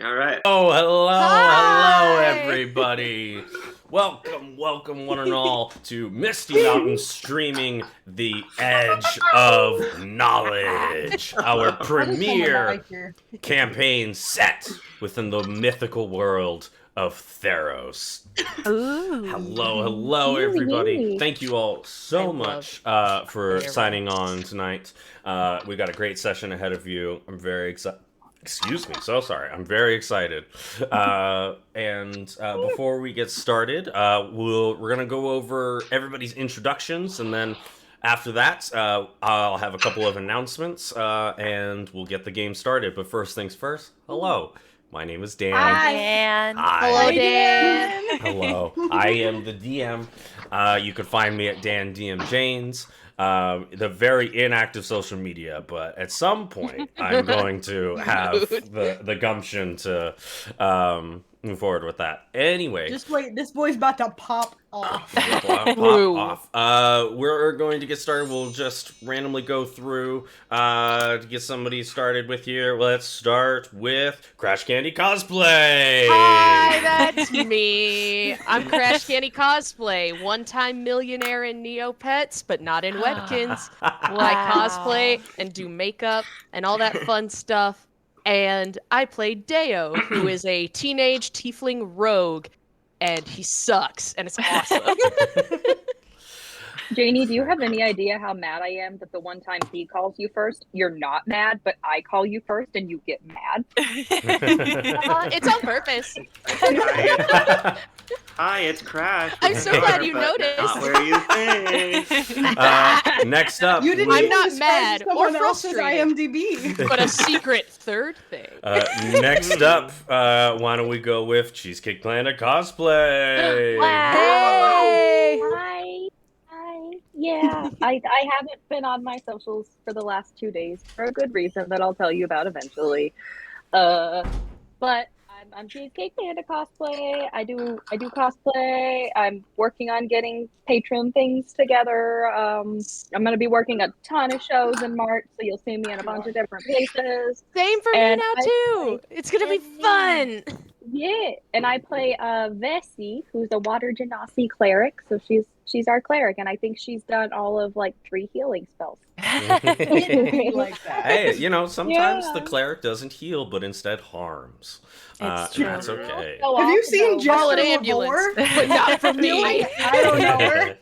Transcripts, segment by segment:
All right. Oh, hello, Hi! everybody. Welcome, one and all to Misty Mountain Streaming the Edge of Knowledge, our premier campaign set within the mythical world of Theros. Ooh. Hello, everybody. Thank you all so much for Theros. signing on tonight. We got a great session ahead of you. I'm very excited. Excuse me, so sorry. I'm very excited. And before we get started, we're gonna go over everybody's introductions, and then after that, I'll have a couple of announcements, and we'll get the game started. But first things first. Hello, my name is Dan. Hi, Dan. Hi. Hello, Dan. Hello, I am the DM. You can find me at Dan DM Janes. The very inactive social media, but at some point I'm going to have the gumption to move forward with that. Anyway, just wait. This boy's about to pop off. pop off. We're going to get started. We'll just randomly go through to get somebody started with here. Let's start with Crash Candy Cosplay. Hi, that's me. I'm Crash Candy Cosplay, one-time millionaire in Neopets, but not in Webkins. I cosplay and do makeup and all that fun stuff. And I play Deo, who is a teenage tiefling rogue, and he sucks, and it's awesome. Janie, do you have any idea how mad I am that the one time he calls you first, you're not mad, but I call you first and you get mad? It's on purpose. Hi, it's Crash. I'm so glad you noticed. Not where you think. Next up, You didn't I'm even not describe mad or someone else's frustrated. IMDb. But a secret third thing. next up, why don't we go with Cheesecake Planet Cosplay? Hey! Hi. Yeah, I haven't been on my socials for the last 2 days for a good reason that I'll tell you about eventually. But I'm Cheesecake Panda Cosplay. I do cosplay. I'm working on getting patron things together. I'm gonna be working a ton of shows in March, so you'll see me in a bunch of different places. Same for me now too. It's gonna be fun. Yeah, and I play Vesi, who's a water genasi cleric. So she's our cleric, and I think she's done all of like 3 healing spells. Like that. Hey, sometimes the cleric doesn't heal, but instead harms. It's and that's true. okay. So Have you often, seen though, Call Jester it ambulance, Labor? but not for me. I don't know her.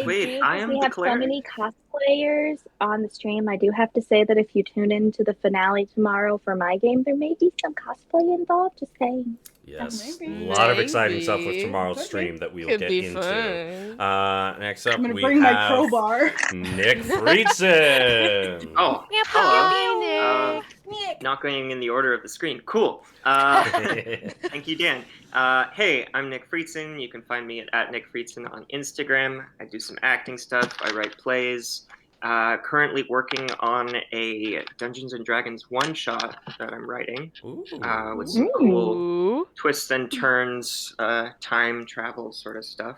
Wait, I am we the have cleric? so many cosplayers on the stream. I do have to say that if you tune into the finale tomorrow for my game, there may be some cosplay involved. Just saying. Yes, Maybe. a lot of exciting stuff with Maybe. tomorrow's Could stream that we'll Could get be into. fun. Next up, I'm gonna we bring my have crowbar. Nick Friedson. Oh, hello. Nick. Not going in the order of the screen. Cool. Thank you, Dan. Hey, I'm Nick Friedson. You can find me at Nick Friedson on Instagram. I do some acting stuff. I write plays. Currently working on a Dungeons and Dragons one-shot that I'm writing with some cool Ooh. twists and turns, time travel sort of stuff.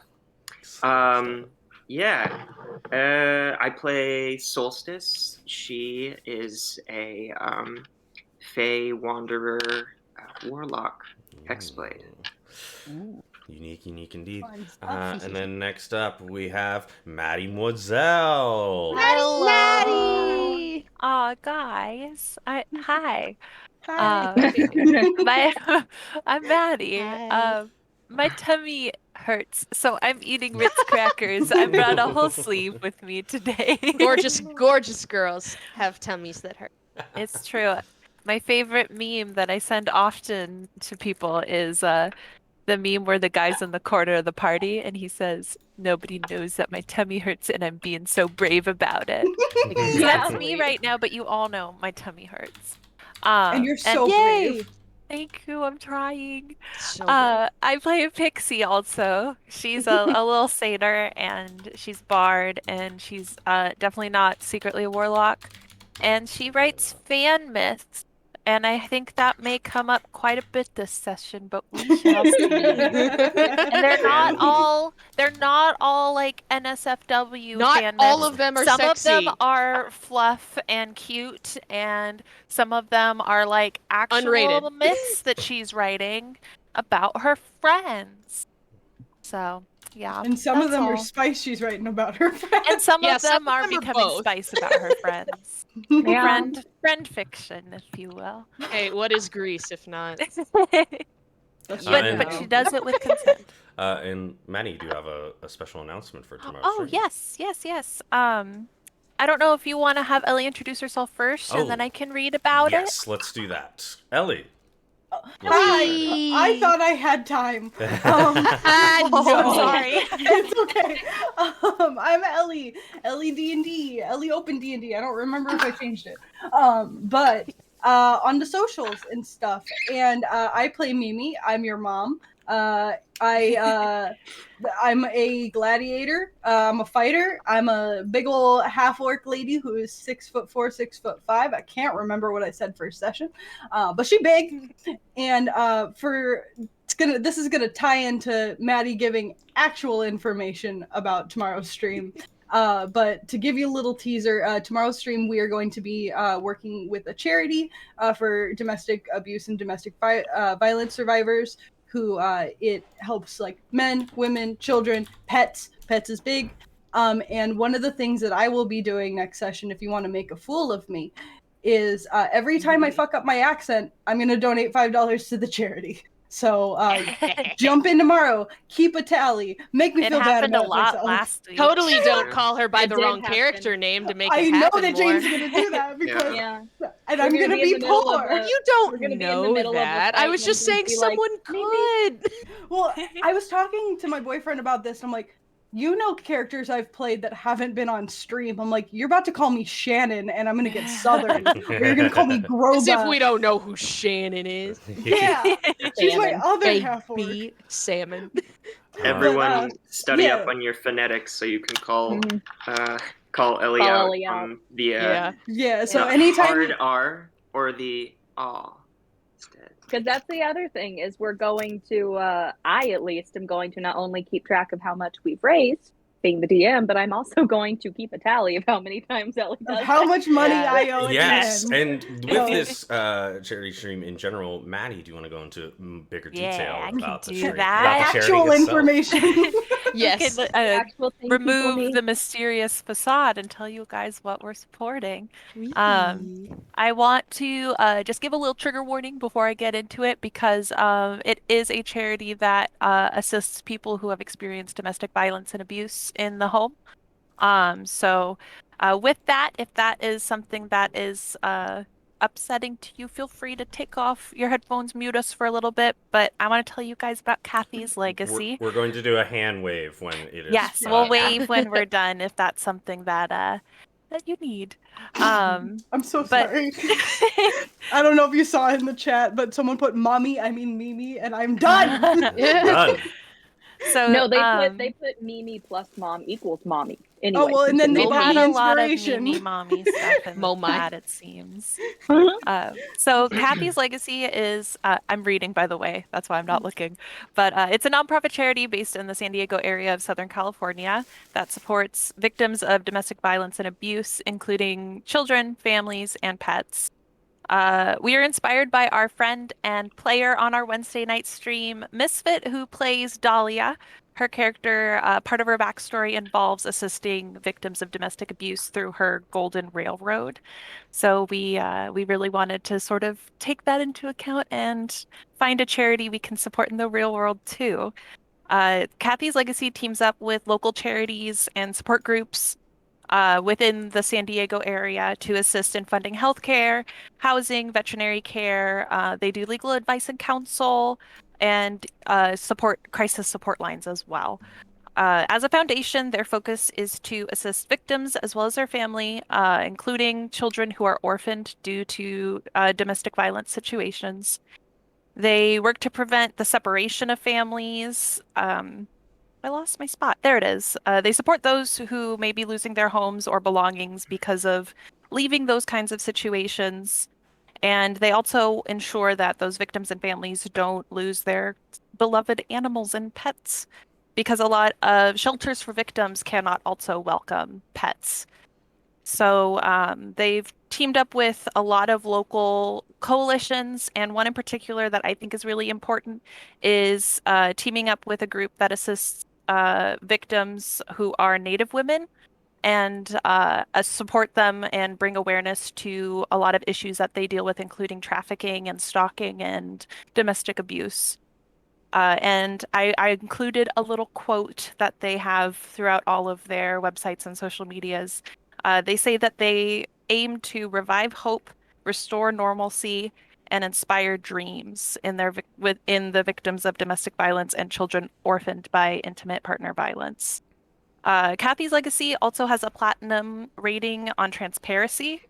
Yeah, I play Solstice. She is a Fey Wanderer warlock hexblade. Unique indeed. Fun stuff. And then next up, we have Maddie Moiselle. Hello, Maddie. Aw, guys. Hi. Hi. I'm Maddie. Hi. My tummy hurts, so I'm eating Ritz crackers. I brought a whole sleeve with me today. Gorgeous girls have tummies that hurt. It's true. My favorite meme that I send often to people is the meme where the guy's in the corner of the party and he says, "Nobody knows that my tummy hurts and I'm being so brave about it." So that's me right now, but you all know my tummy hurts. And you're so brave. Thank you, I'm trying. So I play Epixie also. She's a little satyr and she's bard and she's definitely not secretly a warlock. And she writes fan myths and I think that may come up quite a bit this session, but we shall see. And they're not all like NSFW Not fan all mix. of them are Some sexy. of them are fluff and cute, and some of them are like actual Unrated. myths that she's writing about her friends. So, yeah. And some of that's them are all. spice she's writing about her friends. And some Yeah, of some them of are them are becoming both. spice about her friends. Yeah. Friend fiction, if you will. Hey, what is Grease if not? That's But she does it with consent. And Maddie, do you have a special announcement for tomorrow's Oh, stream? yes. I don't know if you want to have Ellie introduce herself first, and then Oh. I can read about it. Yes, let's do that. Ellie. Hi, I thought I had time. No. Sorry. It's okay. I'm Ellie. Ellie D&D. Ellie Open D&D. I don't remember if I changed it. But on the socials and stuff. And I play Mimi. I'm your mom. I'm a gladiator. I'm a fighter. I'm a big ol' half-orc lady who is 6'4", 6'5". I can't remember what I said first session, but she big. And this is gonna tie into Maddie giving actual information about tomorrow's stream. But to give you a little teaser, tomorrow's stream we are going to be working with a charity for domestic abuse and domestic violence survivors. Who it helps like men, women, children, pets. Pets is big. And one of the things that I will be doing next session, if you want to make a fool of me, is every time I fuck up my accent, I'm gonna donate $5 to the charity. So jump in tomorrow, keep a tally, make me It feel bad happened a about lot myself. last week. Totally don't call her by It the did wrong happen. character name to make I it know happen that more. James is gonna do that because Yeah. and I'm We're gonna gonna be be in the middle of poor. a- You We're don't gonna be in the know middle of a that. fight I was and just then saying be like, someone "Maybe." could. Well, I was talking to my boyfriend about this. I'm like, you know characters I've played that haven't been on stream. I'm like, you're about to call me Shannon and I'm gonna get southern. Or you're gonna call me Groba. As if we don't know who Shannon is. Yeah, she's my Salmon. other half orc. A.B. Salmon. Everyone study yeah. up on your phonetics so you can call Mhm. call Ellie Call out Ellie out. on the Yeah. Yeah, so the anytime hard R or the aw instead. Because that's the other thing is we're going to, I at least am going to not only keep track of how much we've raised, being the DM, but I'm also going to keep a tally of how many times Ellie does of how that. much money Yeah. I owe at Yes, the end. and with So- this charity stream in general, Maddie, do you want to go into bigger Yeah, detail I can about the do stream, that. about the charity Actual itself? information. Yes. We can, The actual thing people remove need. the mysterious facade and tell you guys what we're supporting. I want to just give a little trigger warning before I get into it because it is a charity that assists people who have experienced domestic violence and abuse in the home. So with that, if that is something that is upsetting to you, feel free to take off your headphones, mute us for a little bit. But I want to tell you guys about Kathy's legacy. We're going to do a hand wave when it is. Yes, we'll wave when we're done if that's something that that you need. I'm so But- sorry. I don't know if you saw it in the chat, but someone put mommy, I mean Mimi, and I'm done. Done. So No, they put Mimi plus mom equals mommy. Anyway, Oh, well, and then they We've bought had me a lot of inspiration. Mimi mommy stuff in the Mommy. chat, it seems. Mhm. So Kathy's legacy is, I'm reading, by the way, that's why I'm not looking, but it's a nonprofit charity based in the San Diego area of Southern California that supports victims of domestic violence and abuse, including children, families, and pets. We are inspired by our friend and player on our Wednesday night stream, Misfit, who plays Dahlia. Her character, part of her backstory involves assisting victims of domestic abuse through her Golden Railroad. So we really wanted to sort of take that into account and find a charity we can support in the real world too. Kathy's Legacy teams up with local charities and support groups within the San Diego area to assist in funding healthcare, housing, veterinary care. They do legal advice and counsel and crisis support lines as well. As a foundation, their focus is to assist victims as well as their family, including children who are orphaned due to domestic violence situations. They work to prevent the separation of families. I lost my spot. There it is. They support those who may be losing their homes or belongings because of leaving those kinds of situations. And they also ensure that those victims and families don't lose their beloved animals and pets, because a lot of shelters for victims cannot also welcome pets. So they've teamed up with a lot of local coalitions, and one in particular that I think is really important is teaming up with a group that assists victims who are Native women and support them and bring awareness to a lot of issues that they deal with, including trafficking and stalking and domestic abuse. And I included a little quote that they have throughout all of their websites and social medias. They say that they aim to revive hope, restore normalcy, and inspire dreams in within the victims of domestic violence and children orphaned by intimate partner violence. Kathy's Legacy also has a platinum rating on transparency,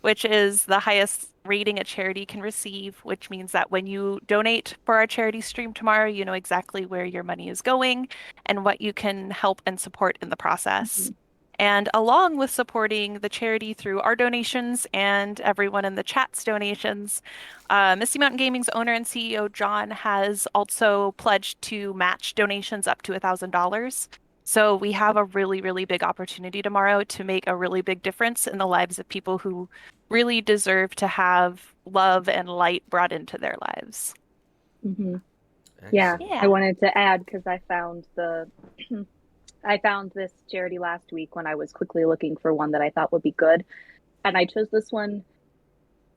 which is the highest rating a charity can receive, which means that when you donate for our charity stream tomorrow, you know exactly where your money is going and what you can help and support in the process. And along with supporting the charity through our donations and everyone in the chat's donations, Misty Mountain Gaming's owner and CEO John has also pledged to match donations up to $1,000. So we have a really, really big opportunity tomorrow to make a really big difference in the lives of people who really deserve to have love and light brought into their lives. Yeah, Yeah. I wanted to add because I found I found this charity last week when I was quickly looking for one that I thought would be good. And I chose this one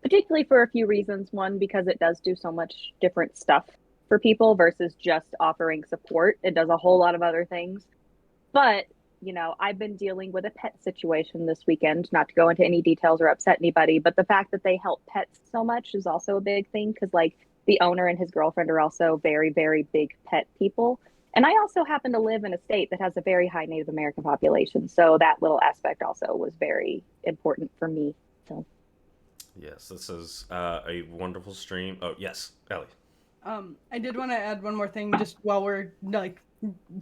particularly for a few reasons. One, because it does do so much different stuff for people versus just offering support. It does a whole lot of other things. But, you know, I've been dealing with a pet situation this weekend, not to go into any details or upset anybody, but the fact that they help pets so much is also a big thing because, like, the owner and his girlfriend are also very, very big pet people. And I also happen to live in a state that has a very high Native American population. So that little aspect also was very important for me. So. Yes, this is a wonderful stream. Oh, yes, Ellie. I did want to add one more thing just while we're, like,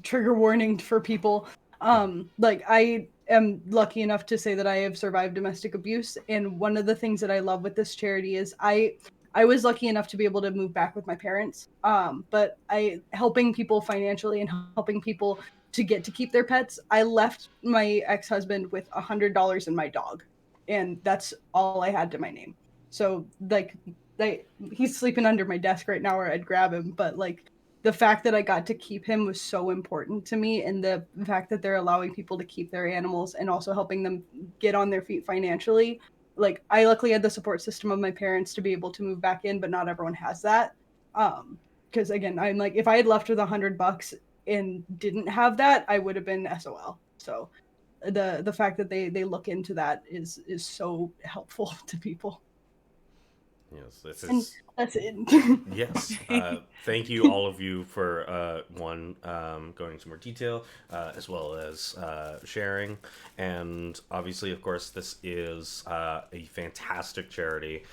trigger warning for people. Like, I am lucky enough to say that I have survived domestic abuse. And one of the things that I love with this charity is I was lucky enough to be able to move back with my parents. But helping people financially and helping people to get to keep their pets. I left my ex-husband with $100 and my dog, and that's all I had to my name. So, like, he's sleeping under my desk right now, or I'd grab him. But, like, the fact that I got to keep him was so important to me, and the fact that they're allowing people to keep their animals and also helping them get on their feet financially. Like, I luckily had the support system of my parents to be able to move back in, but not everyone has that. Because again, I'm like, if I had left with $100 and didn't have that, I would have been SOL. So the fact that they look into that is so helpful to people. Yes, this And is. that's it. Yes. Thank you, all of you, for going into more detail, as well as sharing. And obviously, of course, this is a fantastic charity,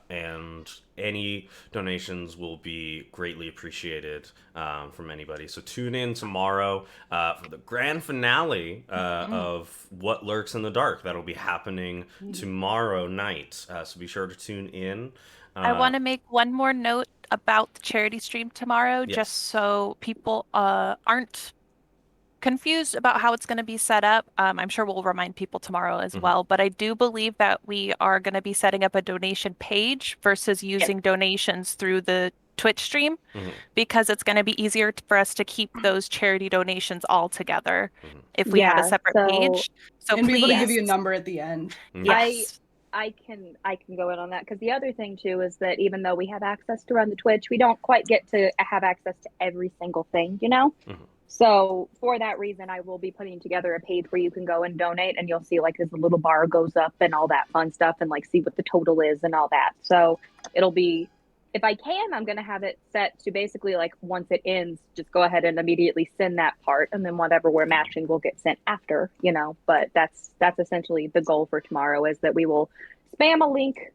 and any donations will be greatly appreciated from anybody. So tune in tomorrow for the grand finale of What Lurks in the Dark. That'll be happening tomorrow night. So be sure to tune in. I want to make one more note about the charity stream tomorrow, Yes. just so people aren't confused about how it's going to be set up. I'm sure we'll remind people tomorrow as well, but I do believe that we are going to be setting up a donation page versus using donations through the Twitch stream, because it's going to be easier for us to keep those charity donations all together if we have a separate page. So and please, be able to give you a number at the end. Yes. I can go in on that, because the other thing too is that even though we have access to run the Twitch, we don't quite get to have access to every single thing, you know? So for that reason, I will be putting together a page where you can go and donate, and you'll see, like, as the little bar goes up and all that fun stuff, and, like, see what the total is and all that. So it'll be, if I can, I'm going to have it set to basically, like, once it ends, just go ahead and immediately send that part, and then whatever we're matching will get sent after, you know. But that's essentially the goal for tomorrow, is that we will spam a link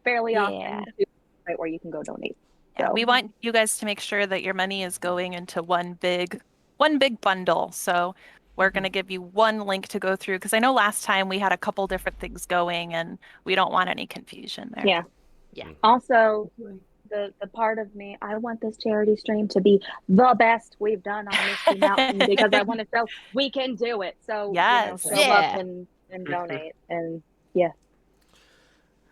fairly often to right where you can go donate. Yeah, So we want you guys to make sure that your money is going into one big bundle. So we're going to give you one link to go through, because I know last time we had a couple different things going and we don't want any confusion there. Yeah. Yeah. Also, the part of me, I want this charity stream to be the best we've done on Misty Mountain because I want to show we can do it. So, Yes. show Yeah. up and donate. And yeah.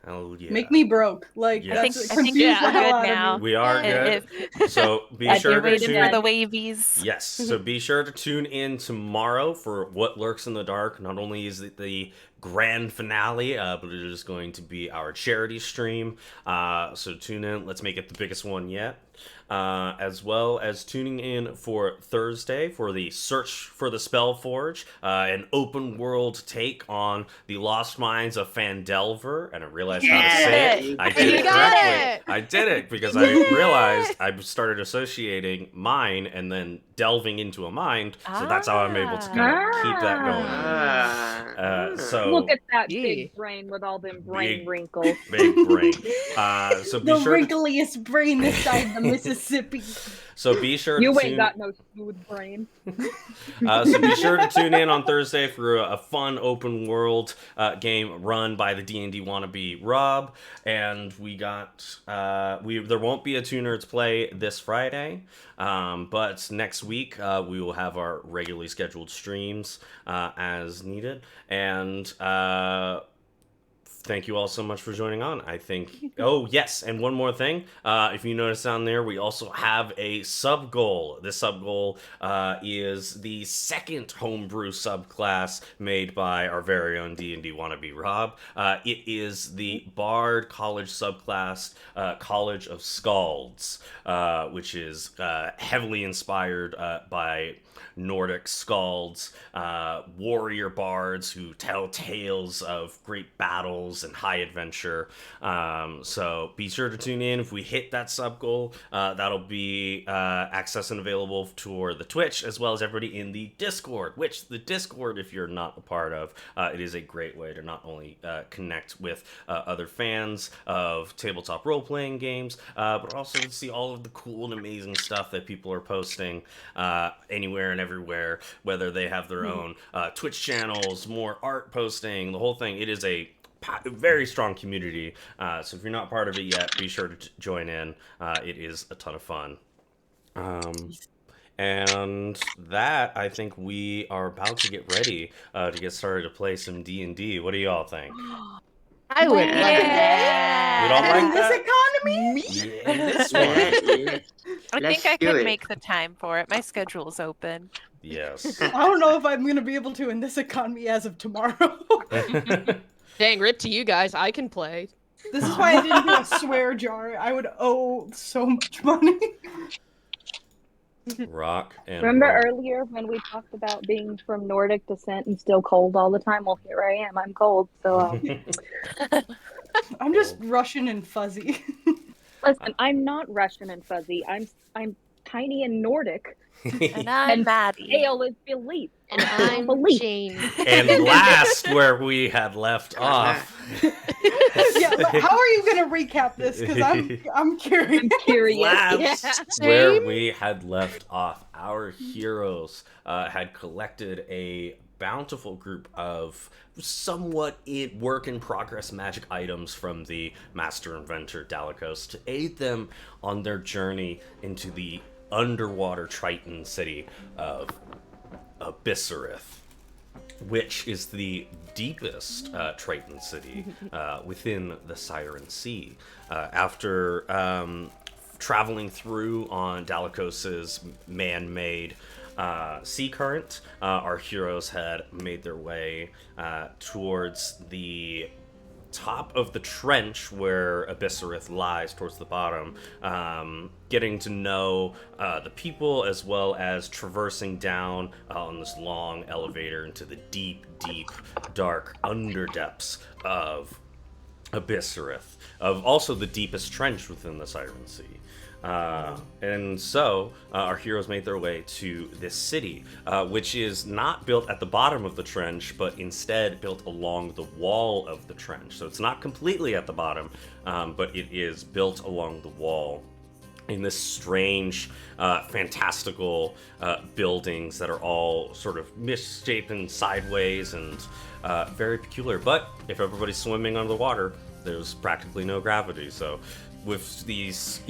Hell yeah. Make me broke. Like, Yeah. I think that's we're confused the good hell out of now. me. We are good. So be I'd sure You're to waiting tune for the wavies. Yes, so be sure to tune in tomorrow for What Lurks in the Dark. Not only is it the grand finale, but it is going to be our charity stream. So tune in. Let's make it the biggest one yet. As well as tuning in for Thursday for the Search for the Spellforge, an open world take on the Lost Mines of Fandelver. And I realized how to say it. I did You it got correctly. it. I did it because I realized I started associating mine and then delving into a mind. So that's how I'm able to kind of keep that going. So Look at that Yeah. big brain with all them brain Big- wrinkles. big brain. So be The sure. wrinkliest brain this side of the Mississippi. So be sure. You to ain't tune, got no smooth brain. So be sure to tune in on Thursday for a fun open world game run by the D&D wannabe Rob, and we got there won't be a Two Nerds Play this Friday, but next week we will have our regularly scheduled streams as needed, and thank you all so much for joining on. I think. Oh, yes, and one more thing. If you notice down there, we also have a sub goal. This sub goal is the second homebrew subclass made by our very own D&D wannabe Rob. It is the Bard College subclass, College of Scalds, which is heavily inspired by Nordic scalds, warrior bards who tell tales of great battles and high adventure. So be sure to tune in. If we hit that sub goal, that'll be access and available for the Twitch as well as everybody in the Discord, which the Discord, if you're not a part of, it is a great way to not only connect with other fans of tabletop role-playing games, but also to see all of the cool and amazing stuff that people are posting anywhere and everywhere, whether they have their own Twitch channels, more art posting, the whole thing. It is a very strong community, so if you're not part of it yet, be sure to join in. It is a ton of fun. And that, I think we are about to get ready to get started to play some D&D. What do y'all think? I would love Yeah. You don't like In this that? economy? Yeah, in this one. I Let's think I do could it. make the time for it. My schedule's open. Yes. I don't know if I'm going to be able to in this economy as of tomorrow. Dang, rip to you guys. I can play. This is why I didn't do a swear jar. I would owe so much money. Rock and Remember roll. earlier when we talked about being from Nordic descent and still cold all the time? Well, here I am. I'm cold. So I'm just Russian and fuzzy. listen, I'm not Russian and fuzzy. I'm tiny and Nordic. And I'm Maddie. Pale is belief. And I'm belief. Jane. And last, where we had left off. Yeah, but how are you going to recap this? Because I'm curious. I'm curious. Last, where we had left off, our heroes had collected a bountiful group of somewhat work in progress magic items from the master inventor Dalikos to aid them on their journey into the underwater Triton city of Abyssarith, which is the deepest Triton city within the Siren Sea. After traveling through on Dalikos's man-made sea current, our heroes had made their way towards the top of the trench where Abyssarith lies towards the bottom, getting to know the people as well as traversing down on this long elevator into the deep, deep, dark underdepths of Abyssarith, of also the deepest trench within the Siren Sea. And so our heroes made their way to this city, which is not built at the bottom of the trench, but instead built along the wall of the trench. So it's not completely at the bottom, but it is built along the wall. in this strange, fantastical buildings that are all sort of misshapen sideways and very peculiar. But if everybody's swimming under the water, there's practically no gravity. So with these,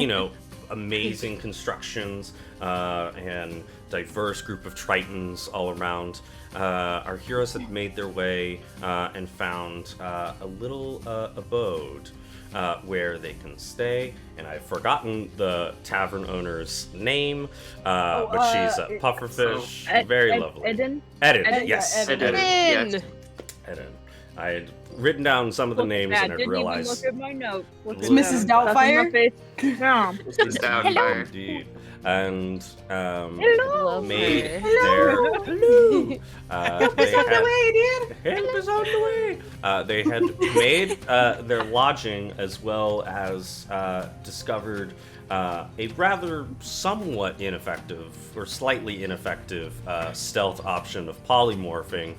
amazing constructions and diverse group of Tritons all around, our heroes have made their way and found a little abode where they can stay. And I've forgotten the tavern owner's name, but she's a pufferfish, very lovely. Eden? Eden, yes. Eden. Eden. Eden. I had written down some of the names and I didn't realized. even look at my notes. It's Mrs. Doubtfire? Mrs. Doubtfire. Indeed. And Hello. made Hello. their hello. Help They us on the had- way, dude! Help is on the way. They had made their lodging as well as discovered a rather somewhat ineffective or slightly ineffective stealth option of polymorphing,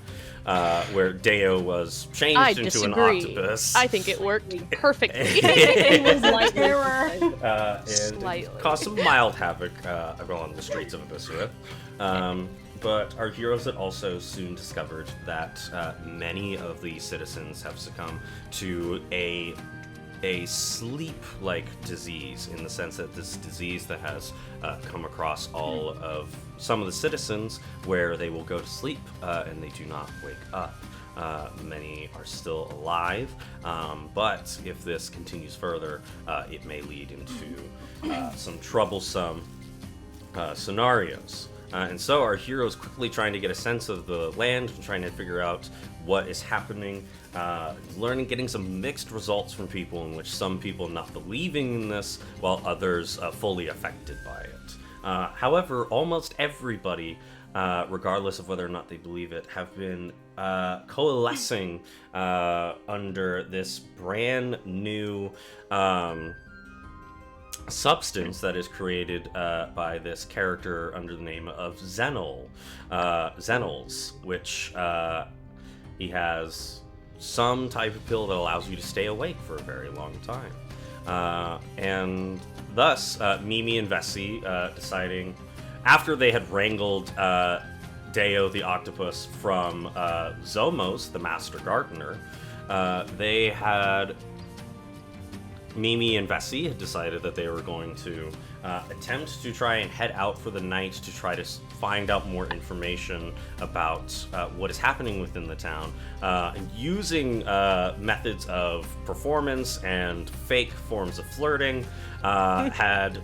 where Deo was I changed into an disagree. octopus. I think it worked perfectly. It was like Terror. And Slightly. caused some mild havoc along the streets of Abyssera. But our heroes had also soon discovered that many of the citizens have succumbed to a sleep-like disease, in the sense that this disease that has come across all of some of the citizens, where they will go to sleep and they do not wake up. Many are still alive, but if this continues further, it may lead into some troublesome scenarios. And so our heroes quickly trying to get a sense of the land and trying to figure out what is happening, getting some mixed results from people, in which some people not believing in this, while others fully affected by it. However, almost everybody, regardless of whether or not they believe it, have been coalescing under this brand new substance that is created by this character under the name of Xenils, which he has some type of pill that allows you to stay awake for a very long time. And thus, Mimi and Vesi deciding, after they had wrangled Deo the octopus from Zomos, the master gardener, Mimi and Vesi had decided that they were going to attempt to try and head out for the night to try to find out more information about what is happening within the town, and using methods of performance and fake forms of flirting, had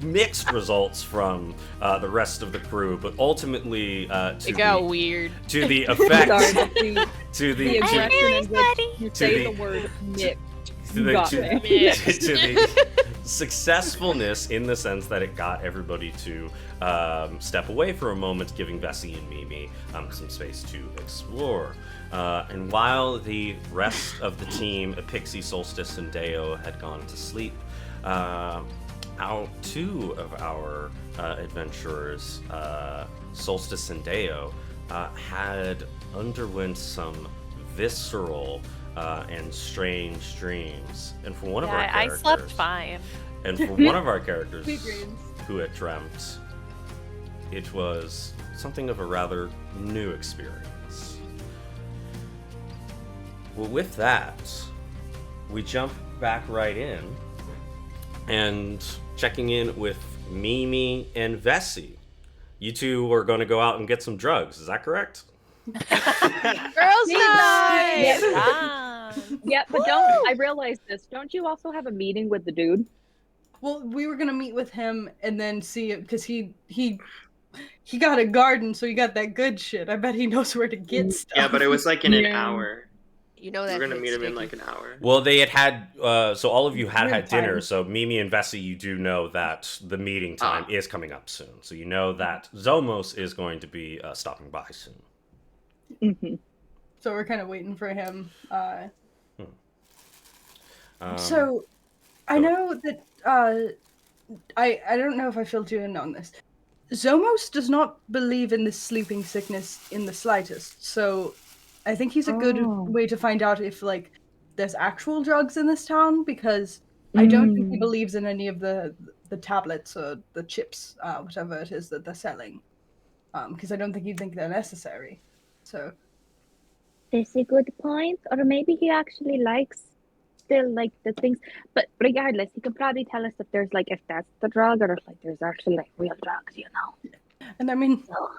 mixed results from the rest of the crew, but ultimately It got weird. to the effect Sorry, to the the aggression in which you to say the- the word Nick. to the, Got to, me. to the successfulness, in the sense that it got everybody to step away for a moment, giving Vesi and Mimi some space to explore. And while the rest of the team, Epixie, Solstice, and Deo, had gone to sleep, two of our adventurers, Solstice and Deo, had underwent some visceral and strange dreams. And for one of our I characters, slept fine. And for one of our characters Sweet dreams. who had dreamt, it was something of a rather new experience. Well, with that, we jump back right in and checking in with Mimi and Vesi. You two are going to go out and get some drugs, is that correct? Girls' night! Yes. Ah. Yeah, but don't. I realized this. Don't you also have a meeting with the dude? Well, we were gonna meet with him and then see it because he got a garden, so he got that good shit. I bet he knows where to get stuff. Yeah, but it was like in an Yeah. hour. You know We're that. gonna shit's meet him in sticky. like an hour. Well, they had so all of you had Weird dinner. time. So Mimi and Vesi, you do know that the meeting time Ah. is coming up soon. So you know that Zomos is going to be stopping by soon. Mm-hmm. So we're kind of waiting for him. Um, So I go know that I don't know if I filled you in on this. Zomos does not believe in this sleeping sickness in the slightest. So I think he's a good Oh. way to find out if there's actual drugs in this town, because I don't think he believes in any of the tablets or the chips, whatever it is that they're selling, because I don't think he'd think they're necessary. So That's a good point. Or maybe he actually likes still like the things. But regardless, he could probably tell us if there's like if that's the drug or if like there's actually like real drugs, you know. and I mean, So,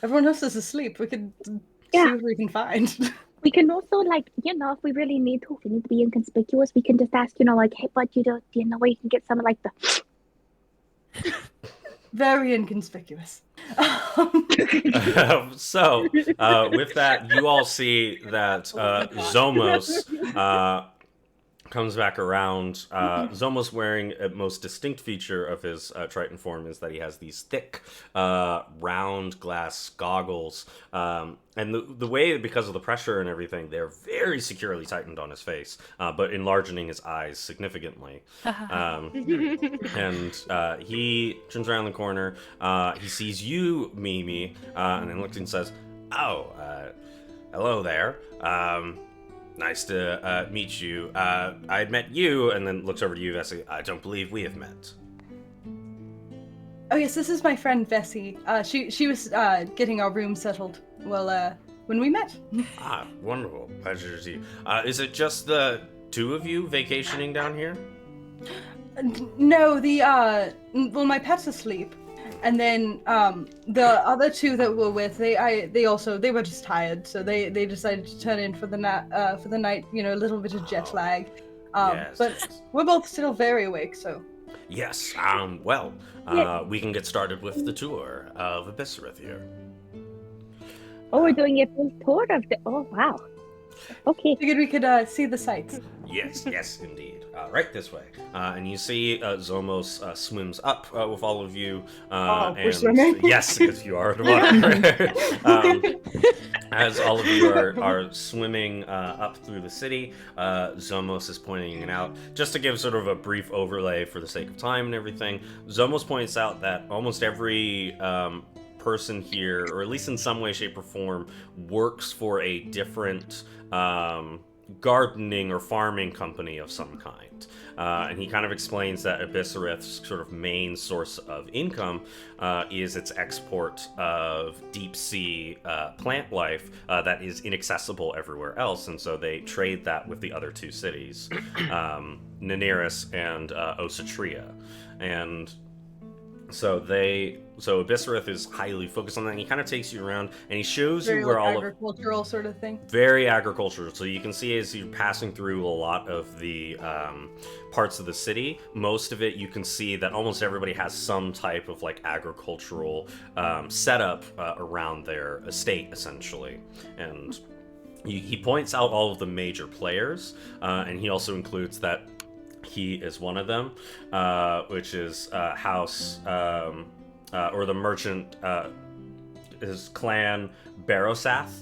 everyone else is asleep. We could see Yeah. what we can find. we can also like, you know, if we really need to, if we need to be inconspicuous, we can just ask, you know, like, hey, bud, do you know where you can get some of like the So, Very inconspicuous. with that, you all see that Zomos comes back around. Zomos wearing a most distinct feature of his Triton form is that he has these thick, round glass goggles. And the way, because of the pressure and everything, they're very securely tightened on his face, but enlarging his eyes significantly. And he turns around the corner. He sees you, Mimi, and then looks and says, "Oh, hello there. Nice to meet you. I had met you," and then looks over to you, Vesi. "I don't believe we have met." Oh yes, this is my friend Vesi. She was getting our room settled. Well, when we met. Ah, wonderful. Pleasure to see you. Is it just the two of you vacationing down here? No, well, my pet's asleep, and then the other two that we're with, they were just tired, so they decided to turn in for the night. You know, a little bit of jet lag. Yes, But yes. we're both still very awake, so. Yes, well, we can get started with the tour of Abyssarith here. Oh, we're doing a full tour of the oh wow. Okay. Figured we could see the sights. Yes, indeed. Right this way. And you see Zomos swims up with all of you. We're swimming? Yes, if you are the water. As all of you are swimming up through the city, Zomos is pointing it out. Just to give sort of a brief overlay for the sake of time and everything, Zomos points out that almost every person here, or at least in some way, shape, or form, works for a different gardening or farming company of some kind. And he kind of explains that Abyssarith's sort of main source of income is its export of deep sea plant life that is inaccessible everywhere else, and so they trade that with the other two cities, Naneris and Osatria. And so Abyssarith is highly focused on that, and he kind of takes you around, and he shows Very you where all agricultural sort of thing. very agricultural. So you can see as you're passing through a lot of the parts of the city, most of it you can see that almost everybody has some type of like agricultural setup around their estate, essentially. And he points out all of the major players, and he also includes that he is one of them, which is House, or the merchant, his clan Barosath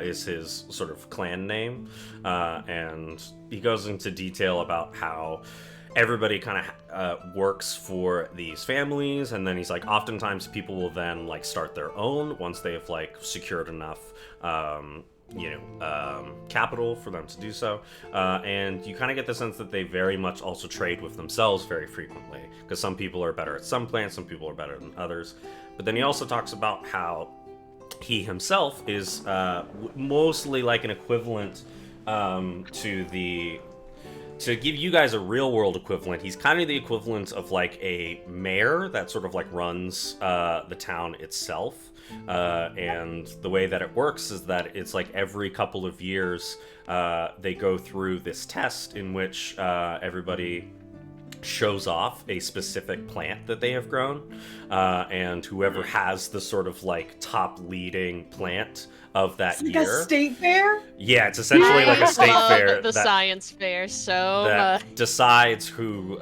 is his sort of clan name, and he goes into detail about how everybody kind of works for these families, and then he's like, oftentimes people will then like start their own once they've like secured enough capital for them to do so, and you kind of get the sense that they very much also trade with themselves very frequently, because some people are better at some plants, some people are better than others. But then he also talks about how he himself is mostly like an equivalent to give you guys a real world equivalent. He's kind of the equivalent of like a mayor that sort of like runs the town itself. And the way that it works is that it's like every couple of years they go through this test in which everybody shows off a specific plant that they have grown, and whoever has the sort of like top leading plant of that It's year. like a state fair? Yeah, it's essentially like a state love fair the science fair so that much. decides who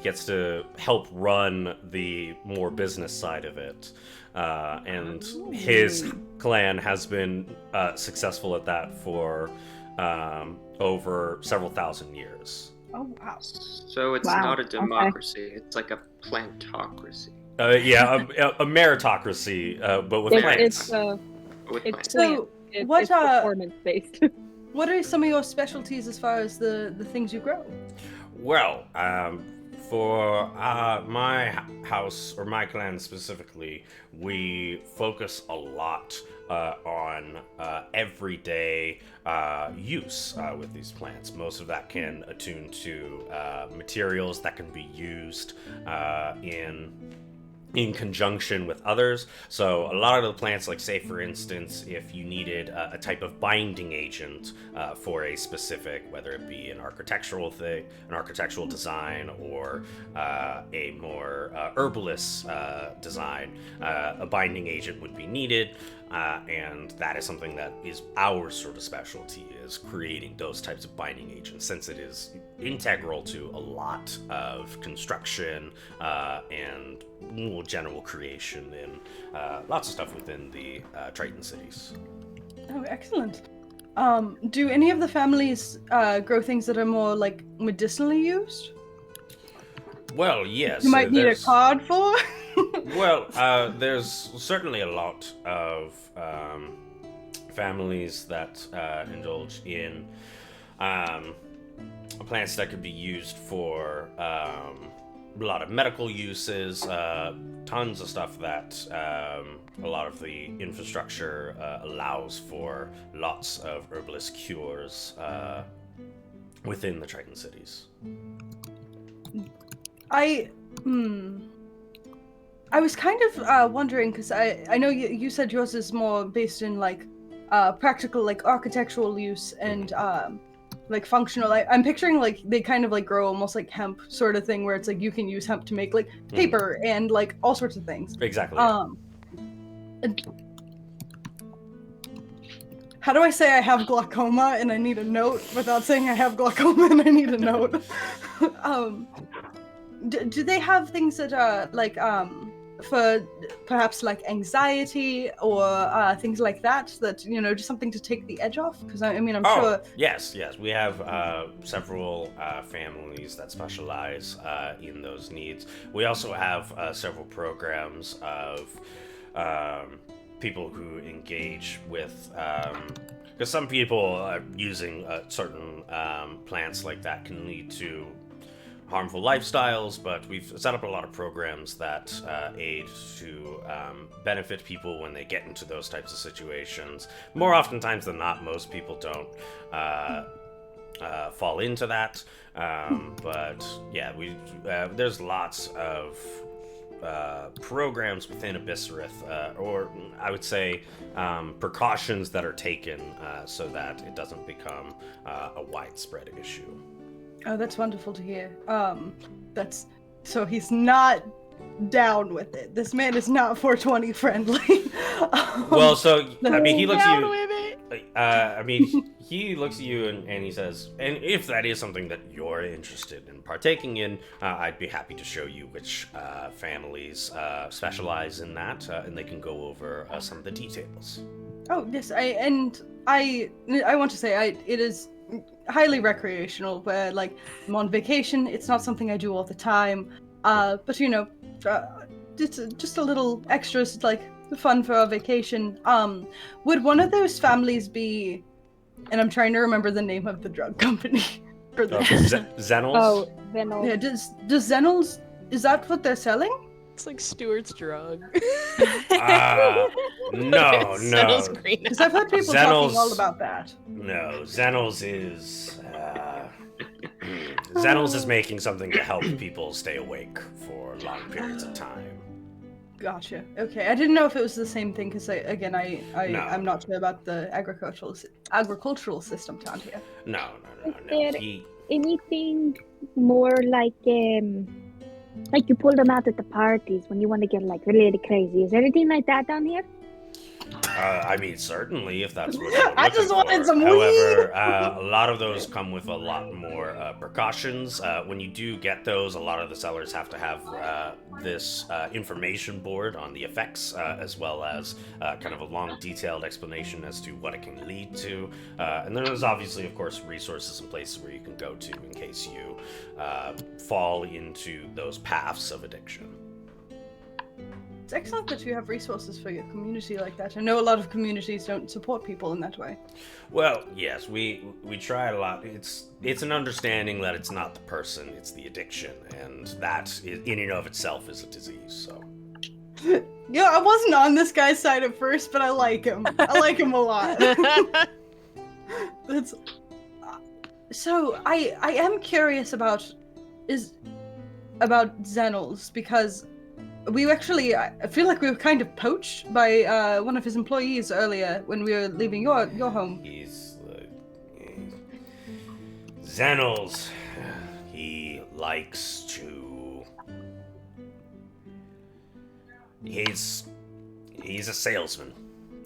gets to help run the more business side of it. And his clan has been successful at that for over several thousand years. Oh wow. So it's Wow, not a okay. democracy, it's like a plantocracy. A meritocracy, but with plants. With It's plants. So, it's what, performance based. What are some of your specialties as far as the things you grow? Well, For my house, or my clan specifically, we focus a lot on everyday use with these plants. Most of that can attune to materials that can be used in conjunction with others. So a lot of the plants, like say for instance, if you needed a type of binding agent for a specific, whether it be an architectural thing, an architectural design, or a more herbalist design, a binding agent would be needed. And that is something that is our sort of specialty, is creating those types of binding agents, since it is integral to a lot of construction and general creation and lots of stuff within the Triton cities. Oh, excellent. Do any of the families grow things that are more like medicinally used? Well, yes. You might need a card for? Well, there's certainly a lot of families that indulge in plants that could be used for a lot of medical uses, tons of stuff that a lot of the infrastructure allows for lots of herbalist cures within the Triton cities. I was kind of wondering, because I know you said yours is more based in like practical, like architectural use and like functional. I'm picturing like they kind of like grow almost like hemp sort of thing, where it's like you can use hemp to make like paper and like all sorts of things. Exactly. How do I say I have glaucoma and I need a note without saying I have glaucoma and I need a note? Do they have things that are like for perhaps like anxiety or things like that, you know, just something to take the edge off? Because I mean, I'm sure. Yes, we have several families that specialize in those needs. We also have several programs of people who engage with, because some people using certain plants like that can lead to harmful lifestyles, but we've set up a lot of programs that aid to benefit people when they get into those types of situations. More oftentimes than not, most people don't fall into that, but yeah, there's lots of programs within Abyssarith, or I would say precautions that are taken so that it doesn't become a widespread issue. Oh, that's wonderful to hear. So he's not down with it. This man is not 420 friendly. Well, so I mean, he looks at Down you. with it. I mean, he looks at you and he says, "And if that is something that you're interested in partaking in, I'd be happy to show you which families specialize in that, and they can go over some of the details." Oh yes, I want to say it is highly recreational, where like I'm on vacation. It's not something I do all the time, but you know, just a little extras, like fun for our vacation. Would one of those families be, and I'm trying to remember the name of the drug company for this. Xenels? Oh, Venal. Yeah, does Xenels, is that what they're selling? It's like Stuart's drug. No. Because I've heard people Xenels- talking all about that. No, Xenels is Xenels is making something to help people stay awake for long periods of time. Gotcha. Okay, I didn't know if it was the same thing, because No. I'm not sure about the agricultural system down here. No. Is there He, anything more like you pull them out at the parties when you want to get like really crazy? Is there anything like that down here? I mean, certainly, if that's what you're I just looking wanted for. some However, a lot of those come with a lot more precautions. When you do get those, a lot of the sellers have to have this information board on the effects, as well as kind of a long, detailed explanation as to what it can lead to. And then there's obviously, of course, resources and places where you can go to in case you fall into those paths of addiction. It's excellent that you have resources for your community like that. I know a lot of communities don't support people in that way. Well, yes, we try a lot. It's an understanding that it's not the person, it's the addiction, and that in and of itself is a disease. So. Yeah, I wasn't on this guy's side at first, but I like him. I like him a lot. That's so. I am curious about Xenels because we actually. I feel like we were kind of poached by one of his employees earlier when we were leaving your home. He's Xenels. He likes to. He's a salesman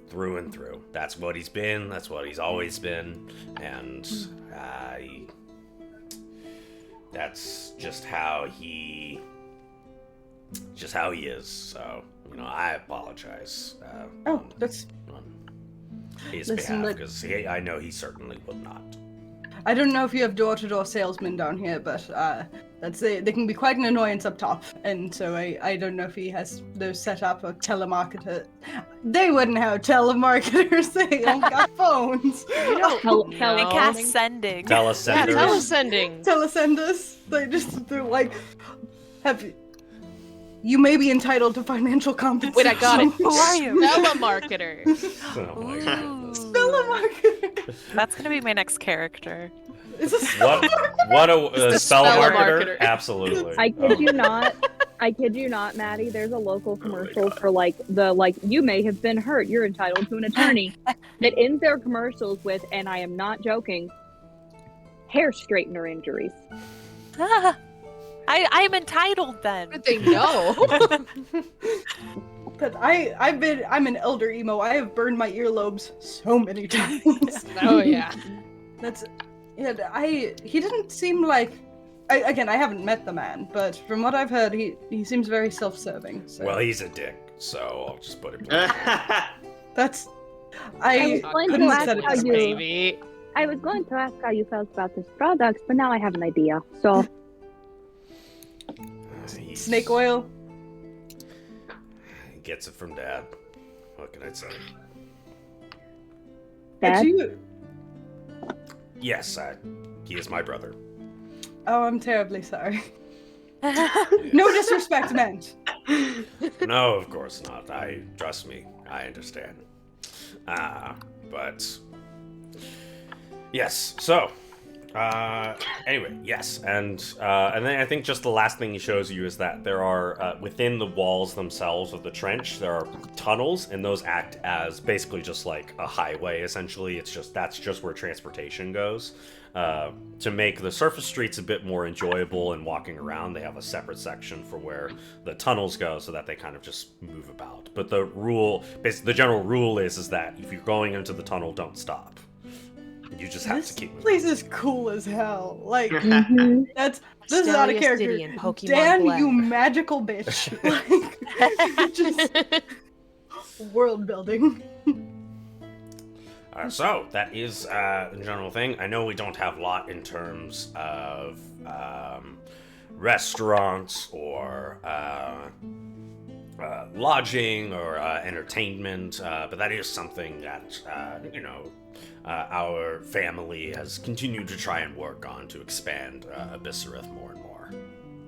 through and through. That's what he's been. That's what he's always been, and that's just how he is. So I apologize. That's. On his Listen, behalf, because I know he certainly would not. I don't know if you have door-to-door salesmen down here, but they can be quite an annoyance up top, and so I don't know if he has those set up or telemarketer. They wouldn't have telemarketers. They don't got phones. And cast sending. Telesenders. Yeah, telesending. Telesenders. They're like, you may be entitled to financial compensation. Wait, I got it. Who are you? Telemarketer. Oh my God. Ooh. Telemarketer. That's gonna be my next character. It's a What a spell marketer? marketer. Absolutely. I kid you not. I kid you not, Maddie. There's a local commercial for you may have been hurt. You're entitled to an attorney. That ends their commercials with, and I am not joking, hair straightener injuries. I'm entitled then. Good thing no. But I'm an elder emo. I have burned my earlobes so many times. Oh yeah. He didn't seem like. I haven't met the man, but from what I've heard, he seems very self-serving. So. Well, he's a dick, so I'll just put it. That's. I was going to couldn't ask set it how up. you- Baby. I was going to ask how you felt about this product, but now I have an idea. So Snake oil. He gets it from Dad. What can I say? Dad? Actually, Yes, he is my brother. oh, I'm terribly sorry. No disrespect meant. No, of course not. Trust me, I understand. But yes. So, anyway, yes, and then I think just the last thing he shows you is that there are within the walls themselves of the trench there are tunnels, and those act as basically just like a highway. Essentially, that's just where transportation goes. To make the surface streets a bit more enjoyable and walking around, they have a separate section for where the tunnels go, so that they kind of just move about. But the general rule is that if you're going into the tunnel, don't stop. You just have to keep moving. This place is cool as hell. Like mhm. this is out of Scariest character. city in Pokemon Dan, Black. you magical bitch. Like, just world building. So that is the general thing. I know we don't have a lot in terms of restaurants or lodging or entertainment, but that is something that our family has continued to try and work on to expand Abyssarith more and more.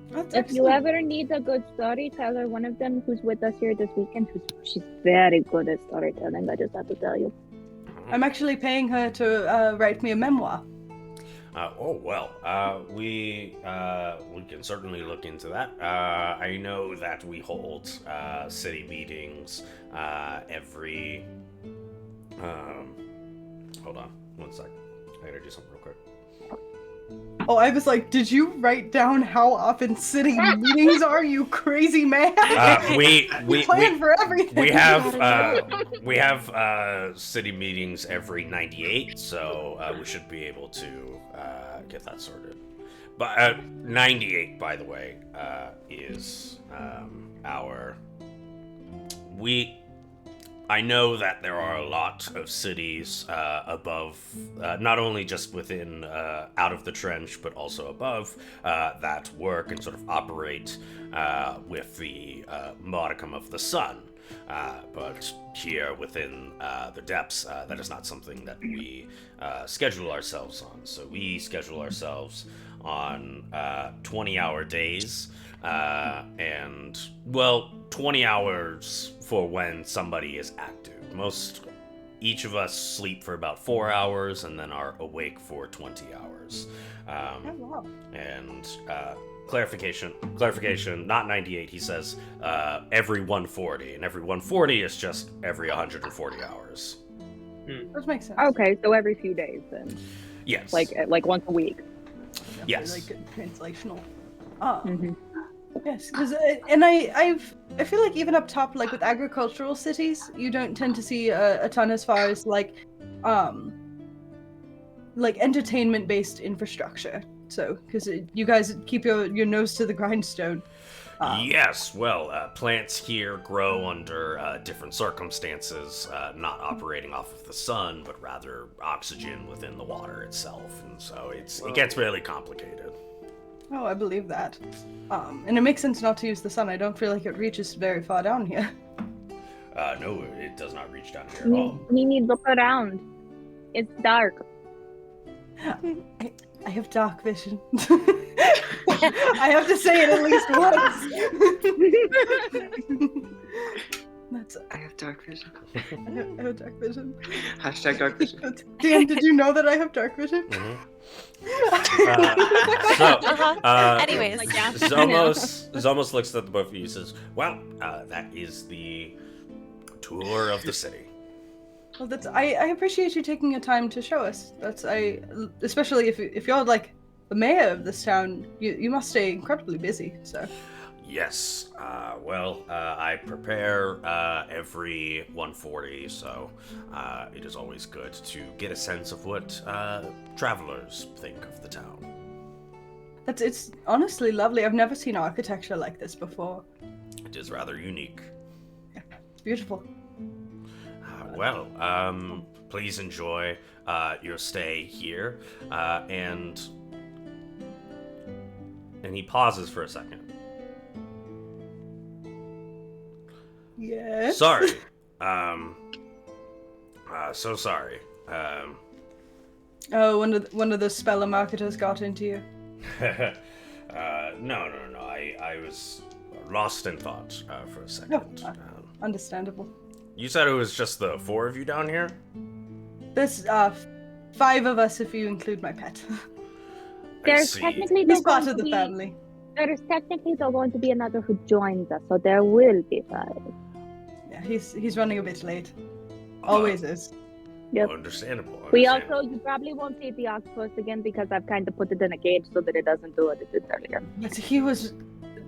That's If you excellent. ever need a good storyteller, one of them who's with us here this weekend, she's very good at storytelling, I just have to tell you. I'm actually paying her to write me a memoir. We can certainly look into that. I know that we hold city meetings every. Hold on, one sec. I gotta do something real quick. Oh, I was like, did you write down how often city meetings are, you crazy man? We plan for everything. we have city meetings every 98, so we should be able to get that sorted. But 98, by the way, is our I know that there are a lot of cities above, not only just within, out of the trench, but also above, that work and sort of operate with the modicum of the sun. But here within the depths, that is not something that we schedule ourselves on. So we schedule ourselves on 20-hour days, and, well, 20 hours for when somebody is active. Each of us sleep for about 4 hours and then are awake for 20 hours. wow. And clarification, not 98, he says every 140, and every 140 is just every 140 hours. That makes sense. Okay, so every few days then. Yes. Like once a week. Yes. Like good translational. Mhm. Yes, because I feel like even up top, like with agricultural cities, you don't tend to see a ton as far as like entertainment-based infrastructure. So, because you guys keep your nose to the grindstone. Yes, well, plants here grow under different circumstances, not operating off of the sun, but rather oxygen within the water itself, and so it gets really complicated. Oh, I believe that. And it makes sense not to use the sun. I don't feel like it reaches very far down here. No, it does not reach down here at all. Mimi, look around. It's dark. I have dark vision. I have to say it at least once. I have dark vision. I have dark vision. Hashtag dark vision. Dan, did you know that I have dark vision? Anyways. Zomos looks at the both of you and says, well, that is the tour of the city. Well, I appreciate you taking your time to show us. Especially if you're like the mayor of this town, you must stay incredibly busy. So. Yes. I prepare every 140, so it is always good to get a sense of what travelers think of the town. It's honestly lovely. I've never seen architecture like this before. It is rather unique. Yeah, it's beautiful. Please enjoy your stay here, and he pauses for a second. Yes. Sorry. So sorry. Oh, one of the speller marketers got into you. No. I was lost in thought for a second. Understandable. You said it was just the 4 of you down here? There's 5 of us if you include my pet. There's technically He's part of the family. There's technically going to be another who joins us, so there will be 5. Yeah, he's running a bit late. Always is. Yep. Understandable. You probably won't see the octopus again because I've kind of put it in a cage so that it doesn't do what it did earlier. But he was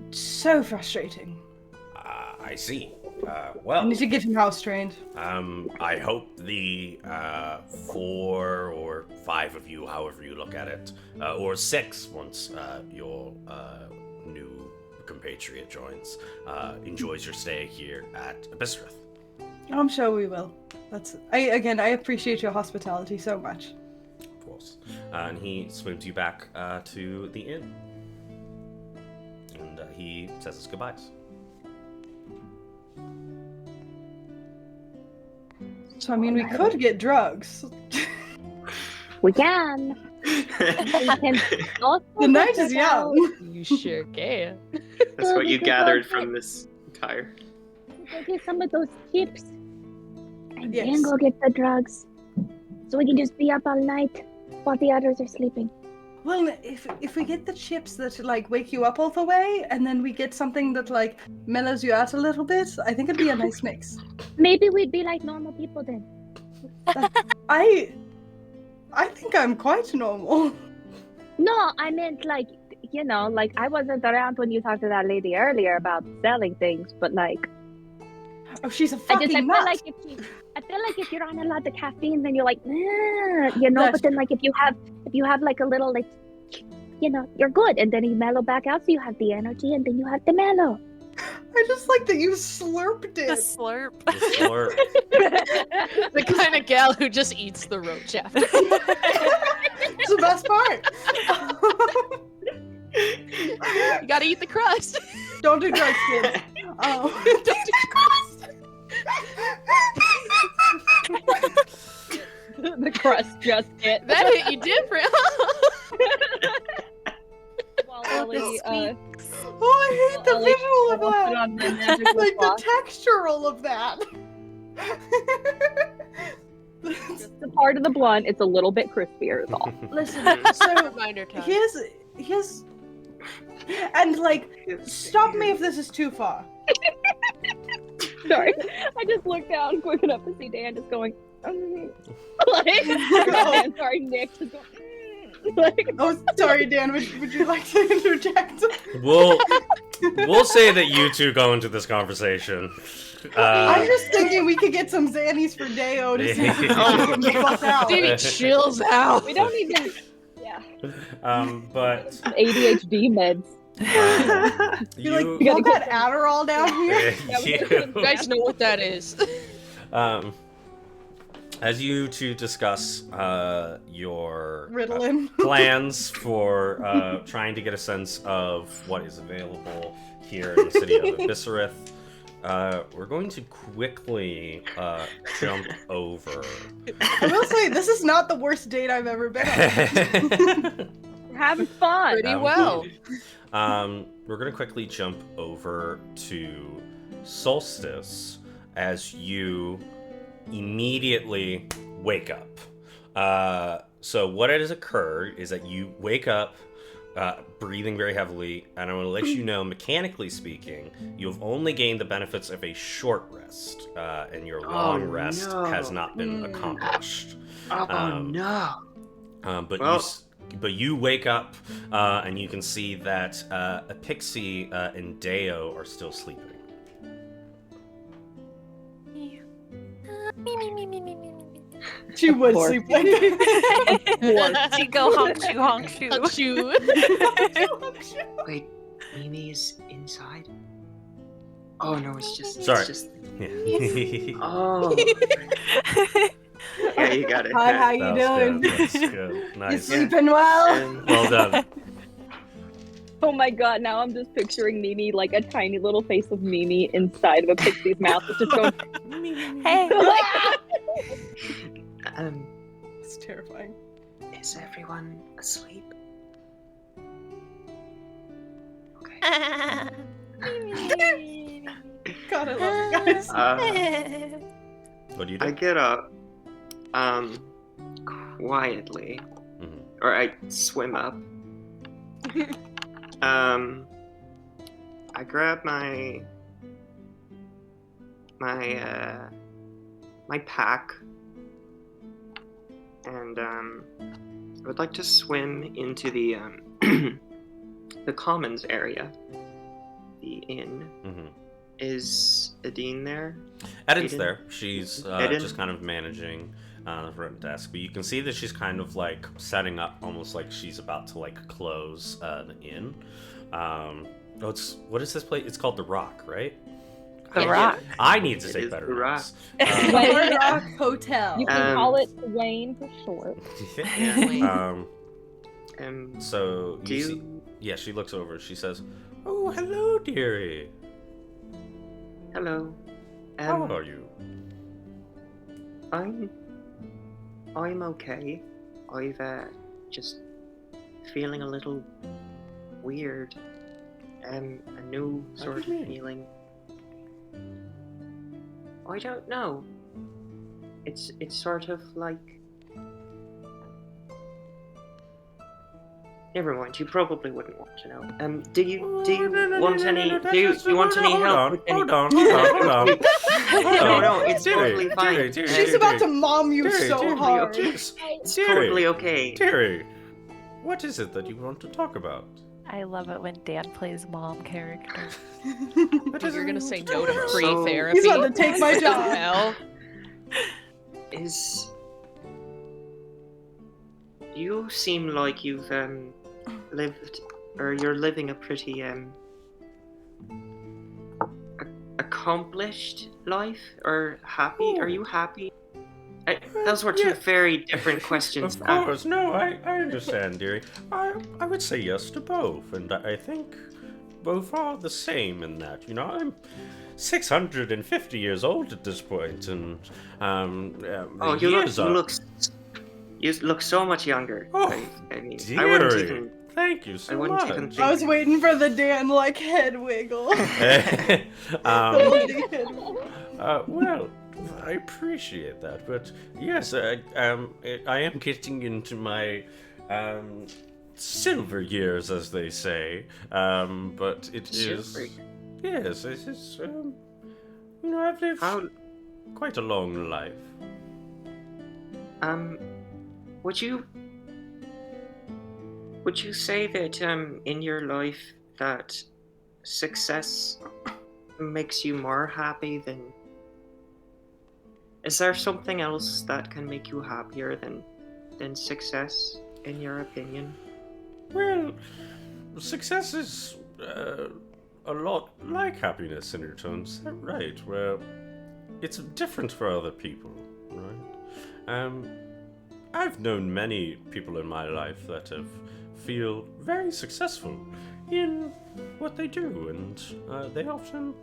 so frustrating. I see. I need to get him house trained. I hope the 4 or 5 of you, however you look at it, or 6 once your new compatriot joins, enjoys your stay here at Abyssrith. I'm sure we will. I appreciate your hospitality so much. Of course. And he swims you back to the inn. And he says his goodbyes. So, I mean, we could get drugs. We can. The night is young. You sure can. That's what you gathered from this entire. Go get some of those chips. And Yes. then go get the drugs. So we can just be up all night while the others are sleeping. Well, if we get the chips that like wake you up all the way, and then we get something that like mellows you out a little bit, I think it'd be a nice mix. Maybe we'd be like normal people then. I think I'm quite normal. No, I meant like, like I wasn't around when you talked to that lady earlier about selling things, but like. Oh, she's a I fucking feel nut. like if you're on a lot of caffeine, then you're like, nah, but then like if you have like a little like, you're good, and then you mellow back out, so you have the energy, and then you have the mellow. I just like that you slurped The it. slurp. The slurp. The kind of gal who just eats the roach after. It's the best part. You gotta eat the crust. Don't do drugs, kids. Don't do crust. The crust just hit. That hit you different. While Ellie, Oh, I hate the Ellie visual of will put that. on my magical Like cloth. the textural of that. Just a part of the blunt. It's a little bit crispier is all. Listen, so Reminder time. he has, and like, stop me if this is too far. Sorry. I just looked down quick enough to see Dan just going, like, sorry, Nick just going, like, Oh, sorry, Dan. Would you like to interject? We'll say that you two go into this conversation. I'm just thinking we could get some Xannies for Deo to see if we can get the fuck out. Dude, he chills out. we don't even, yeah, But ADHD meds. You're like, you, y'all got Adderall down here? Yeah, we you- just- You guys know what that is. as you two discuss your Ritalin. plans for trying to get a sense of what is available here in the city of Eviscereth, we're going to quickly jump over. I will say, this is not the worst date I've ever been on. We're having fun. Pretty well. We're going to quickly jump over to Solstice as you immediately wake up. So what has occurred is that you wake up breathing very heavily, and I want to let you know, mechanically speaking, you have only gained the benefits of a short rest, and your long rest has not been accomplished. No. But Well- but you wake up, and you can see that Epixie and Deo are still sleeping. She would course. sleep like that. She go honk shoe, honk shoe. Shoot. Wait, Mimi's inside? Oh no, it's just. Sorry. It's just, Yeah. oh. Yeah, you got it. Hi, how you That was doing? good. That's good. You Nice. sleeping well? And- Well done. Oh my god, now I'm just picturing Mimi like a tiny little face of Mimi inside of a pixie's mouth. It's just going, Hey. It's terrifying. Is everyone asleep? Okay. God, I love you guys. What do you I do? get up, quietly, Mhm. or I swim up. I grab my pack, and I would like to swim into the the commons area, the inn. Mhm. Is Adine there? Edin's Aiden? there. She's Aiden? just kind of managing the front desk, but you can see that she's kind of like setting up, almost like she's about to like close the inn. What is this place? It's called the Rock, right? The Rock. I need to It take is better The Rock. notes. Hard Rock Hotel. you can Um, call it Wayne for short. So Do you see, you? yeah, she looks over. She says, "Oh, hello, dearie. Hello. How are you?" I'm okay. I've just feeling a little weird. A new What do sort of you mean? feeling. I don't know. It's sort of like. Never mind. You probably wouldn't want to know. Do you want any? Do you want any help with any? Hold on. No, it's totally fine. She's about to mom you so hard. It's totally okay. Terry, what is it that you want to talk about? I love it when Dan plays mom character. You're gonna say no to free So- therapy. He's about to take my What the job. hell? You seem like you've lived, or you're living a pretty accomplished life or happy? Are Oh. you happy? Those were two very different questions. Of course, no, I understand, dearie. I would say yes to both, and I think both are the same in that. You know, I'm 650 years old at this point, and Oh, the years are... you look so much younger. Oh, I mean, dearie. I wouldn't even. Thank you so I wouldn't even much. think- I was waiting for the Dan like head wiggle. Holding head wiggle. Well, I appreciate that, but yes, I am getting into my silver years, as they say. But it is, Silver. yes, it is. You know, I've lived How quite a long life. would you say that in your life that success makes you more happy than? Is there something else that can make you happier than success, in your opinion? Well, success is a lot like happiness in your terms, right? Where it's different for other people, right? I've known many people in my life that feel very successful in what they do, and they often,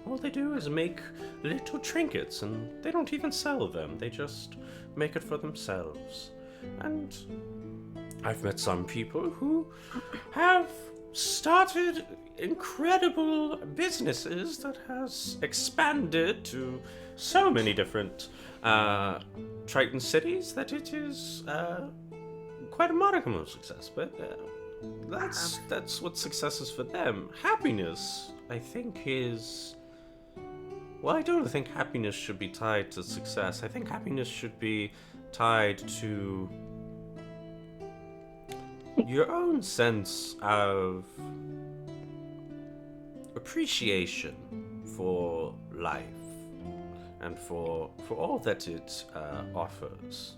all they do is make little trinkets, and they don't even sell them. They just make it for themselves. And I've met some people who have started incredible businesses that has expanded to so many different Triton cities that it is quite a modicum of success. But that's what success is for them. Happiness, I think, is... Well, I don't think happiness should be tied to success. I think happiness should be tied to your own sense of appreciation for life and for all that it offers.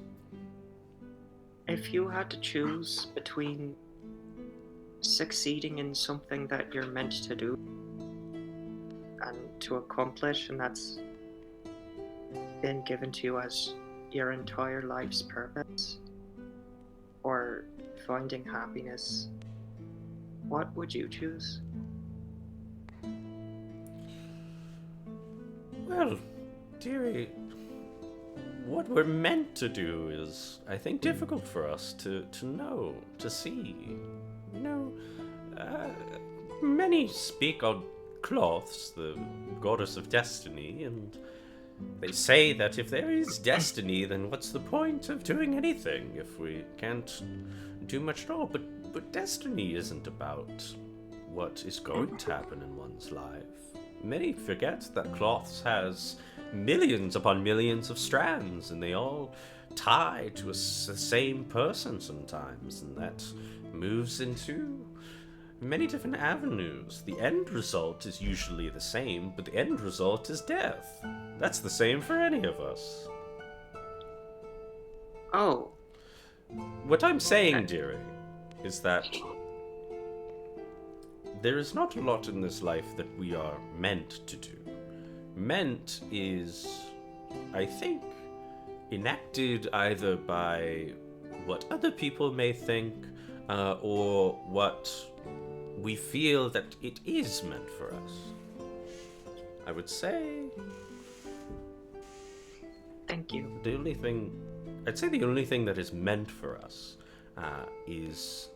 If you had to choose between succeeding in something that you're meant to do and to accomplish, and that's been given to you as your entire life's purpose, or finding happiness, what would you choose? Well, dearie, what we're meant to do is, I think, difficult for us to know, to see. You know, many speak on Cloths, the goddess of destiny, and they say that if there is destiny, then what's the point of doing anything if we can't do much at all? But destiny isn't about what is going to happen in one's life. Many forget that Cloths has millions upon millions of strands, and they all tie to the same person sometimes, and that moves into many different avenues. The end result is usually the same, but the end result is death. That's the same for any of us. Oh, What I'm saying, dearie, is that there is not a lot in this life that we are meant to do. Meant is, I think, enacted either by what other people may think, or what we feel that it is meant for us. I would say thank you. the only thing that is meant for us is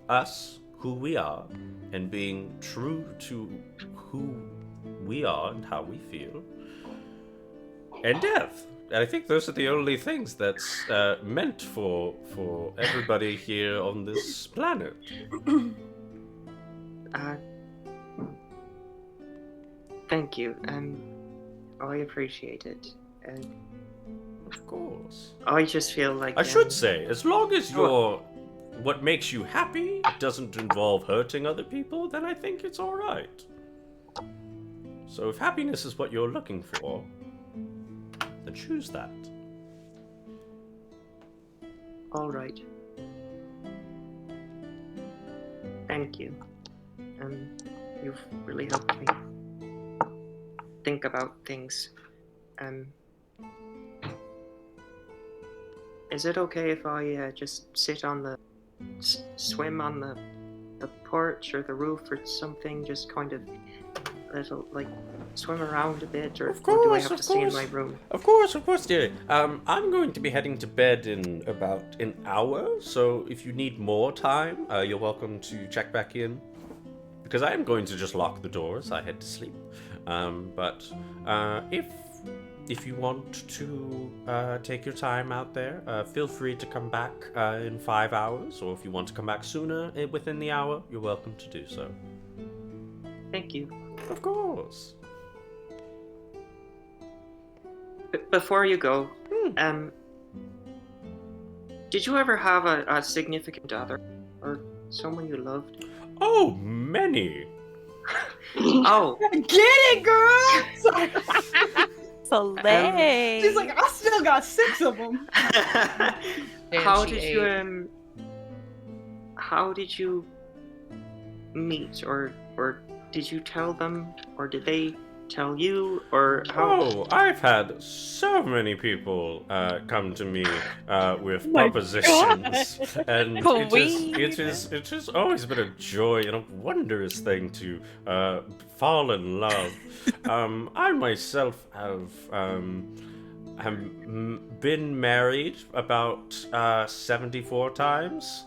us, who we are, and being true to who we are and how we feel, and death. I think those are the only things that's meant for everybody here on this planet. Thank you. I appreciate it. Of course. I just feel like I should say, as long as what makes you happy doesn't involve hurting other people, then I think it's all right. So if happiness is what you're looking for, then choose that. all right. Thank you. You've really helped me. think about things. Is it okay if I just sit on the swim on the porch or the roof or something, just kind of little like swim around a bit, or, Of or do I course, have of to stay in course. my room? Of course, dear. I'm going to be heading to bed in about an hour, so if you need more time, you're welcome to check back in. Because I am going to just lock the doors. I head to sleep. But if you want to take your time out there, feel free to come back in 5 hours, or if you want to come back sooner within the hour, you're welcome to do so. Thank you. Of course. Before you go, did you ever have a significant other or someone you loved? Oh, many. Oh, Get it, girl! Sorry. Soleil. She's like, I still got 6 of them. how she did ate. you how did you meet, or did you tell them, or did they tell you, or how? Oh, I've had so many people come to me with my propositions, and Queen. it has always been a joy and a wondrous thing to fall in love. I myself have been married about 74 times.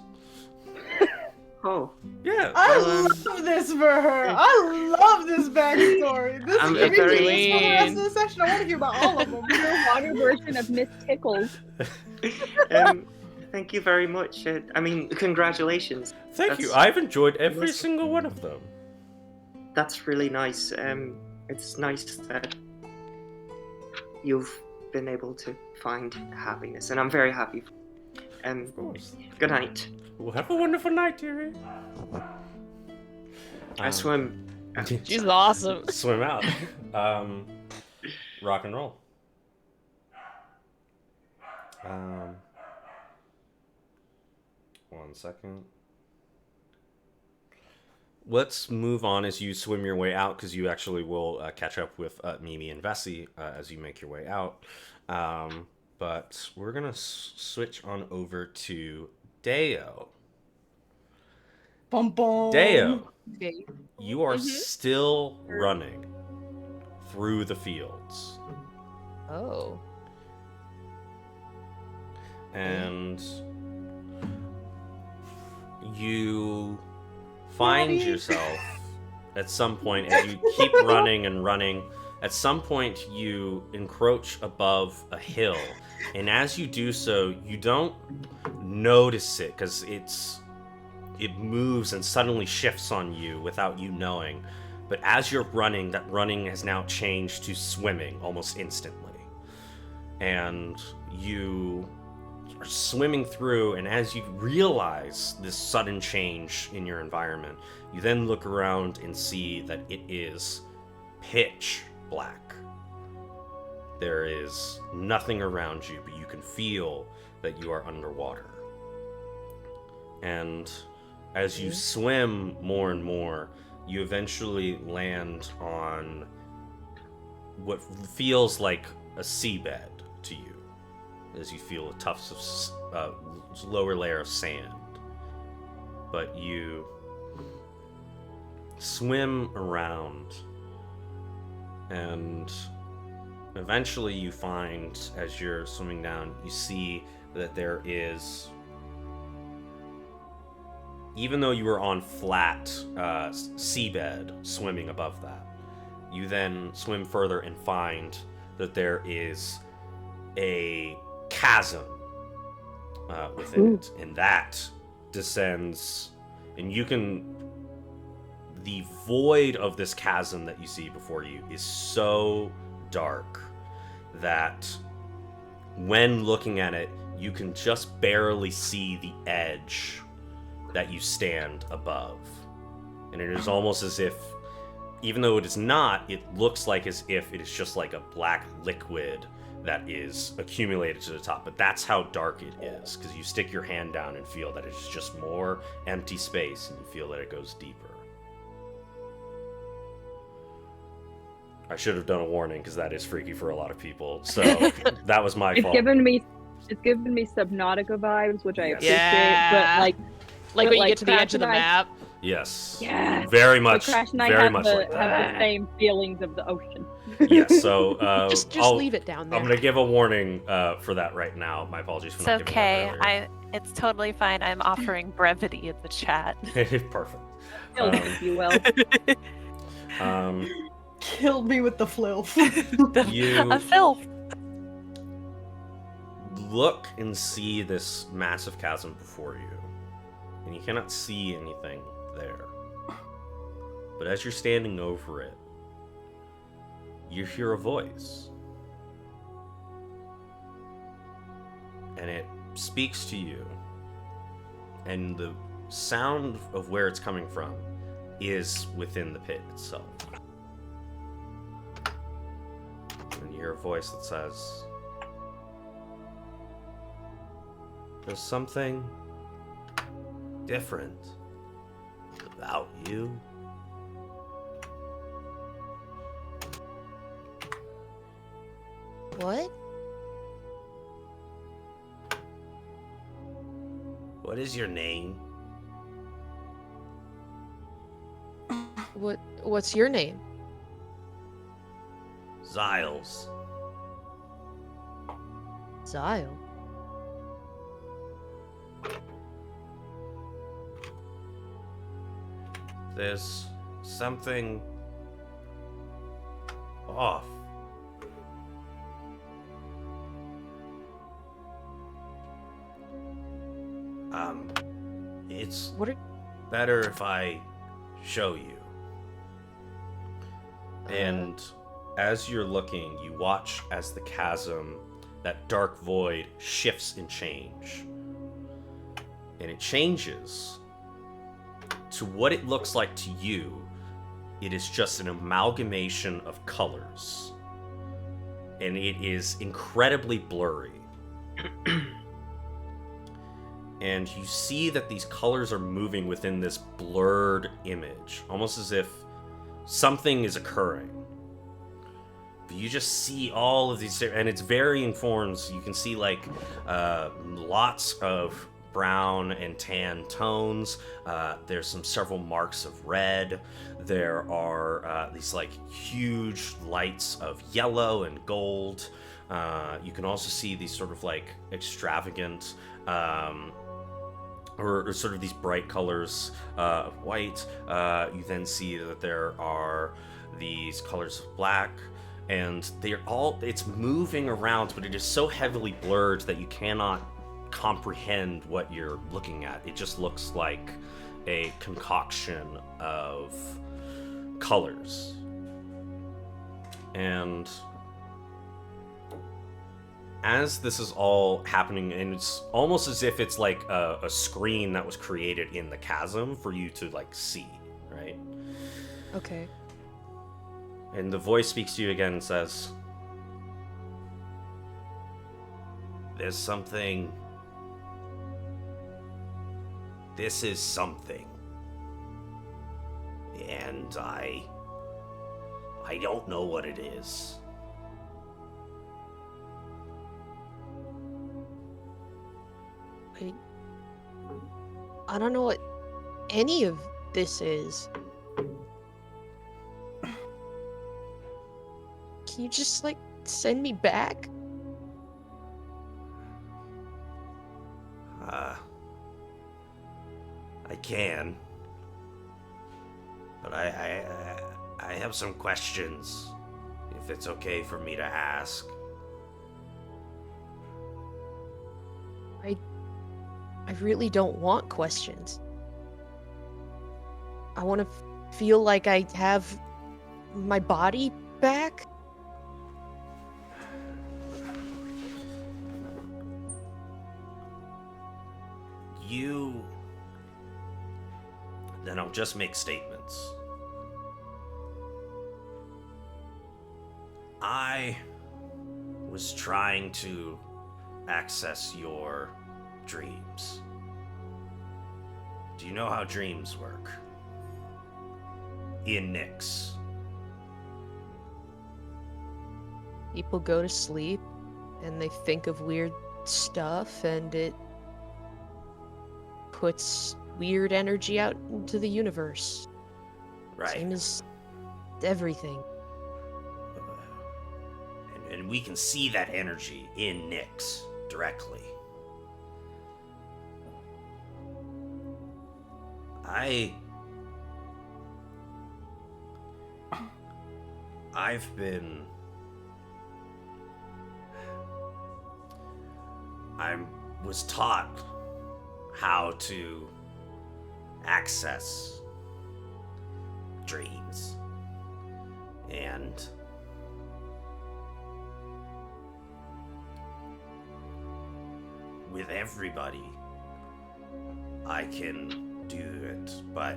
Oh, Yeah. I love this for her. I love this backstory. This I'm is very- for the rest of the session. I want to hear about all of them. Your water version of Miss Tickles. thank you very much. I mean, congratulations. Thank you. That's- I've enjoyed every Listen. single one of them. That's really nice. It's nice that you've been able to find happiness, and I'm very happy. Of course. Good night. Well, have a wonderful night, dearie. I swim. She's awesome. Swim out. Rock and roll. One second. Let's move on as you swim your way out, because you actually will catch up with Mimi and Vesi as you make your way out. But we're going to switch on over to Deo. Bum, bum. Deo, Okay. you are still running through the fields. Oh. And you find yourself at some point, as you keep running and running, at some point you encroach above a hill, and as you do so, you don't notice it because it moves and suddenly shifts on you without you knowing. But as you're running, that running has now changed to swimming almost instantly, and you are swimming through, and as you realize this sudden change in your environment, you then look around and see that it is pitch black. There is nothing around you, but you can feel that you are underwater. And as you swim more and more, you eventually land on what feels like a seabed to you, as you feel a tufts of lower layer of sand. But you swim around, and eventually you find, as you're swimming down, you see that there is, even though you were on flat seabed swimming above that, you then swim further and find that there is a chasm within it, and that descends, and you can, the void of this chasm that you see before you is so dark that when looking at it, you can just barely see the edge that you stand above. And it is almost as if, even though it is not, it looks like as if it is just like a black liquid that is accumulated to the top. But that's how dark it is, because you stick your hand down and feel that it's just more empty space, and you feel that it goes deeper. I should have done a warning because that is freaky for a lot of people. So that was my It's fault. given me Subnautica vibes, which I Yes. appreciate. Yeah. But Like but when you get to the Crash edge of the and I- map. Yes. Yeah. Very But much. Crash and I Very have much the like that. have the same feelings of the ocean. Yes. So Just I'll- leave it down there. I'm gonna give a warning for that right now. My apologies for It's not giving okay. one earlier. It's totally fine. I'm offering brevity in the chat. Perfect. Kill me, Um, if you will. Killed me with the filth. You A filth. look and see this massive chasm before you, and you cannot see anything there. But as you're standing over it, you hear a voice. And it speaks to you. And the sound of where it's coming from is within the pit itself. And you hear a voice that says, "There's something different about you." What? What is your name? What's your name? Xiles. Zyle. There's something off. It's What are better if I show you. And as you're looking, you watch as the chasm, that dark void, shifts and change. And it changes to what it looks like to you. It is just an amalgamation of colors. And it is incredibly blurry. And you see that these colors are moving within this blurred image, almost as if something is occurring. But you just see all of these, and it's varying forms. You can see like lots of brown and tan tones. There's several marks of red. There are these like huge lights of yellow and gold. You can also see these sort of like extravagant or sort of these bright colors of white. You then see that there are these colors of black, and it's moving around, but it is so heavily blurred that you cannot comprehend what you're looking at. It just looks like a concoction of colors. And as this is all happening, and it's almost as if it's like a screen that was created in the chasm for you to like see, right? Okay. And the voice speaks to you again and says, "There's something. This is something. And I don't know what it is." I don't know what any of this is. Can you just like send me back? I can. But I have some questions, if it's okay for me to ask. I really don't want questions. I want to feel like I have my body back. Then I'll just make statements. I was trying to access your dreams. Do you know how dreams work? In Nyx. People go to sleep and they think of weird stuff, and it puts weird energy out into the universe. Right. Same as everything. And we can see that energy in Nyx directly. I was taught how to access dreams. And with everybody, I can do it, but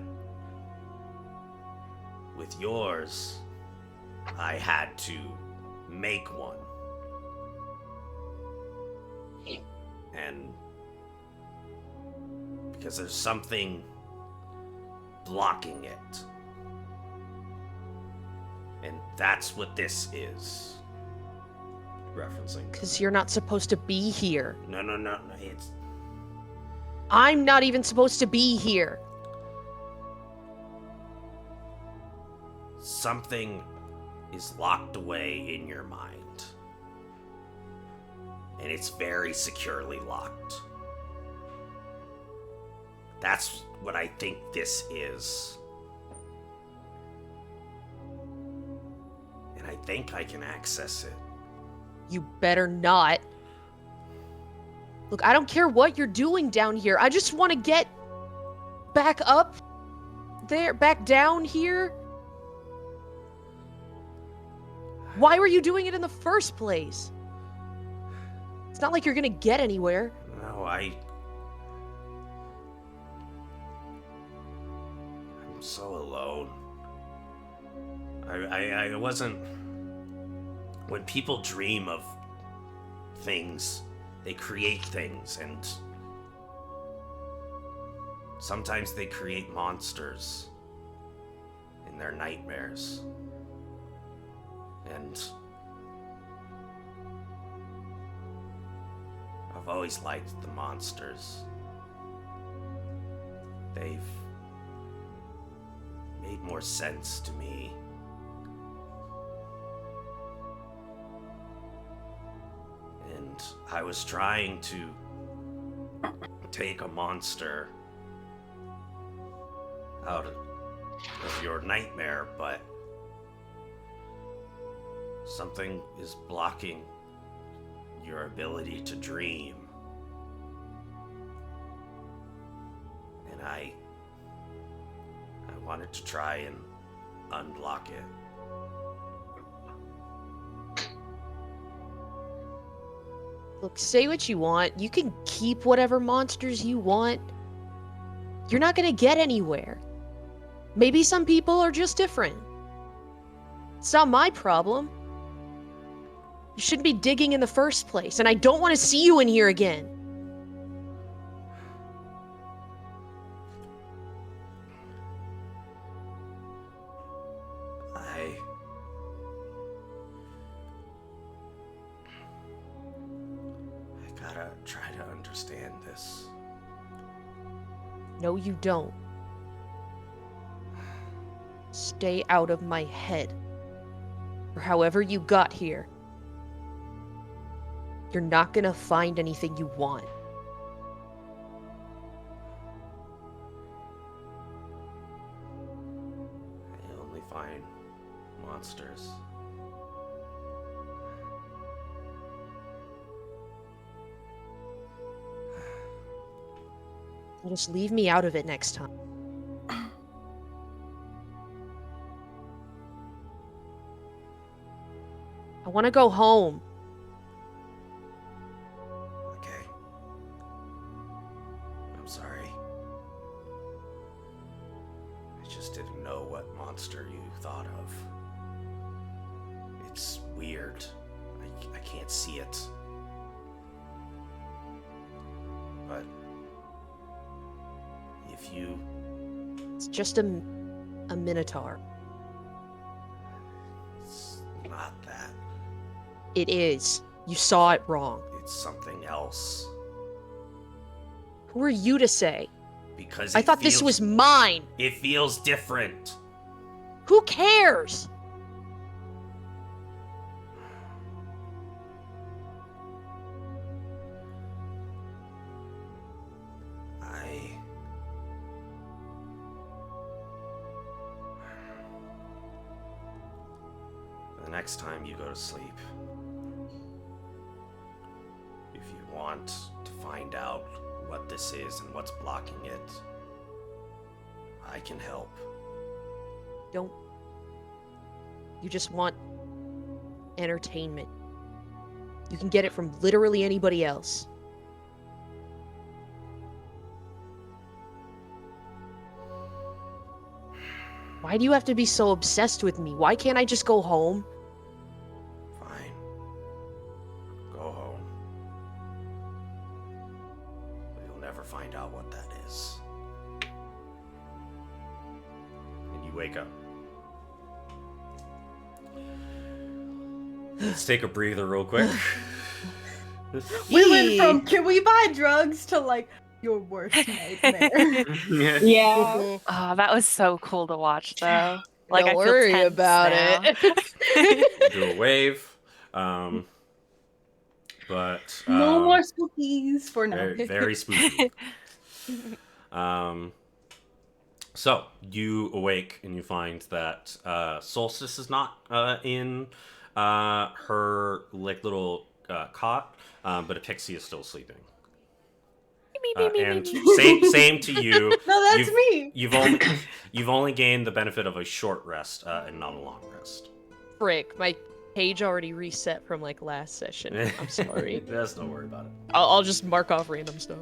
with yours, I had to make one. And because there's something blocking it. And that's what this is. Referencing. Because you're not supposed to be here. No, it's... I'm not even supposed to be here. Something is locked away in your mind. And it's very securely locked. That's what I think this is. And I think I can access it. You better not. Look, I don't care what you're doing down here. I just want to get back up there, back down here. Why were you doing it in the first place? It's not like you're gonna get anywhere. No, I'm so alone. I wasn't... When people dream of things, they create things, and sometimes they create monsters in their nightmares. And I've always liked the monsters. They've made more sense to me. And I was trying to take a monster out of your nightmare, but something is blocking your ability to dream. And I wanted to try and unblock it. Look, say what you want. You can keep whatever monsters you want. You're not gonna get anywhere. Maybe some people are just different. It's not my problem. You shouldn't be digging in the first place, and I don't want to see you in here again. I gotta try to understand this. No, you don't. Stay out of my head. Or however you got here. You're not gonna find anything you want. I only find monsters. Well, just leave me out of it next time. I want to go home. Okay. I'm sorry. I just didn't know what monster you thought of. It's weird. I can't see it. But if you... It's just a minotaur. It's not that. It is. You saw it wrong. It's something else. Who are you to say? Because I thought this was mine. It feels different. Who cares? The next time you go to sleep, if you want to find out what this is and what's blocking it, I can help. Don't. You just want entertainment. You can get it from literally anybody else. Why do you have to be so obsessed with me? Why can't I just go home? Fine. Go home. But you'll never find out what that is. And you wake up. Let's take a breather real quick. We went from can we buy drugs to like your worst nightmare. Yeah. Oh, that was so cool to watch, though. Like, Don't I feel worry tense about now. it. Do a wave. But No more spookies for now. very, very spooky. So you awake and you find that Solstice is not in her like little cot, but Epixie is still sleeping. And same to you. No, that's me. You've only gained the benefit of a short rest and not a long rest. Frick, my page already reset from like last session. I'm sorry. Just don't worry about it. I'll just mark off random stuff.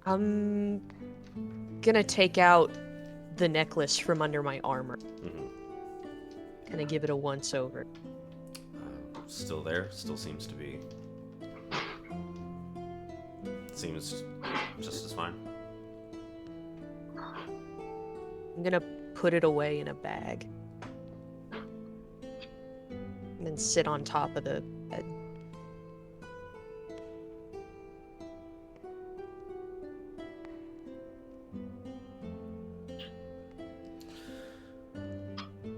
I'm gonna take out the necklace from under my armor. Mm-hmm. Gonna give it a once over. Still there. Still seems to be. Seems just as fine. I'm gonna put it away in a bag. And then sit on top of the bed.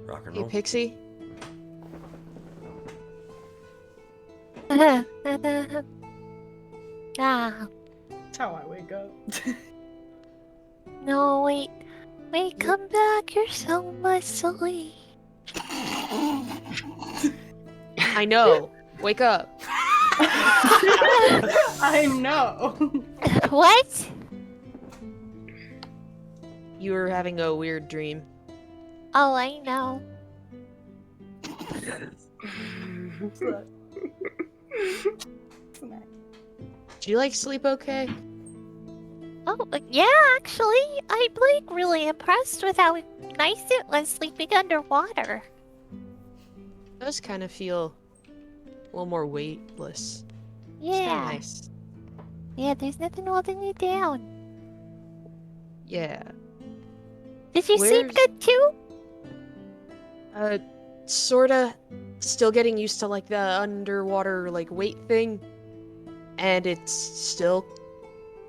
Rock and Hey, roll. Pixie? Ah, That's how I wake up. no, wait. Wait, come back. You're so muscly. I know. Wake up. I know. What? You were having a weird dream. Oh, I know. Do you like sleep okay? Oh, yeah, actually. I'm, like, really impressed with how nice it was sleeping underwater. It does kind of feel a little more weightless. It's kinda Yeah. nice. Yeah, there's nothing holding you down. Yeah. Did you sleep Where's- good, too? Sorta. Still getting used to, like, the underwater, like, weight thing. And it's still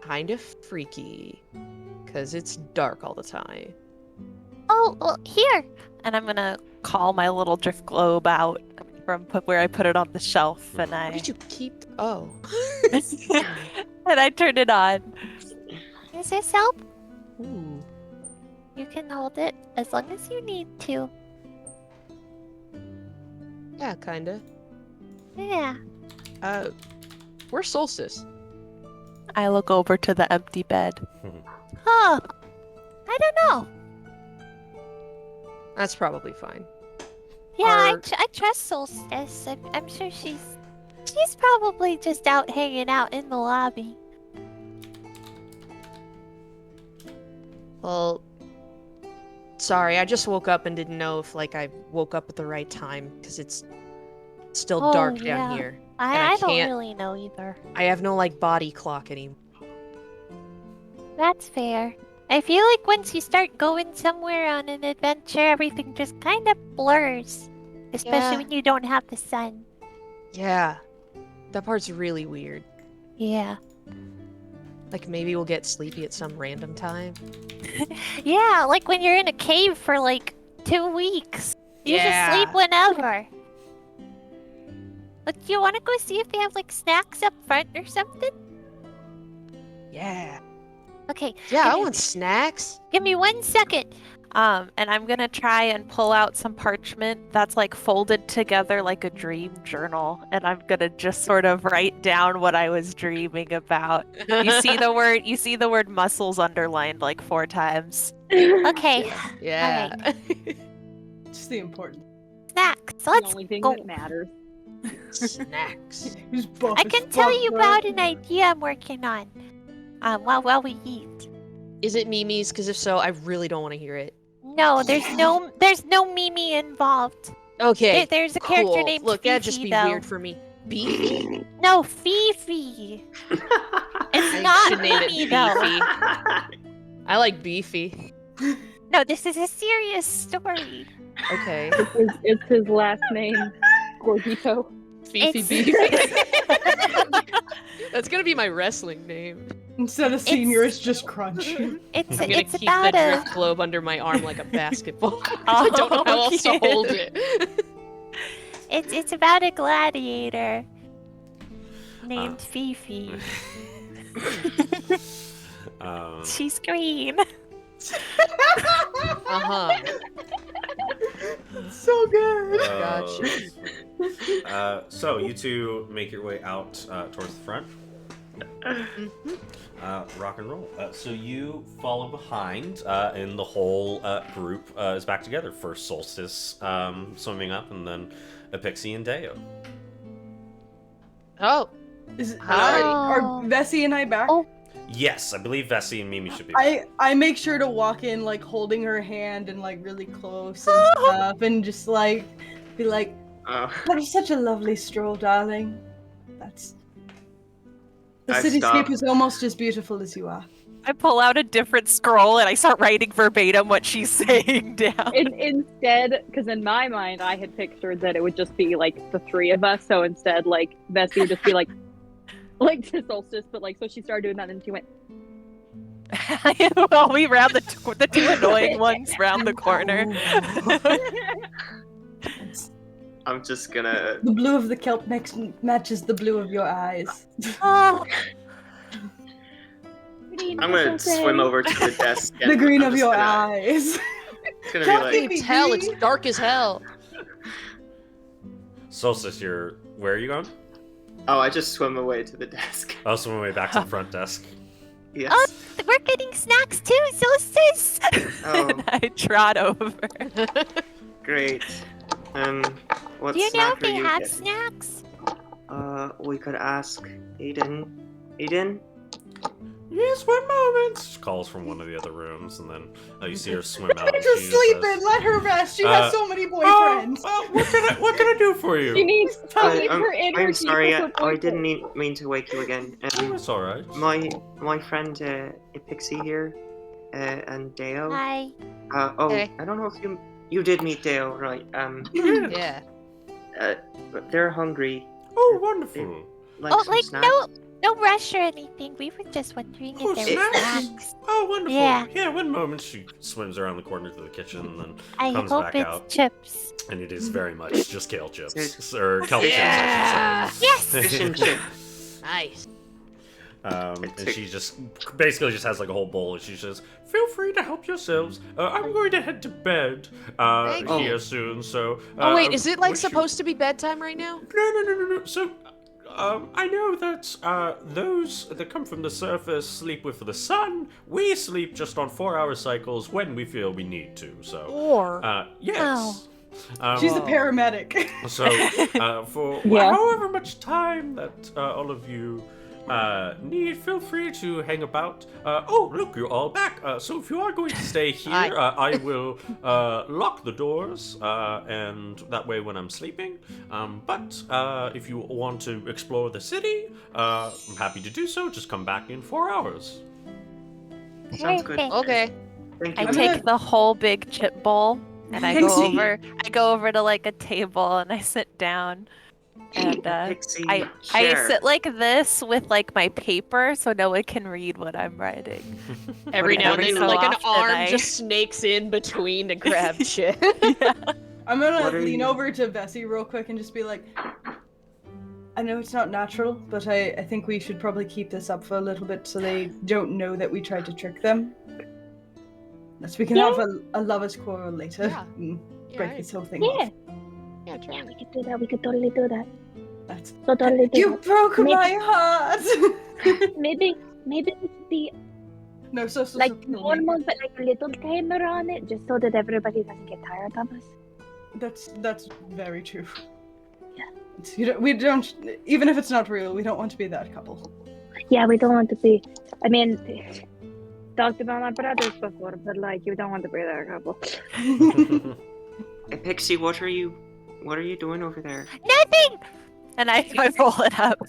kind of freaky. Because it's dark all the time. Oh, well, here. And I'm gonna call my little drift globe out from where I put it on the shelf, and Where I did you keep... Oh. and I turned it on. Does this help? Ooh. You can hold it as long as you need to. Yeah, kinda. Yeah. Where's Solstice? I look over to the empty bed. Huh. I don't know. That's probably fine. Yeah, Are- I trust Solstice. I'm sure she's probably just out hanging out in the lobby. Well, sorry, I just woke up and didn't know if, like, I woke up at the right time, because it's still Oh, dark yeah. down here. And I don't can't- really know either. I have no, like, body clock anymore. That's fair. I feel like once you start going somewhere on an adventure, everything just kind of blurs. Especially Yeah. when you don't have the sun. Yeah. That part's really weird. Yeah. Like maybe we'll get sleepy at some random time. Yeah, like when you're in a cave for like 2 weeks. You Yeah. just sleep whenever. Look, do you want to go see if they have like snacks up front or something? Yeah. Okay. Yeah, I give me- want snacks. Give me 1 second. And I'm gonna try and pull out some parchment that's like folded together like a dream journal, and I'm gonna just sort of write down what I was dreaming about. You see the word muscles underlined like 4 times. Okay. Yeah. Just the important. Snacks. The Let's only thing go. that matters. Snacks. Who's buff I as can tell fuck, you bro? about an idea I'm working on. While we eat. Is it Mimi's? Because if so, I really don't want to hear it. No, there's no Mimi involved. Okay. There's a character cool. named Look, Fifi, that'd just be though. weird for me. Beefy? No, Fifi. It's I not should name it Mimi, though. Beefy. I like Beefy. No, this is a serious story. Okay. It's his last name, Gordito. Beefy It's- Beefy. That's gonna be my wrestling name. Instead of senior, it's just crunch. It's I'm gonna it's keep about the a drift globe under my arm like a basketball. I don't know how else to cute. hold it. it's about a gladiator named Fifi. She's green. Uh-huh. So good. Gotcha. So you two make your way out towards the front. Rock and roll. So you follow behind, and the whole group is back together. First Solstice swimming up, and then Epixie and Deo. Oh. Are Oh. Vesi and I back? Oh. Yes, I believe Vesi and Mimi should be. I make sure to walk in like holding her hand and like really close and stuff, and just like be like, "That was such a lovely stroll, darling. That's the I cityscape stop. is almost as beautiful as you are." I pull out a different scroll and I start writing verbatim what she's saying down. Instead, because in my mind, I had pictured that it would just be like the 3 of us. So instead, like Vesi would just be like to Solstice, but like so she started doing that, and she went. Well, we round the 2 annoying ones round the corner. I'm just gonna. The blue of the kelp matches the blue of your eyes. Oh, I'm gonna swim over to the desk. The and green I'm of just your gonna- eyes. It's gonna Can't be You like. can tell it's dark as hell. Solstice, where are you going? Oh, I just swim away to the desk. Oh, so my way back to the front desk. Yes. we're getting snacks too, Solstice. Oh, I trot over. great. What Do you know snack if they are you have getting? snacks? We could ask Aiden. Aiden? Yes, one moment. She calls from one of the other rooms, and then you see her swim out. Let and her she just sleep says, in. Let her rest. She has so many boyfriends. What can I do for you? She needs to leave I'm, her energy. I'm sorry, for her I didn't boyfriend. mean to wake you again. Oh, it's all right. My friend Epixie here, and Deo. Hi. Hey. I don't know if you did meet Deo, right? Yeah. They're hungry. Oh, wonderful. Like Oh, some like snacks. no rush or anything. We were just wondering Oh, if there were snacks? snacks. Oh, wonderful. Yeah. One moment. She swims around the corner to the kitchen, and then I comes hope back it's out. chips. And it is very much just kale chips. It's- Or kelp Yeah. chips, Yes. I should Fish say. and chips. Nice. And she just basically just has like a whole bowl, and she says, "Feel free to help yourselves. I'm going to head to bed Thank you. here soon. So." Oh wait, is it like wish you- supposed to be bedtime right now? No. So, I know that those that come from the surface sleep with the sun. We sleep just on 4-hour cycles when we feel we need to. So, Or yes. She's a paramedic. So, for Yeah. however much time that all of you need, feel free to hang about. Oh, look, you're all back. So if you are going to stay here, I will lock the doors, and that way when I'm sleeping. But if you want to explore the city, I'm happy to do so. Just come back in 4 hours. Sounds good. Perfect. Okay. Thank I you. I'm take gonna- the whole big chip bowl and I go over to like a table and I sit down and Pixie, I share. sit like this with like my paper so no one can read what I'm writing. Every now and Every then, so like an often, arm I- just snakes in between to grab shit. I'm gonna What are lean you- over to Vesi real quick and just be like, I know it's not natural, but I think we should probably keep this up for a little bit so they don't know that we tried to trick them. So we can have a lover's quarrel later. Yeah. And Yeah, break right. this whole thing Yeah, off. Yeah, try. we could do that. We could totally do that. That's... So totally do You that. broke Maybe- my heart! Maybe it should be No, so like kill me. normal, but like a little timer on it, just so that everybody doesn't get tired of us. That's very true. Yeah. We don't, even if it's not real, we don't want to be that couple. Yeah, we don't want to be. I mean, talked about my brothers before, but like, you don't want to be that couple. Hey, Pixie, what are you doing over there? Nothing! And I roll it up.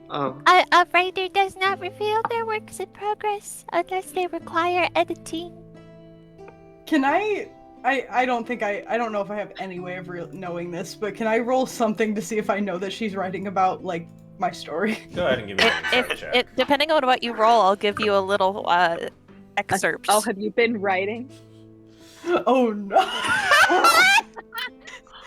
Oh, A writer does not reveal their works in progress unless they require editing. Can I don't know if I have any way of knowing this, but can I roll something to see if I know that she's writing about, like, my story? Go ahead and give me an insight check. Depending on what you roll, I'll give you a little excerpt. Oh, have you been writing? Oh no!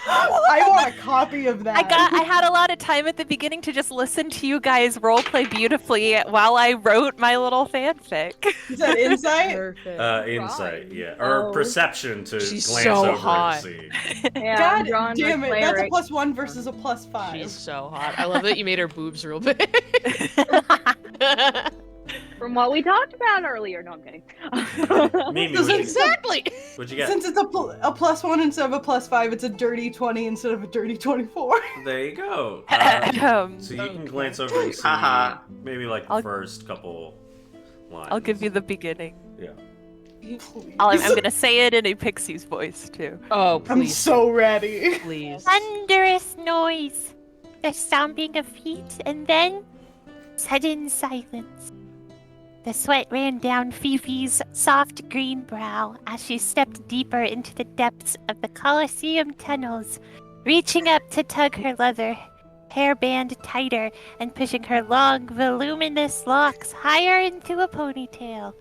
I want a copy of that. I had a lot of time at the beginning to just listen to you guys roleplay beautifully while I wrote my little fanfic. Is that insight? Perfect. Insight, yeah, or Oh. perception to She's glance so over hot. and see. Yeah, God drawn damn with it! That's a cleric. +1 versus a +5. She's so hot. I love that you made her boobs real big. From what we talked about earlier. No, I'm kidding. Mimi, Does what'd you, Exactly. what'd you get? Since it's a +1 instead of a +5, it's a dirty 20 instead of a dirty 24. There you go. So you can glance over and see Haha. maybe like the first couple lines. I'll give you the beginning. Yeah. I'm gonna say it in a pixie's voice too. Oh, I'm please. so ready. Please. Thunderous noise, the stomping of feet, and then sudden silence. The sweat ran down Fifi's soft green brow as she stepped deeper into the depths of the Colosseum tunnels, reaching up to tug her leather hairband tighter and pushing her long, voluminous locks higher into a ponytail.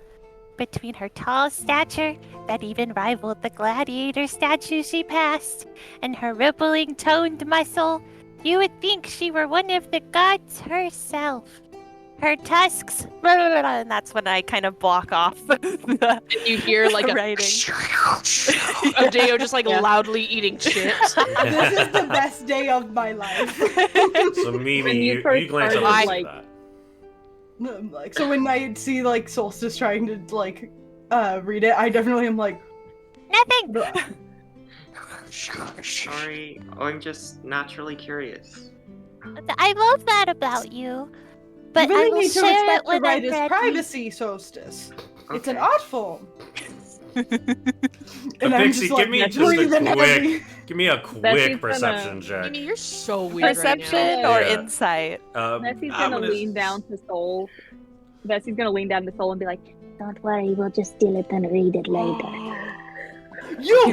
Between her tall stature, that even rivaled the gladiator statue she passed, and her rippling toned muscle, you would think she were one of the gods herself. Her tusks, and that's when I kind of block off the You hear like a writing. of Deo just like loudly eating chips. This is the best day of my life. So Mimi, When you you first glance over started, and see like- that. Like, so when I see like Solstice trying to like read it, I definitely am like, Nothing! sorry. I'm just naturally curious. I love that about you. But you really I will need to share it respect the when I'm writer's ready. privacy, Solstice. It's an Okay. art form. But Pixie, give me just breathing a quick, heavy. give me a Betsy's quick gonna- perception check. Mimi, you're so weird Perception right or Yeah. insight? Vesi's I'm gonna lean down to Soul. Vesi's gonna lean down to Soul and be like, Don't worry, we'll just steal it and read it later. You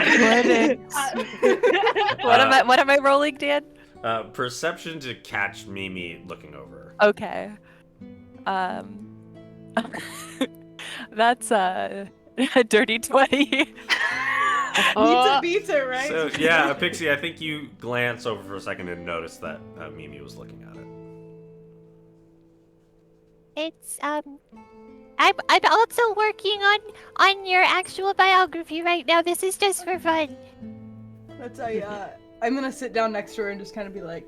What am I rolling, Dan? Perception to catch Mimi looking over. Okay. That's a dirty 20. beats it, right? So yeah, Pixie, I think you glance over for a second and notice that Mimi was looking at it. It's I'm also working on your actual biography right now. This is just for fun. That's I'm gonna sit down next to her and just kind of be like,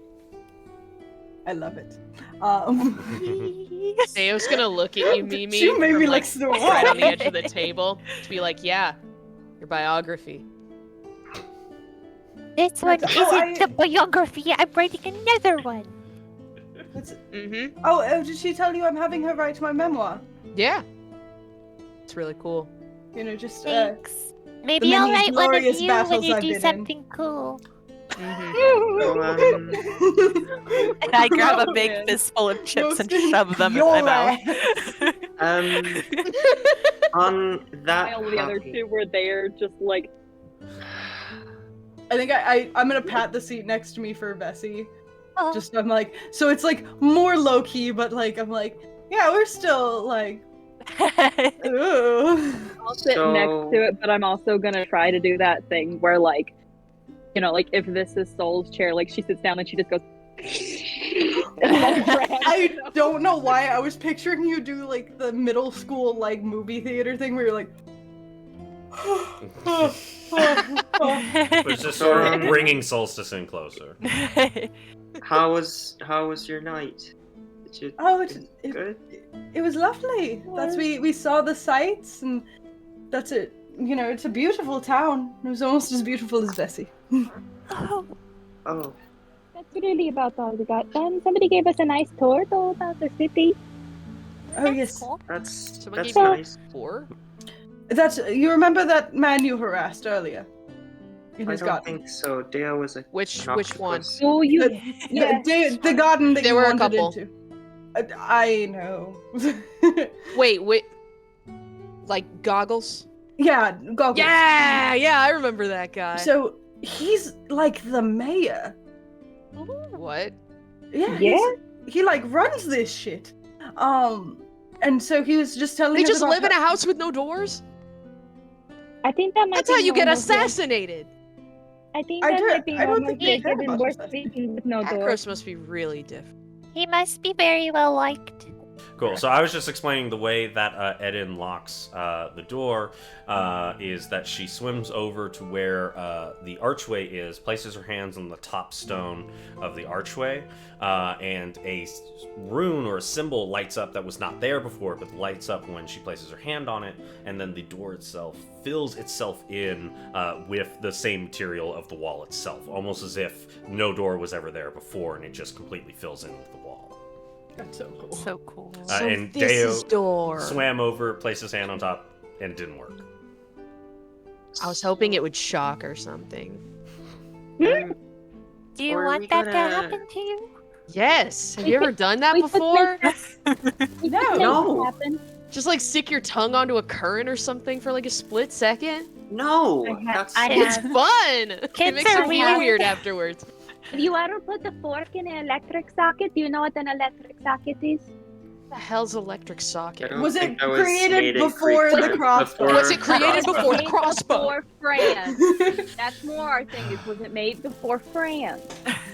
I love it. Deo's gonna look at you, Mimi. She made from, me like, like so right on the edge of the table to be like, yeah, your biography. This one That's- isn't the biography. I'm writing another one. Mm-hmm. Oh, did she tell you I'm having her write my memoir? Yeah. It's really cool. You know, just Thanks. Maybe the I'll many write one of glorious you when battles you I've do been in. something cool. Mm-hmm. So, And I grab a big man. fistful of chips and Roasting shove them in your my mouth. ass. On that While the other copy- two were there, just like, I think I'm gonna pat the seat next to me for Vesi. Oh. Just I'm like, so it's like more low key, but like I'm like, yeah, we're still like, ooh. I'll sit So- next to it, but I'm also gonna try to do that thing where, like, you know, like if this is Soul's chair, like she sits down and she just goes. I don't know why I was picturing you do like the middle school like movie theater thing where you're like. It's just sort of bringing Solstice in closer. How was your night? Did you, Oh, good? it was lovely. That's we saw the sights, and that's it. You know, it's a beautiful town. It was almost as beautiful as Vesi. Oh, Oh, That's really about all we got done. Somebody gave us a nice tour, though, about the city. Oh that's yes, cool. that's Someone that's gave you nice. 4? that's you remember that man you harassed earlier in I his don't garden. think so. Deo was a Which an one? octopus. Oh, you. The, the garden that There you were a wandered couple. into. I know. Wait. Like goggles? Yeah, goggles. Yeah, I remember that guy. So he's like the mayor. What? Yeah. Yeah? He like runs this shit. And so he was just telling They us just about live in a house with no doors? I think that might That's be how you get normal here. assassinated. I think I that don't- might be I don't normal think here, they care given about we're assassination. speaking with no door. Akros must be really different. He must be very well liked. Cool. So I was just explaining the way that Edin locks the door is that she swims over to where the archway is, places her hands on the top stone of the archway, and a rune or a symbol lights up that was not there before, but lights up when she places her hand on it, and then the door itself fills itself in with the same material of the wall itself, almost as if no door was ever there before, and it just completely fills in with the wall. That's so cool. So cool. And this Deo is door. swam over, placed his hand on top, and it didn't work. I was hoping it would shock or something. Um, Do you Or we want that to gotta- happen to you? Yes. Have you ever done that We could before? We No. could make No. it happen. Just like stick your tongue onto a current or something for like a split second? no, that's It's fun! It Kids makes are you feel weird. weird afterwards. Have you ever put the fork in an electric socket? Do you know what an electric socket is? What the hell's electric I socket? don't Was it think that was created made in before Greek the life, crossbow? before Was it created crossbow. before the Made crossbow? Before France. That's more our thing. Is was it made before France?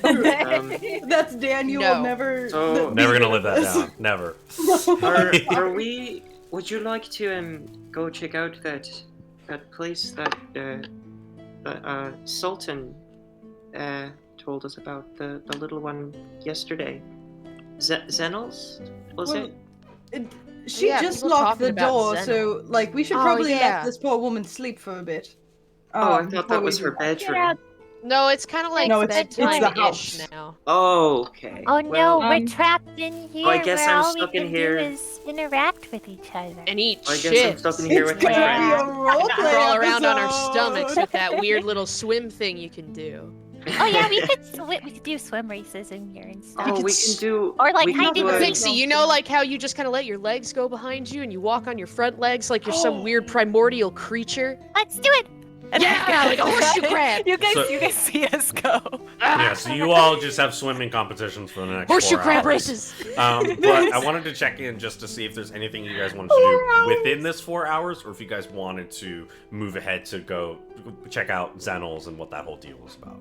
Okay. That's Dan. You No. will never. So- Never gonna live that down. Never. Are we? Would you like to go check out that place that Sultan told us about, the little one yesterday? Zenels, was Well, it? She Yeah, just people locked talking the about door, Zen. so like we should Oh, probably yeah. let this poor woman sleep for a bit. Oh, I thought before that we was do her that. bedroom. Yeah. No, it's kind of like No, it's the bedtime-ish house. now. Oh, okay. Oh no, Well, we're trapped in here I guess where I'm all we stuck in can here. do is interact with each other. And eat I guess I'm shit. stuck in here It's with my gonna friends. be a roleplay Crawl around on our episode. stomachs with that weird little swim thing you can do. Oh yeah, we could do swim races in here and stuff. Oh, we can do. Or, like, we can hide do and a- seek. Pixie, you know like how you just kind of let your legs go behind you and you walk on your front legs like you're some weird primordial creature? Let's do it. Yeah, like a horseshoe crab. You guys, So- you guys see us go. Yeah, so you all just have swimming competitions for the next Horseshoe 4 crab hours. races. But I wanted to check in just to see if there's anything you guys wanted to do within this 4 hours, or if you guys wanted to move ahead to go check out Zenels and what that whole deal was about.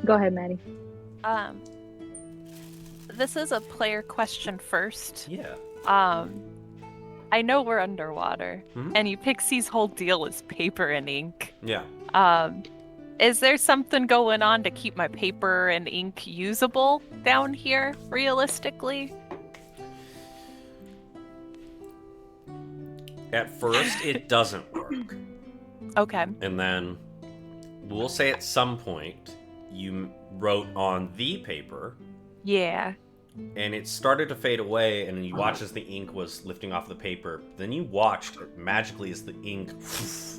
Go ahead, Maddie. This is a player question first. Yeah. I know we're underwater, Mhm. and Epixie's whole deal is paper and ink. Yeah. Is there something going on to keep my paper and ink usable down here, realistically? At first, it doesn't work. Okay. And then we'll say at some point you wrote on the paper, Yeah. and it started to fade away, and you watched as the ink was lifting off the paper. Then you watched magically as the ink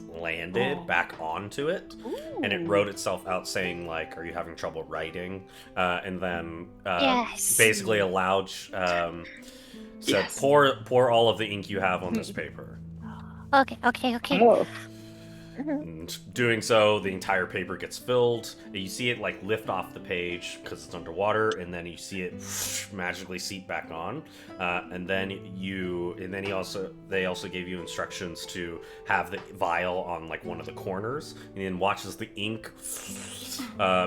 landed back onto it, and it wrote itself out saying, like, "Are you having trouble writing?" And then Yes. basically allowed said, Yes. pour all of the ink you have on this paper. Okay. Oh. And doing so, the entire paper gets filled. You see it like lift off the page because it's underwater, and then you see it magically seep back on. And then they also gave you instructions to have the vial on like one of the corners, and then watch as the ink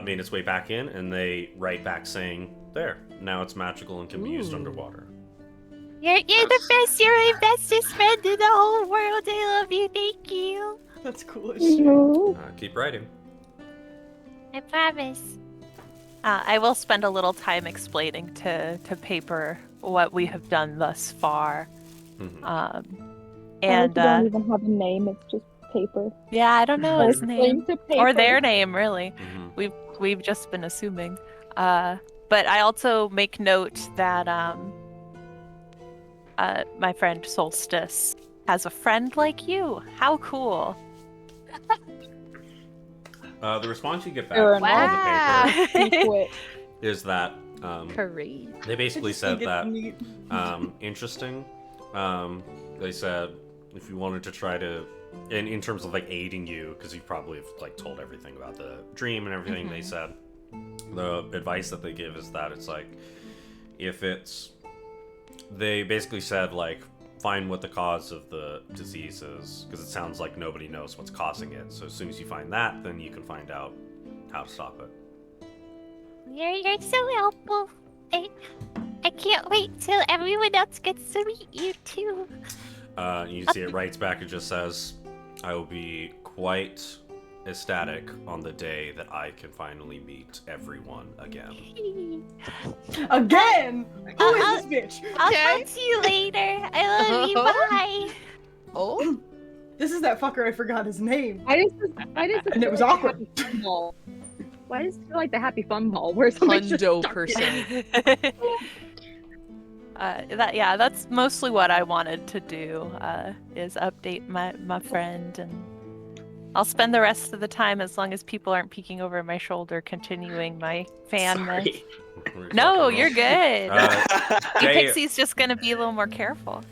made its way back in, and they write back saying, "There, now it's magical and can be used underwater." You're the best. You're my bestest friend in the whole world. I love you. Thank you. That's cool as shit. Keep writing. I promise. I will spend a little time explaining to Paper what we have done thus far. And don't even have a name, it's just paper. Yeah, I don't know his name. To paper. Or their name, really. We've just been assuming. But I also make note that my friend Solstice has a friend like you. How cool. The response you get back Sure, from the paper Quit. is that Parade. they basically said Get that neat. interesting. They said if you wanted to try to, in terms of like aiding you, because you probably have like told everything about the dream and everything. They said the advice that they give is that it's like they basically said like find what the cause of the disease is, because it sounds like nobody knows what's causing it. So as soon as you find that, then you can find out how to stop it. You're so helpful. I can't wait till everyone else gets to meet you too. You see it writes back, it just says, "I will be quite ecstatic on the day that I can finally meet everyone again." Again? Who is this bitch? I'll talk to you later. I love you. Bye. Oh, This is that fucker I forgot his name. Why does this And it was feel like awkward. the Happy Fun Ball? Why does it feel like the Happy Fun Ball where somebody's just hundo stuck in? percent. That's mostly what I wanted to do, is update my friend, and I'll spend the rest of the time, as long as people aren't peeking over my shoulder, continuing my fan myth. Sorry. No, you're good. Deo, Epixie's just gonna be a little more careful.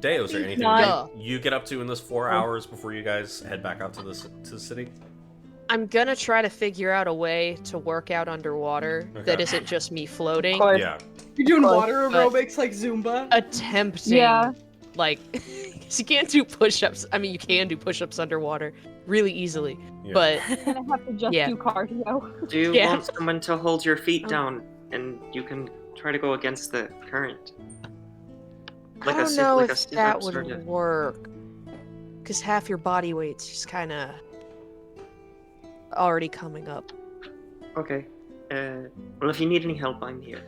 Deo, is there anything Not- you get up to in this 4 hours before you guys head back out to the city? I'm gonna try to figure out a way to work out underwater that Okay. isn't just me floating. course. Yeah. You're doing But- water aerobics like Zumba? Attempting, Yeah. like, 'cause you can't do push-ups. I mean, you can do push-ups underwater really easily, Yeah. but You're gonna have to just Yeah. do cardio. Do you Yeah. want someone to hold your feet Oh. down, and you can try to go against the current? Like I don't sit- know like a if sit-up that would sort of. work. Because half your body weight's just kind of already coming up. Okay. Well, if you need any help, I'm here.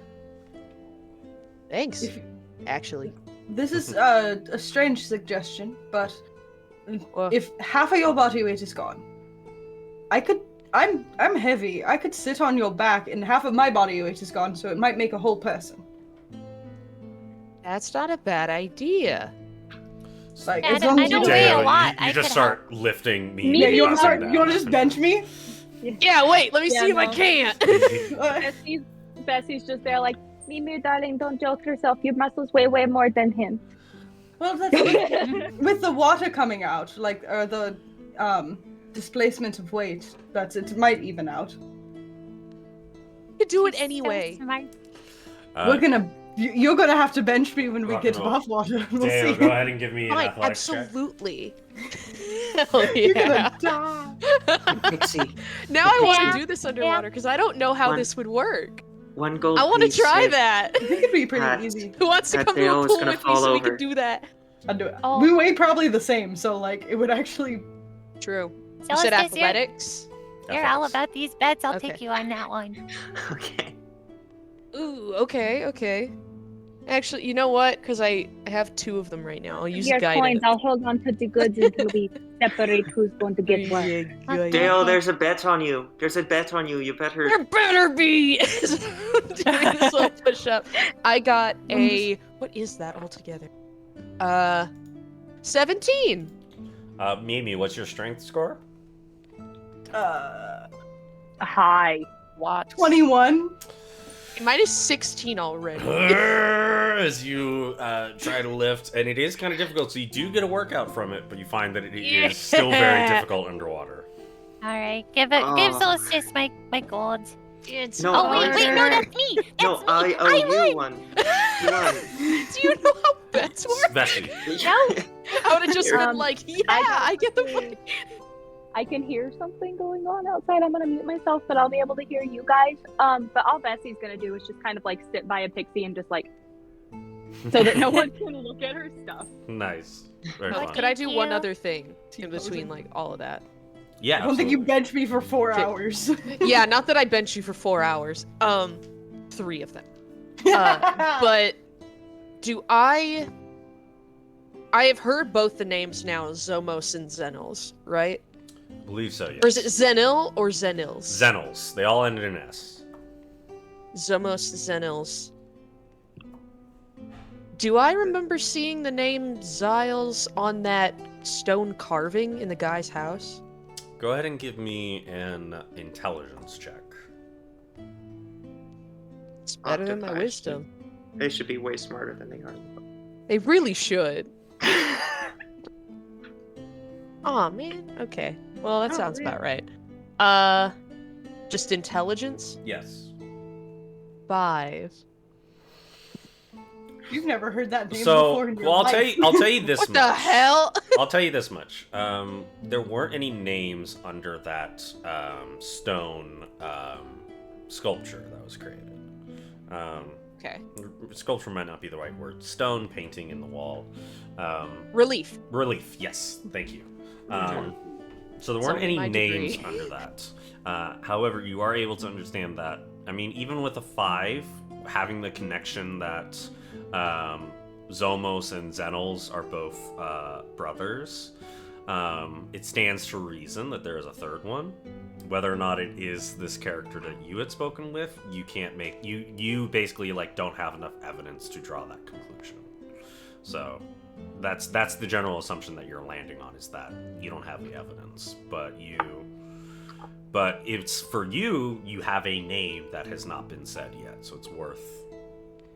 Thanks, If- actually. This is a strange suggestion, but Well, if half of your body weight is gone, I'm heavy. I could sit on your back and half of my body weight is gone, so it might make a whole person. that's not a bad idea. Like, Yeah, as long I as you don't don't- weigh a Deo, lot. you I just could start lifting me. Yeah, you up want to and you want to down. just bench me? Yeah, wait, let me Yeah, see if I no. can't. Bessie's just there like, Mimi, darling, don't joke yourself. Your muscles weigh way more than him. Well, that's with the water coming out, like, or the displacement of weight. It might even out. You could do it She's so anyway. smart. You're gonna have to bench me when we Rock get and roll. above water. We'll Deo, see. go ahead and give me an Fine, athletics check. absolutely. Hell You're yeah. gonna die. Pixie, Now I want Yeah, to do this underwater because I don't know how One- this would work. one gold. I want to piece try if- that. I think it'd be pretty Pat. easy. Who wants to That come to Dale a is pool gonna with me fall so we over. can do that? I'd do it. Oh. We weigh probably the same, so like it would actually. True. So You said is this athletics? You're all Athletics. about these bets. I'll Okay. take you on that one. Okay. Ooh, okay. Actually, you know what? Because I have 2 of them right now. I'll use Your guidance. coins, I'll hold on to the goods until we separate who's going to get what. Dale, there's a bet on you. There's a bet on you. You better. There better be! Doing this little push-up. I got a... What is that altogether? 17! Mimi, what's your strength score? Hi. What? 21. Mine is 16 already. As you try to lift, and it is kind of difficult, so you do get a workout from it, but you find that it is still very difficult underwater. All right, give Solstice my gold. It's No, Oh wait, no, that's me. That's No, me. I owe you won. one. You won. Do you know how bets work? Vesi. I would have just been like, yeah, I get the money. I can hear something going on outside. I'm gonna mute myself, but I'll be able to hear you guys. But all Bessie's gonna do is just kind of like sit by Epixie and just like, so that no one can look at her stuff. Nice. Very What fun. Could I do one you. other thing in between like all of that? Yeah, I don't think you absolutely. bench me for 4 hours. Yeah, not that I bench you for 4 hours. 3 of them. But do I have heard both the names now, Zomos and Zenils, right? I believe so, yes. Or is it Zenil or Zenils? Zenils. They all ended in S. Zomos, Zenils. Do I remember seeing the name Zyles on that stone carving in the guy's house? Go ahead and give me an intelligence check. It's better than my Octopi wisdom. They should be way smarter than they are. They really should. Aw, man. Okay. Well, that sounds about right. Just intelligence? Yes. 5. You've never heard that name So, before in your well, life. I'll tell you this What much. the hell? I'll tell you this much. There weren't any names under that stone sculpture that was created. Okay. Sculpture might not be the right word. Stone painting in the wall. Relief. Relief, yes. Thank you. So there weren't It's any only my names degree. under that. However, you are able to understand that. I mean, even with a 5, having the connection that Zomos and Zenils are both brothers, it stands to reason that there is a third one. Whether or not it is this character that you had spoken with, you can't make you basically like don't have enough evidence to draw that conclusion. So that's the general assumption that you're landing on, is that you don't have the evidence, but it's for you have a name that has not been said yet, so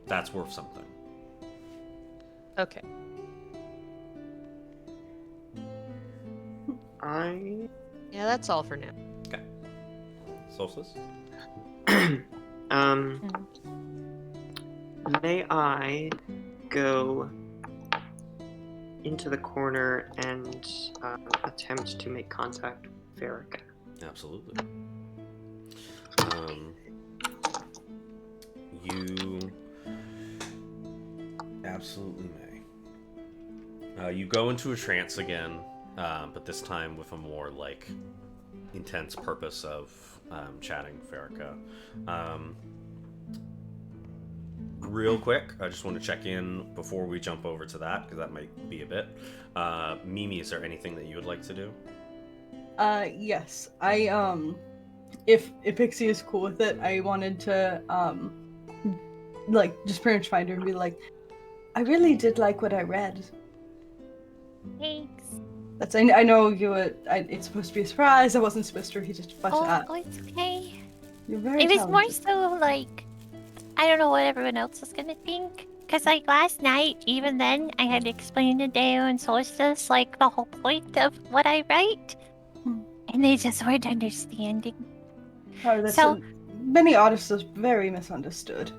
that's worth something. Okay. Yeah, that's all for now. Okay. Solstice? May I go into the corner and attempt to make contact with Verica? Absolutely. You absolutely may. You go into a trance again, but this time with a more like intense purpose of chatting with Verica. Real quick, I just want to check in before we jump over to that, because that might be a bit. Mimi, is there anything that you would like to do? Yes. If Epixie is cool with it, I wanted to, like, just pretty much find her and be like, I really did like what I read. Thanks. I know it's supposed to be a surprise. I wasn't supposed to read it, but Oh, it's okay. you're very It was more talented. so like, I don't know what everyone else was gonna think. Cause like last night, even then, I had explained to Deo and Solstice like the whole point of what I write, and they just weren't understanding. Oh, that's So- many artists are very misunderstood.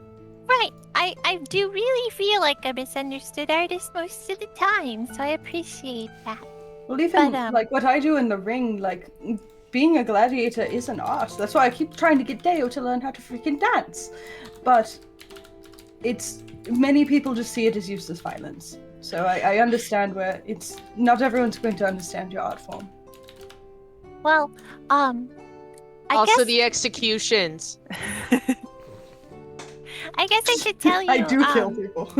Right, I do really feel like a misunderstood artist most of the time, so I appreciate that. Well, even But, like what I do in the ring, like being a gladiator is an art. That's why I keep trying to get Deo to learn how to freaking dance. But many people just see it as useless violence. So I understand where not everyone's going to understand your art form. Well, I Also, guess the executions. I should tell you. I do kill people.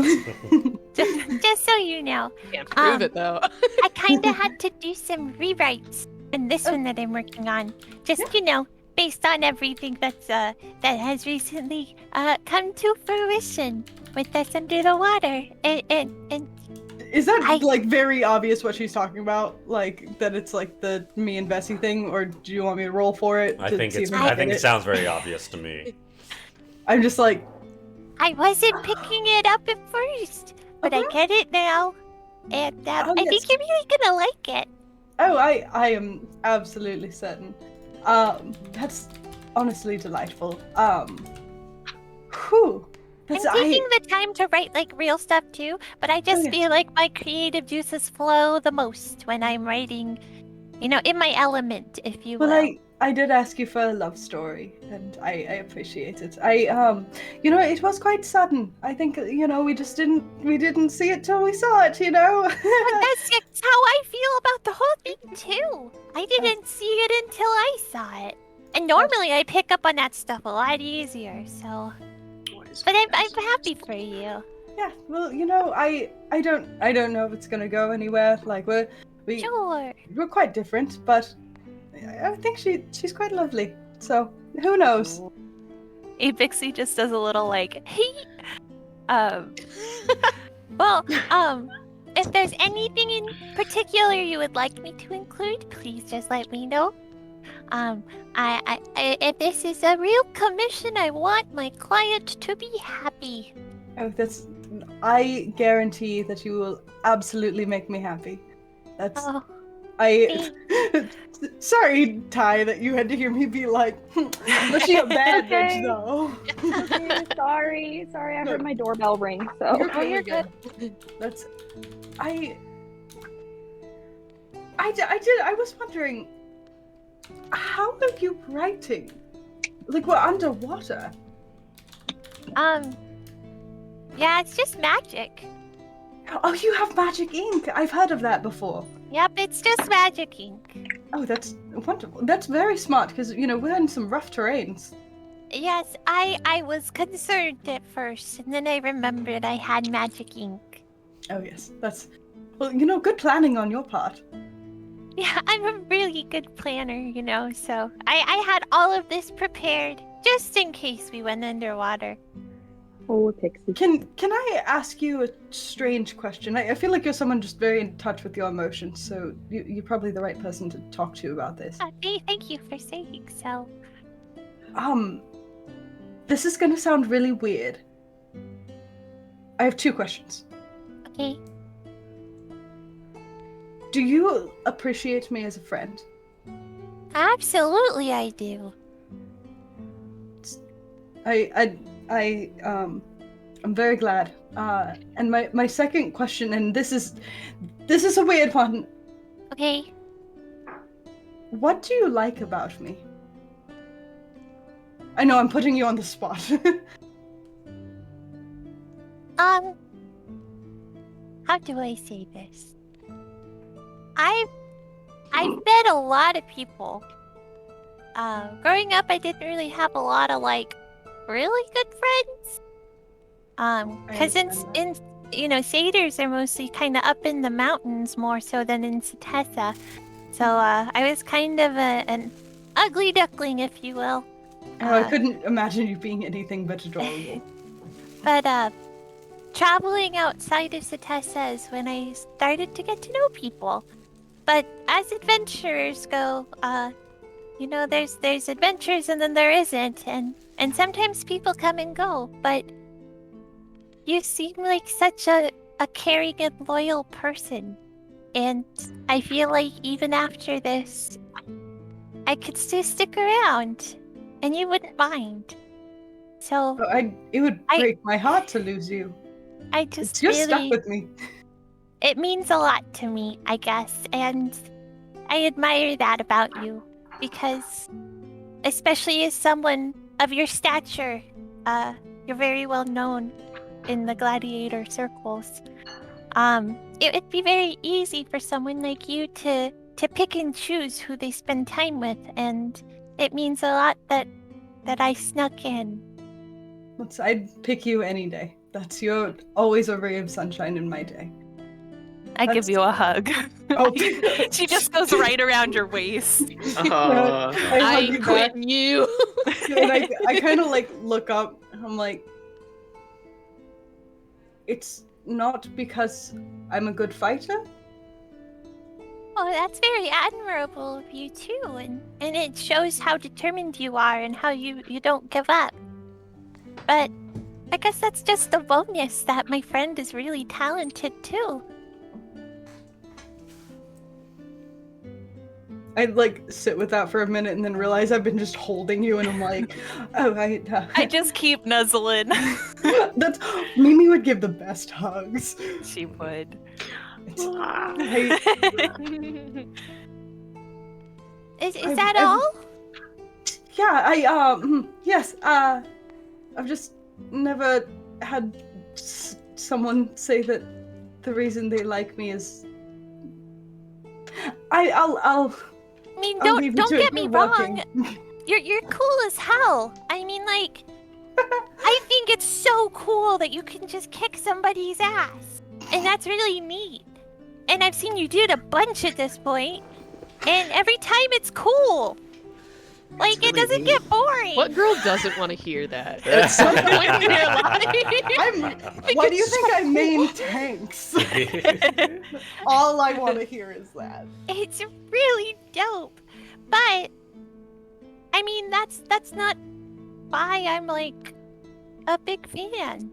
Just so you know, Can't prove it though. I kind of had to do some rewrites in this one that I'm working on. Just based on everything that has recently come to fruition with us under the water. And Is that like very obvious what she's talking about? Like that it's like the me and Vesi thing, or do you want me to roll for it? I to think see it's. if I I get think it it sounds very obvious to me. I'm just like, I wasn't picking it up at first, but I get it now, and I yes. think you're really gonna like it. oh, I am absolutely certain. That's honestly delightful. Whew. I'm taking the time to write like real stuff too, but I just feel like my creative juices flow the most when I'm writing, in my element, if you will. Well, I did ask you for a love story, and I appreciate it. It was quite sudden. I think, we just didn't see it till we saw it, But that's how I feel about the whole thing too. I didn't see it until I saw it. And normally I pick up on that stuff a lot easier, so... But I'm happy for you. Yeah, well, I don't know if it's gonna go anywhere. Like we're quite different, but I think she's quite lovely. So who knows? Epixie just does a little like, hey. If there's anything in particular you would like me to include, please just let me know. If this is a real commission, I want my client to be happy. Oh, I guarantee that you will absolutely make me happy. Sorry, Ty, that you had to hear me be like, was she a bad bitch though? Okay, sorry, I heard my doorbell ring. So you're good. I was wondering, how are you writing? Like we're underwater. Yeah, it's just magic. Oh, you have magic ink. I've heard of that before. Yep, it's just magic ink. Oh, that's wonderful. That's very smart because, we're in some rough terrains. Yes, I was concerned at first, and then I remembered I had magic ink. Oh, yes. That's, good planning on your part. Yeah, I'm a really good planner, so I had all of this prepared just in case we went underwater. Oh, Pixie. Can I ask you a strange question? I feel like you're someone just very in touch with your emotions, so you're probably the right person to talk to about this. Thank you for saying so. This is gonna sound really weird. I have 2 questions. Okay. Do you appreciate me as a friend? Absolutely, I do. I'm very glad. And my second question, and this is a weird one. Okay. What do you like about me? I know I'm putting you on the spot. How do I say this? I've met a lot of people. Growing up, I didn't really have a lot of really good friends. Because satyrs are mostly kind of up in the mountains more so than in Setessa. So I was kind of an ugly duckling, if you will. Oh, I couldn't imagine you being anything but adorable. But traveling outside of Setessa is when I started to get to know people. But as adventurers go, there's adventures and then there isn't, and sometimes people come and go, but you seem like such a caring and loyal person, and I feel like even after this, I could still stick around, and you wouldn't mind. So it would break my heart to lose you. You're stuck with me. It means a lot to me, I guess, and I admire that about you, because especially as someone of your stature, you're very well known in the gladiator circles. It would be very easy for someone like you to pick and choose who they spend time with, and it means a lot that I snuck in. I'd pick you any day. You're always a ray of sunshine in my day. I give you a hug. Oh. She just goes right around your waist. Aw. I I hug ain't you back, quitting you. and I kind of like look up. I'm like, it's not because I'm a good fighter. Oh, that's very admirable of you too, and it shows how determined you are and how you don't give up. But I guess that's just a bonus that my friend is really talented too. I like sit with that for a minute and then realize I've been just holding you, and I'm like, oh, I just keep nuzzling. That's Mimi would give the best hugs. She would. I, Is I've- that I've- all? yeah, yes, I've just never had someone say that the reason they like me is. I'll I mean, I'll leave you don't to it. get me You're wrong. welcome. You're cool as hell. I mean, like, I think it's so cool that you can just kick somebody's ass, and that's really neat. And I've seen you do it a bunch at this point, and every time it's cool. Like, really it doesn't neat. get boring. What girl doesn't want to hear that? At some point in their life. Why do you think I main tanks? All I want to hear is that. It's really dope. But I mean, that's not why I'm like a big fan.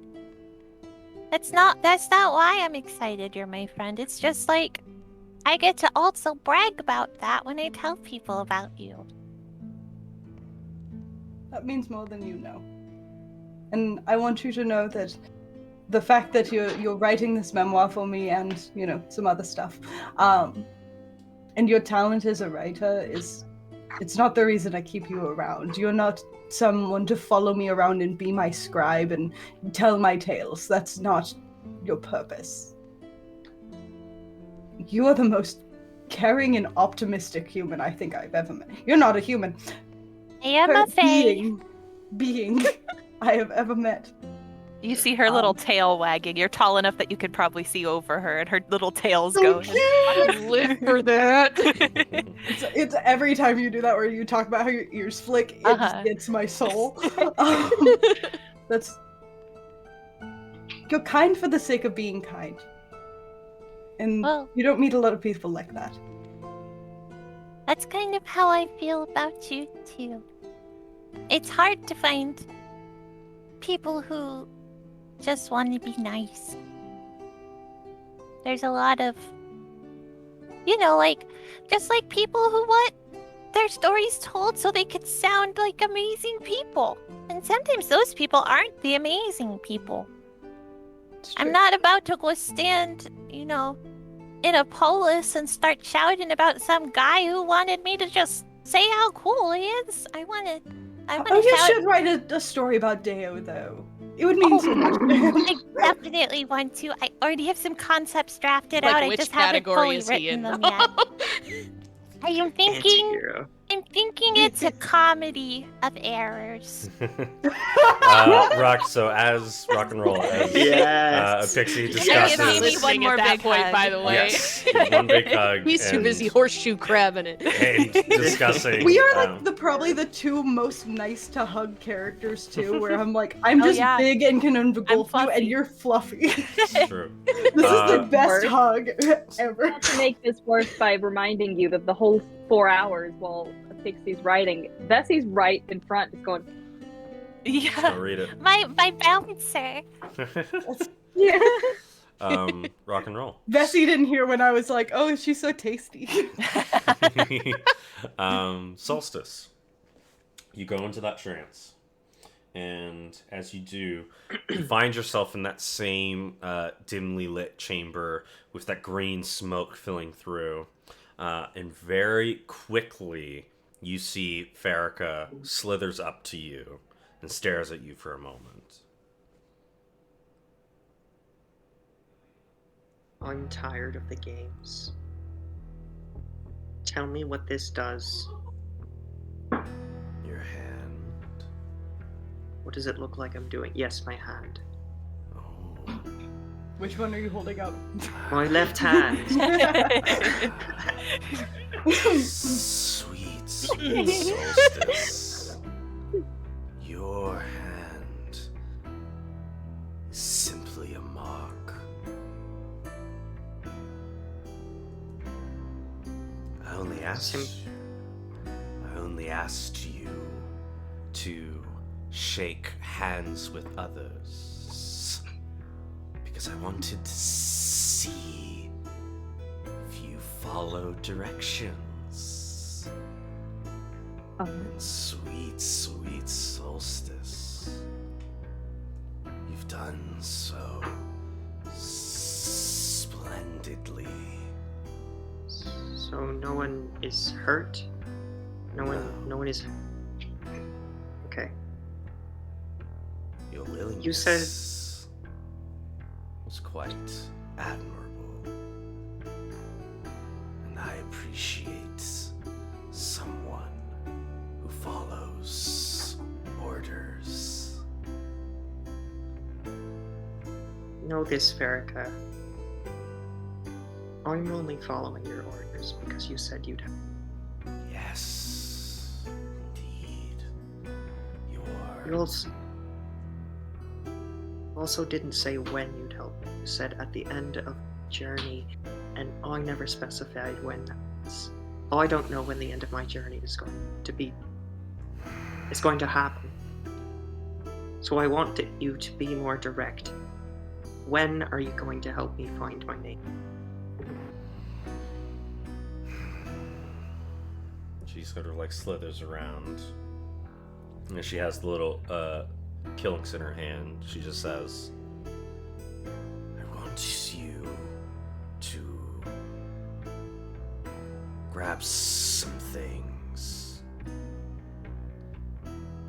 That's not why I'm excited you're my friend. It's just like I get to also brag about that when I tell people about you. That means more than you know. And I want you to know that the fact that you're writing this memoir for me and, you know, some other stuff, and your talent as a writer it's not the reason I keep you around. You're not someone to follow me around and be my scribe and tell my tales. That's not your purpose. You are the most caring and optimistic human I think I've ever met. You're not a human. I am a fae. Being I have ever met. You see her little tail wagging. You're tall enough that you could probably see over her, and her little tail's So going. cute! I live for that. It's every time you do that where you talk about how your ears flick, it just gets my soul. That's You're kind for the sake of being kind. And Well, you don't meet a lot of people like that. that's kind of how I feel about you too. It's hard to find people who just want to be nice. There's a lot of, like, just like people who want their stories told so they could sound like amazing people. And sometimes those people aren't the amazing people. It's I'm true. not about to go stand, in a polis and start shouting about some guy who wanted me to just say how cool he is. I want to Oh, you shout. should write a story about Deo, though. It would mean so much to him. I definitely want to. I already have some concepts drafted Like, out. I which just haven't category fully is he written in? them yet. I am thinking. Anti-hero. I'm thinking it's a comedy of errors. Rock. So as rock and roll, as Yes. Pixie He's discusses. Give me listening one more at that big point, hug. by the way. Yes, one big hug. He's too and- busy horseshoe crabbing it. and discussing. We are like probably the two most nice to hug characters too, where I'm like, I'm Oh, just yeah. big and can engulf you, fluffy. and you're fluffy. It's true. This is the best Worse. hug ever. Not to make this worse by reminding you that the whole 4 hours while Pixie's writing, Vesi's right in front is going, Yeah. I'll read it. My bouncer. yeah. Rock and roll. Vesi didn't hear when I was like, "Oh, she's so tasty." Solstice. You go into that trance, and as you do, you find yourself in that same dimly lit chamber with that green smoke filling through, and very quickly you see Farrakha slithers up to you and stares at you for a moment. I'm tired of the games. Tell me what this does. Your hand. What does it look like I'm doing? Yes, my hand. Oh, Which one are you holding up? My left hand. Sweet, sweet Solstice. Your hand is simply a mark. I only asked you to shake hands with others because I wanted to see if you follow directions. And sweet, sweet Solstice, you've done so splendidly. So no one is hurt? No one is... Okay. Your willingness You said- was quite admirable. And I appreciate someone who follows orders. Know this, Verica. I'm only following your orders because you said you'd help. Yes, indeed. You You are. also didn't say when you'd help me. You said at the end of the journey, and I never specified when that was. I don't know when the end of my journey is going to be. It's going to happen. So I want you to be more direct. When are you going to help me find my name? She sort of like slithers around. And she has the little killinks in her hand. She just says, I want you to grab some things.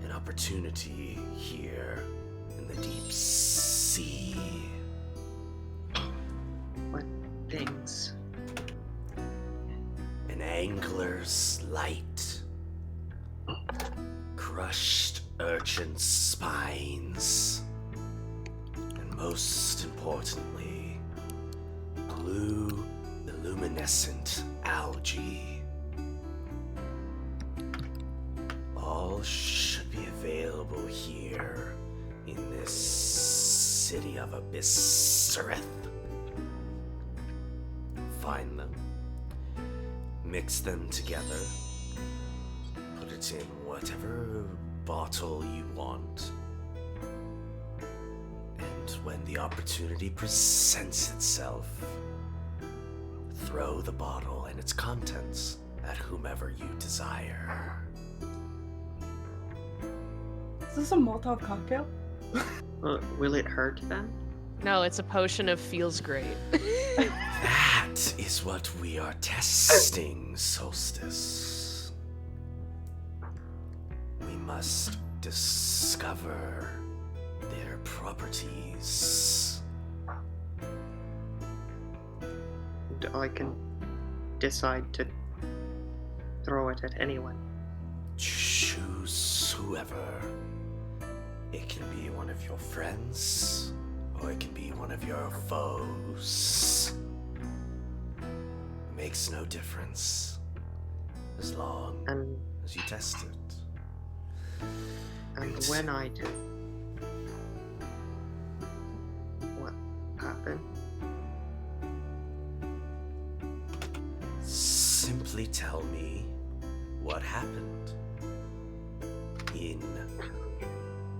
An opportunity here in the deep sea. What things? An angler's light. Crushed urchin spines. And most importantly, blue luminescent algae. All should be available here in this city of Abyssareth. Find them, mix them together, put it in whatever bottle you want, and when the opportunity presents itself, throw the bottle and its contents at whomever you desire. Is this a Molotov cocktail? Will it hurt them? No, it's a potion of feels great. That is what we are testing, Solstice. We must discover their properties. And I can decide to throw it at anyone. Choose whoever. It can be one of your friends, or it can be one of your foes. It makes no difference, as long And as you test it. and when I do, what happened? Simply tell me what happened. In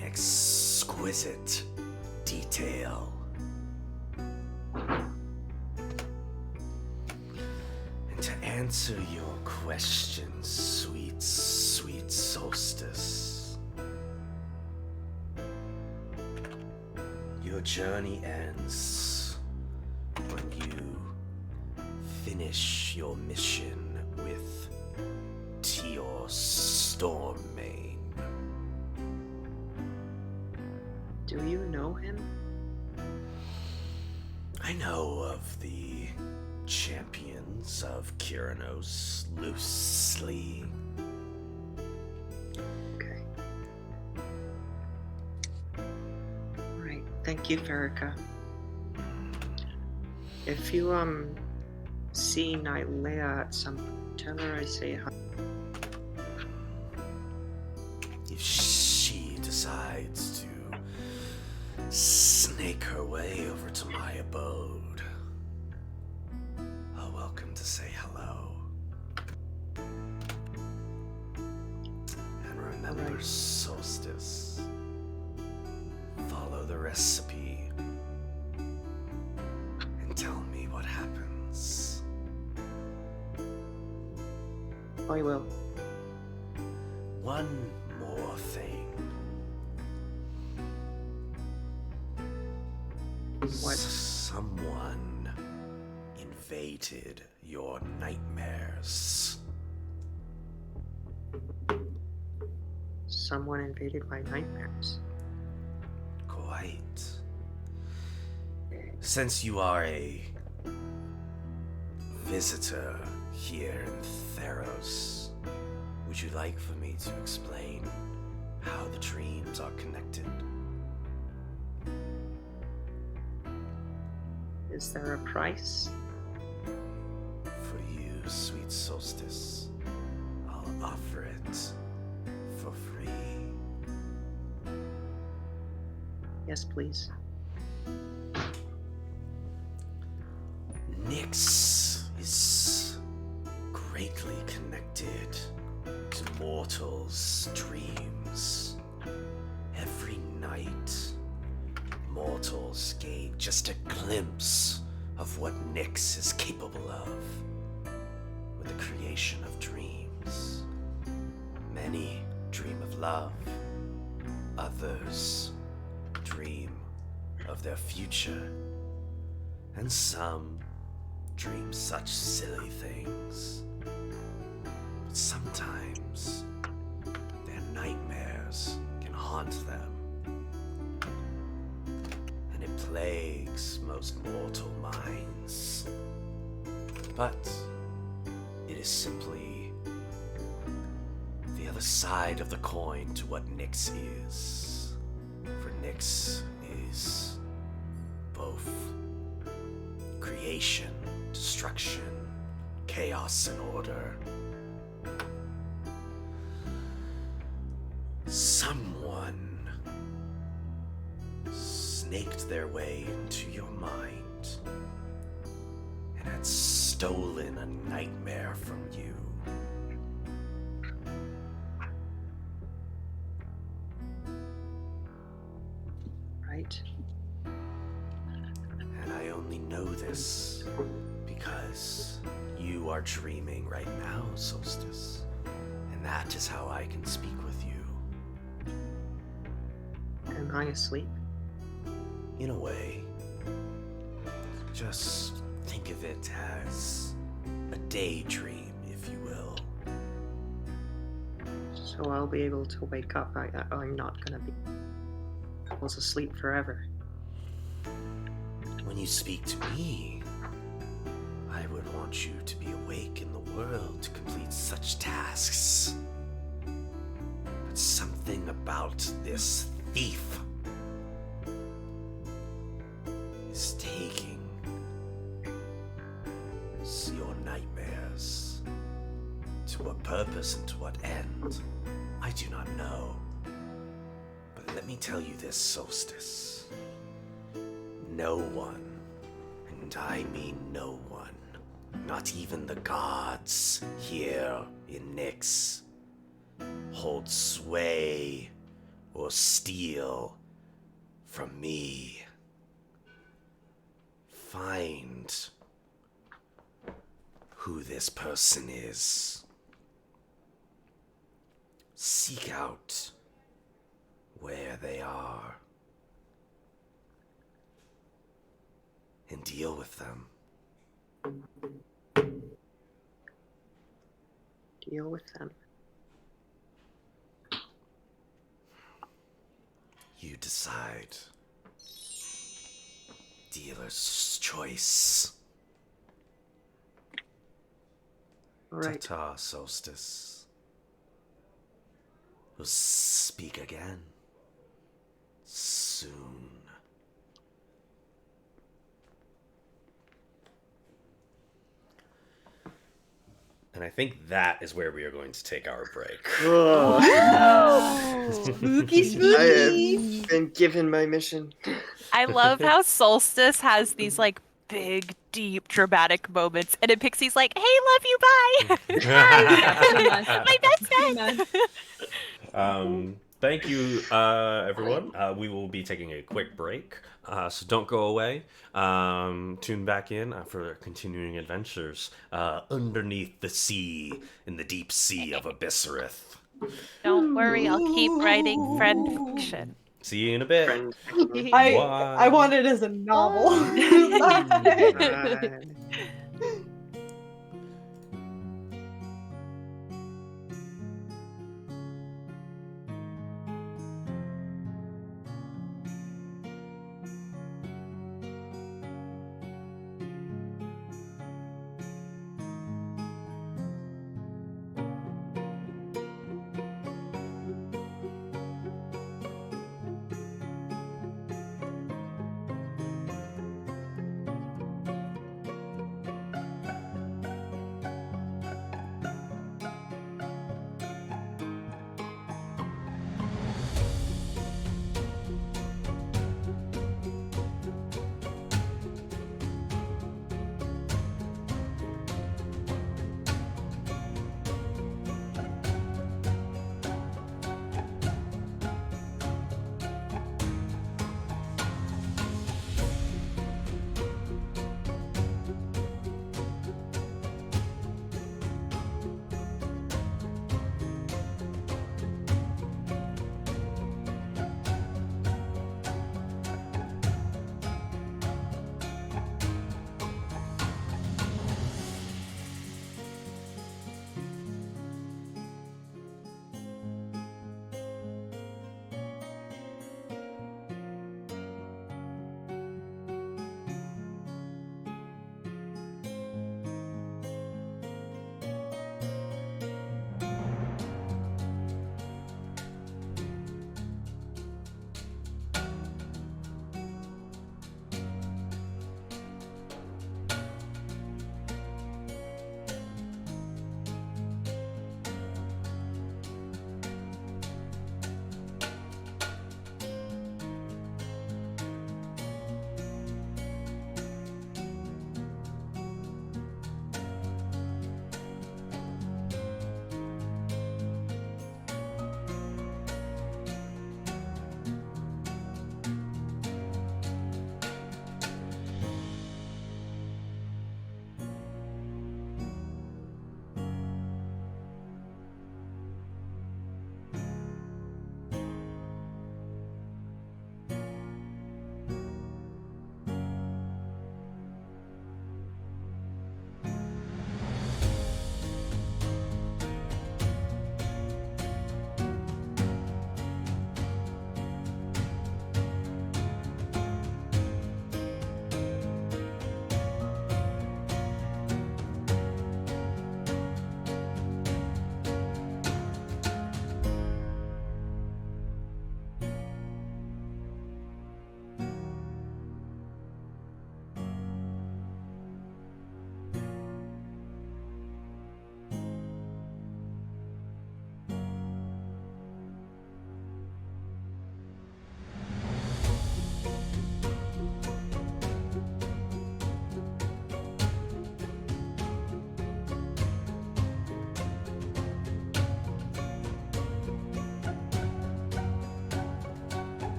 exquisite detail. And to answer your question, sweet, sweet Solstice, your journey ends when you finish your mission with Teor Stormmane. Do you know him? I know of the champions of Kyranos loosely. Okay. Right. Thank you, Verica. If you see Nylea at some point, tell her I say hi. If she decides to snake her way over to my abode, are welcome to say hello. And remember, Solstice, follow the recipe and tell me what happens. I will. One more thing. What? Someone invaded your nightmares. Someone invaded my nightmares. Quite. Since you are a visitor here in Theros, would you like for me to explain how the dreams are connected? Is there a price? For you, sweet Solstice, I'll offer it for free. Yes, please. Nyx is greatly connected to mortals' dreams. Every night, mortals gain just a glimpse of what Nyx is capable of with the creation of dreams. Many dream of love, others dream of their future, and some dream such silly things. But sometimes their nightmares can haunt them, and it plagues most mortal minds. But it is simply the other side of the coin to what Nyx is. For Nyx is both creation, destruction, chaos, and order. Someone snaked their way into your mind and had stolen a nightmare from you. Right? And I only know this because you are dreaming right now, Solstice. And that is how I can speak with you. Am I asleep? In a way. Just think of it as a daydream, if you will. So I'll be able to wake up. I'm not gonna be. I was asleep forever. When you speak to me, I would want you to be awake in the world to complete such tasks. But something about this thief is taking your nightmares. To what purpose and to what end, I do not know. But let me tell you this, Solstice. No one, and I mean no one, not even the gods here in Nyx, hold sway or steal from me. Find who this person is. Seek out where they are and deal with them. Deal with them. You decide. Dealer's choice. All right. Ta-ta, Solstice. We'll speak again soon. And I think that is where we are going to take our break. Spooky, I spooky. have been given my mission. I love how Solstice has these like big, deep, dramatic moments, and Epixie's like, "Hey, love you, bye." My best friend. Thank you, everyone. We will be taking a quick break, so don't go away. Tune back in for continuing adventures underneath the sea, in the deep sea of Abyssarith. Don't worry, I'll keep writing friend fiction. See you in a bit. Friend. I want it as a novel. Bye.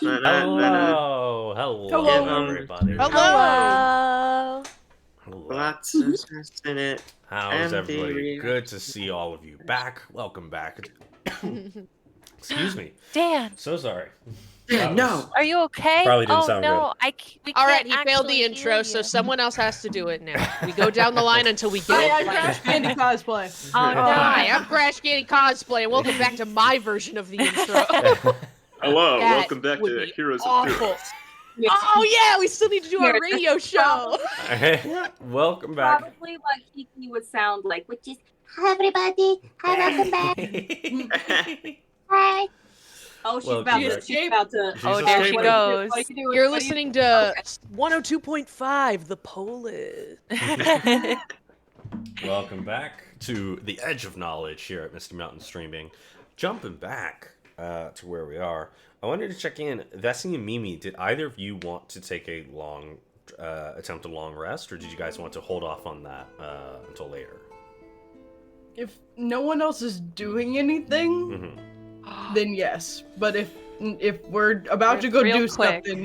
Hello, Hello. everybody. Hello. Hello. Lots of stress in it. How's And the everybody? Good reaction. to see all of you back. Welcome back. Excuse me. Dan, So sorry. Yeah, no. are you okay? Probably didn't oh sound no, we All right, can't he failed the actually intro, hear so you. someone else has to do it now. We go down the line until we get Hi, it. I'm Crash Candy Cosplay. Oh no. Hi, I'm Crash Candy Cosplay, and welcome back to my version of the intro. Hello, That welcome back would to be Heroes of awful. Heroes. Oh yeah, we still need to do our radio show. Welcome back. Probably what Kiki would sound like, which is, hi everybody, hi, welcome back. Hi. Oh, she's Welcome about back. to. She's about to. She's Oh, there she escaping. goes. What are you doing? You're What are you listening doing? to Okay. 102.5, The Polish. Welcome back to the Edge of Knowledge here at Misty Mountain Streaming. Jumping back to where we are, I wanted to check in. Vesi and Mimi, did either of you want to take a attempt a long rest, or did you guys want to hold off on that until later? If no one else is doing anything, then yes. But if we're about to go Real do quick. stuff,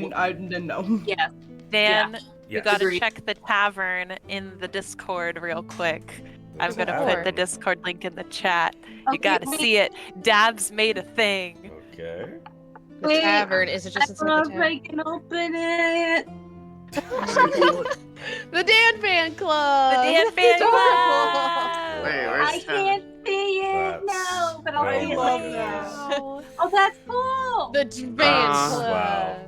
then no. Yes. Dan, you Yes. gotta Agreed. check the tavern in the Discord real quick. I'm The gonna tavern. put the Discord link in the chat. You Okay, gotta wait. see it. Dabs made a thing. Okay. The Wait, tavern, is it just I inside don't the know if I tavern? can open it. The Dan Fan Club! The Dan Fan Adorable! Club! Wait, I where's can't see it. That's- No, but I'll oh see it my later. goodness. Oh, that's cool. The Fan Club! Wow.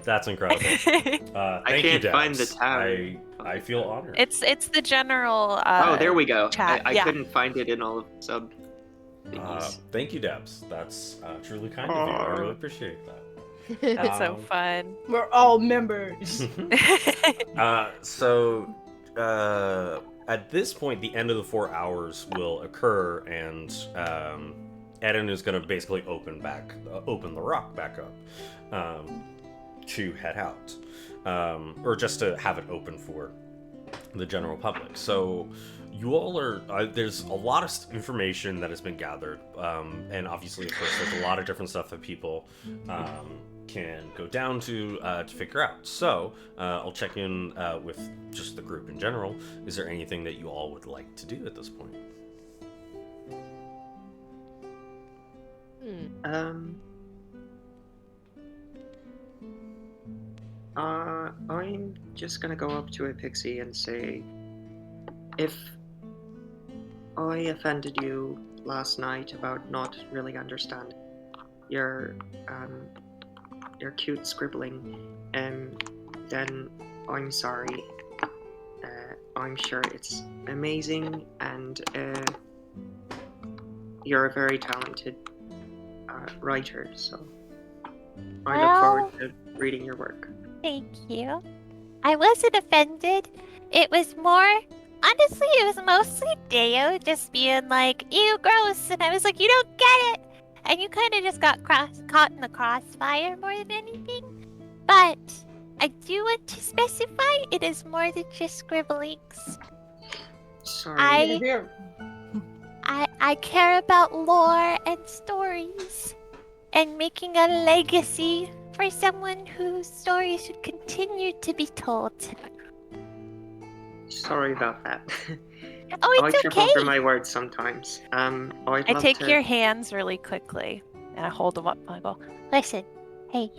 That's incredible. Thank you, can't find Dabs. the tavern. I feel honored. It's the general. Oh, there we go. chat, I yeah. couldn't find it in all of the sub. Thank you, Dabs. That's truly kind of you. I really appreciate that. That's so fun. We're all members. So, at this point, the end of the 4 hours will occur, and Eden is going to basically open the rock back up to head out, or just to have it open for the general public. So, you all are. There's a lot of information that has been gathered, and obviously, of course, there's a lot of different stuff that people can go down to figure out. So I'll check in with just the group in general. Is there anything that you all would like to do at this point? I'm just gonna go up to Epixie and say, if I offended you last night about not really understanding your cute scribbling, then I'm sorry. I'm sure it's amazing, and you're a very talented writer, so I look forward to reading your work. Thank you. I wasn't offended. It was mostly Deo just being like, ew, gross. And I was like, you don't get it. And you kind of just got caught in the crossfire more than anything. But I do want to specify it is more than just scribblings. Sorry. I care about lore and stories and making a legacy for someone whose stories should continue to be told. Sorry about that. Oh, I it's trip okay. over my words sometimes. I'd I love take to... your hands really quickly and I hold them up and I go, Listen, hey.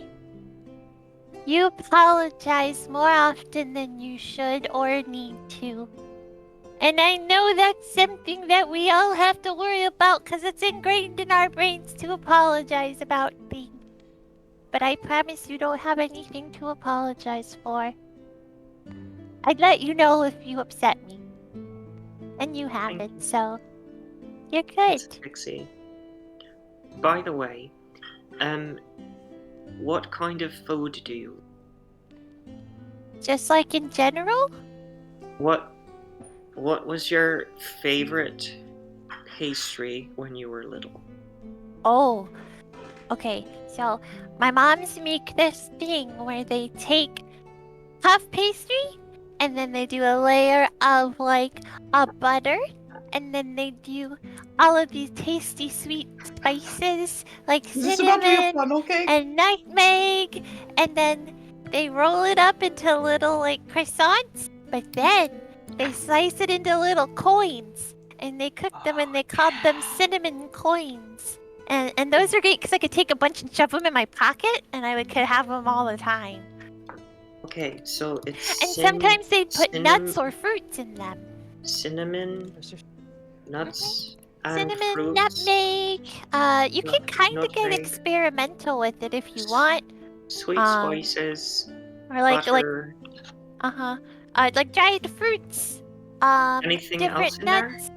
You apologize more often than you should or need to. And I know that's something that we all have to worry about because it's ingrained in our brains to apologize about things. But I promise you don't have anything to apologize for. I'd let you know if you upset me. And you haven't, so you're good. Pixie. By the way, what kind of food do you? Just like in general? What was your favorite pastry when you were little? Oh, okay. So my moms make this thing where they take puff pastry and then they do a layer of like a butter and then they do all of these tasty sweet spices like Is this about to be a cinnamon funnel cake? and nutmeg, and then they roll it up into little like croissants, but then they slice it into little coins, and they cook them, and they called them cinnamon coins. And those are great because I could take a bunch and shove them in my pocket, and could have them all the time. Okay, so it's And sometimes they put nuts cinnamon- or fruits in them. cinnamon, nuts, and Cinnamon, fruits, nutmeg. You can kind of get nutmeg. experimental with it if you want, sweet um, spices, or like butter. like dried fruits. Anything different else in there? nuts.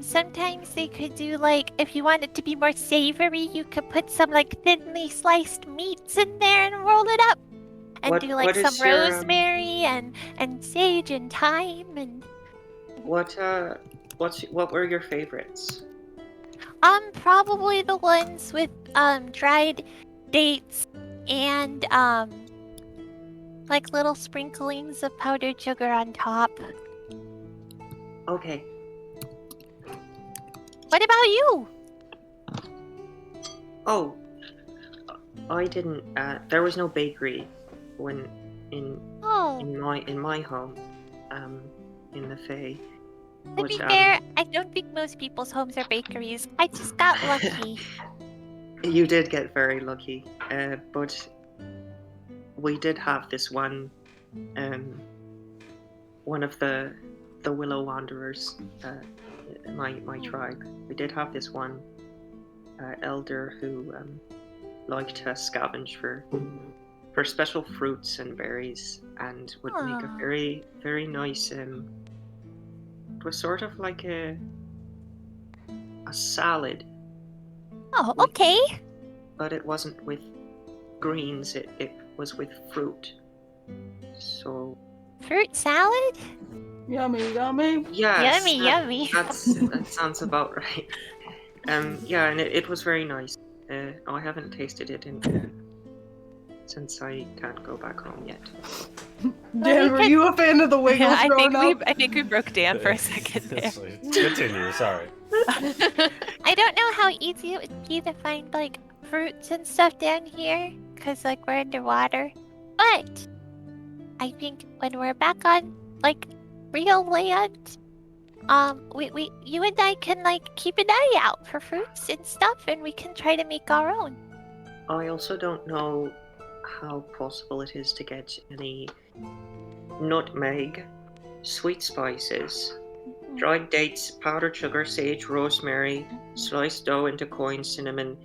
Sometimes they could do like if you want it to be more savory, you could put some like thinly sliced meats in there and roll it up, and do like what some is your, rosemary and sage and thyme and. what were your favorites? Probably the ones with dried dates and like little sprinklings of powdered sugar on top. Okay. What about you? Oh, I didn't. There was no bakery when in Oh, my home, in the Fae. to be fair, I don't think most people's homes are bakeries. I just got lucky. You did get very lucky, but we did have this one of the Willow Wanderers, my tribe. We did have this one elder who liked to scavenge for special fruits and berries, and would make a Aw. very, very nice. It was sort of like a salad, Oh, okay. but it wasn't with greens. It was with fruit. So Fruit salad? Yummy, yummy. yeah, Yummy. that sounds about right. Yeah, and it was very nice. I haven't tasted it since I can't go back home yet. Dan, were you a fan of the Wiggles Yeah, growing up? I think we broke Dan for a second there. Continue. Sorry. I don't know how easy it would be to find like fruits and stuff down here, cause like we're underwater. But I think when we're back on like real land, you and I can like keep an eye out for fruits and stuff, and we can try to make our own. I also don't know how possible it is to get any nutmeg, sweet spices, dried dates, powdered sugar, sage, rosemary, sliced dough into coins, cinnamon,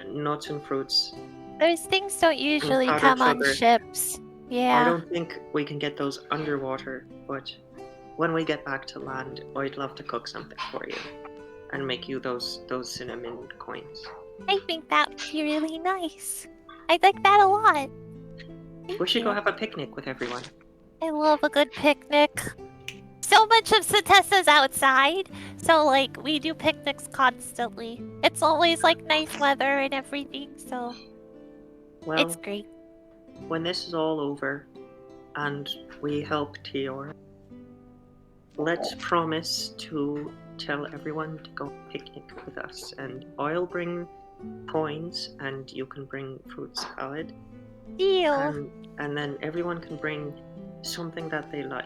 nuts and fruits. Those things don't usually powdered come on sugar. ships. I Yeah. don't think we can get those underwater, but when we get back to land, I'd love to cook something for you and make you those cinnamon coins. I think that would be really nice. I'd like that a lot. We should go have a picnic with everyone. I love a good picnic. So much of Satessa's outside, so like we do picnics constantly. It's always like nice weather and everything, so Well, it's great. when this is all over and we help Tior, let's promise to tell everyone to go picnic with us, and I'll bring coins and you can bring fruit salad, Deal. and then everyone can bring something that they like.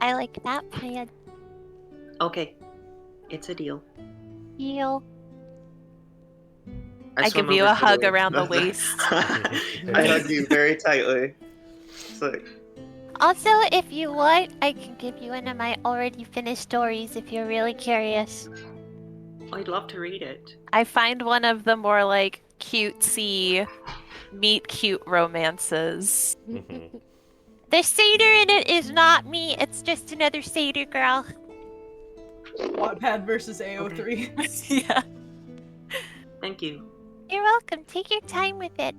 I like that plan. Okay, it's a deal. Deal. I swim give you over a to hug around the waist. I hug you very tightly. It's like, Also, if you want, I can give you one of my already finished stories if you're really curious. I'd love to read it. I find one of the more like cutesy, meet cute romances. The satyr in it is not me, it's just another satyr girl. Wattpad versus AO3. Yeah. Thank you. You're welcome, take your time with it.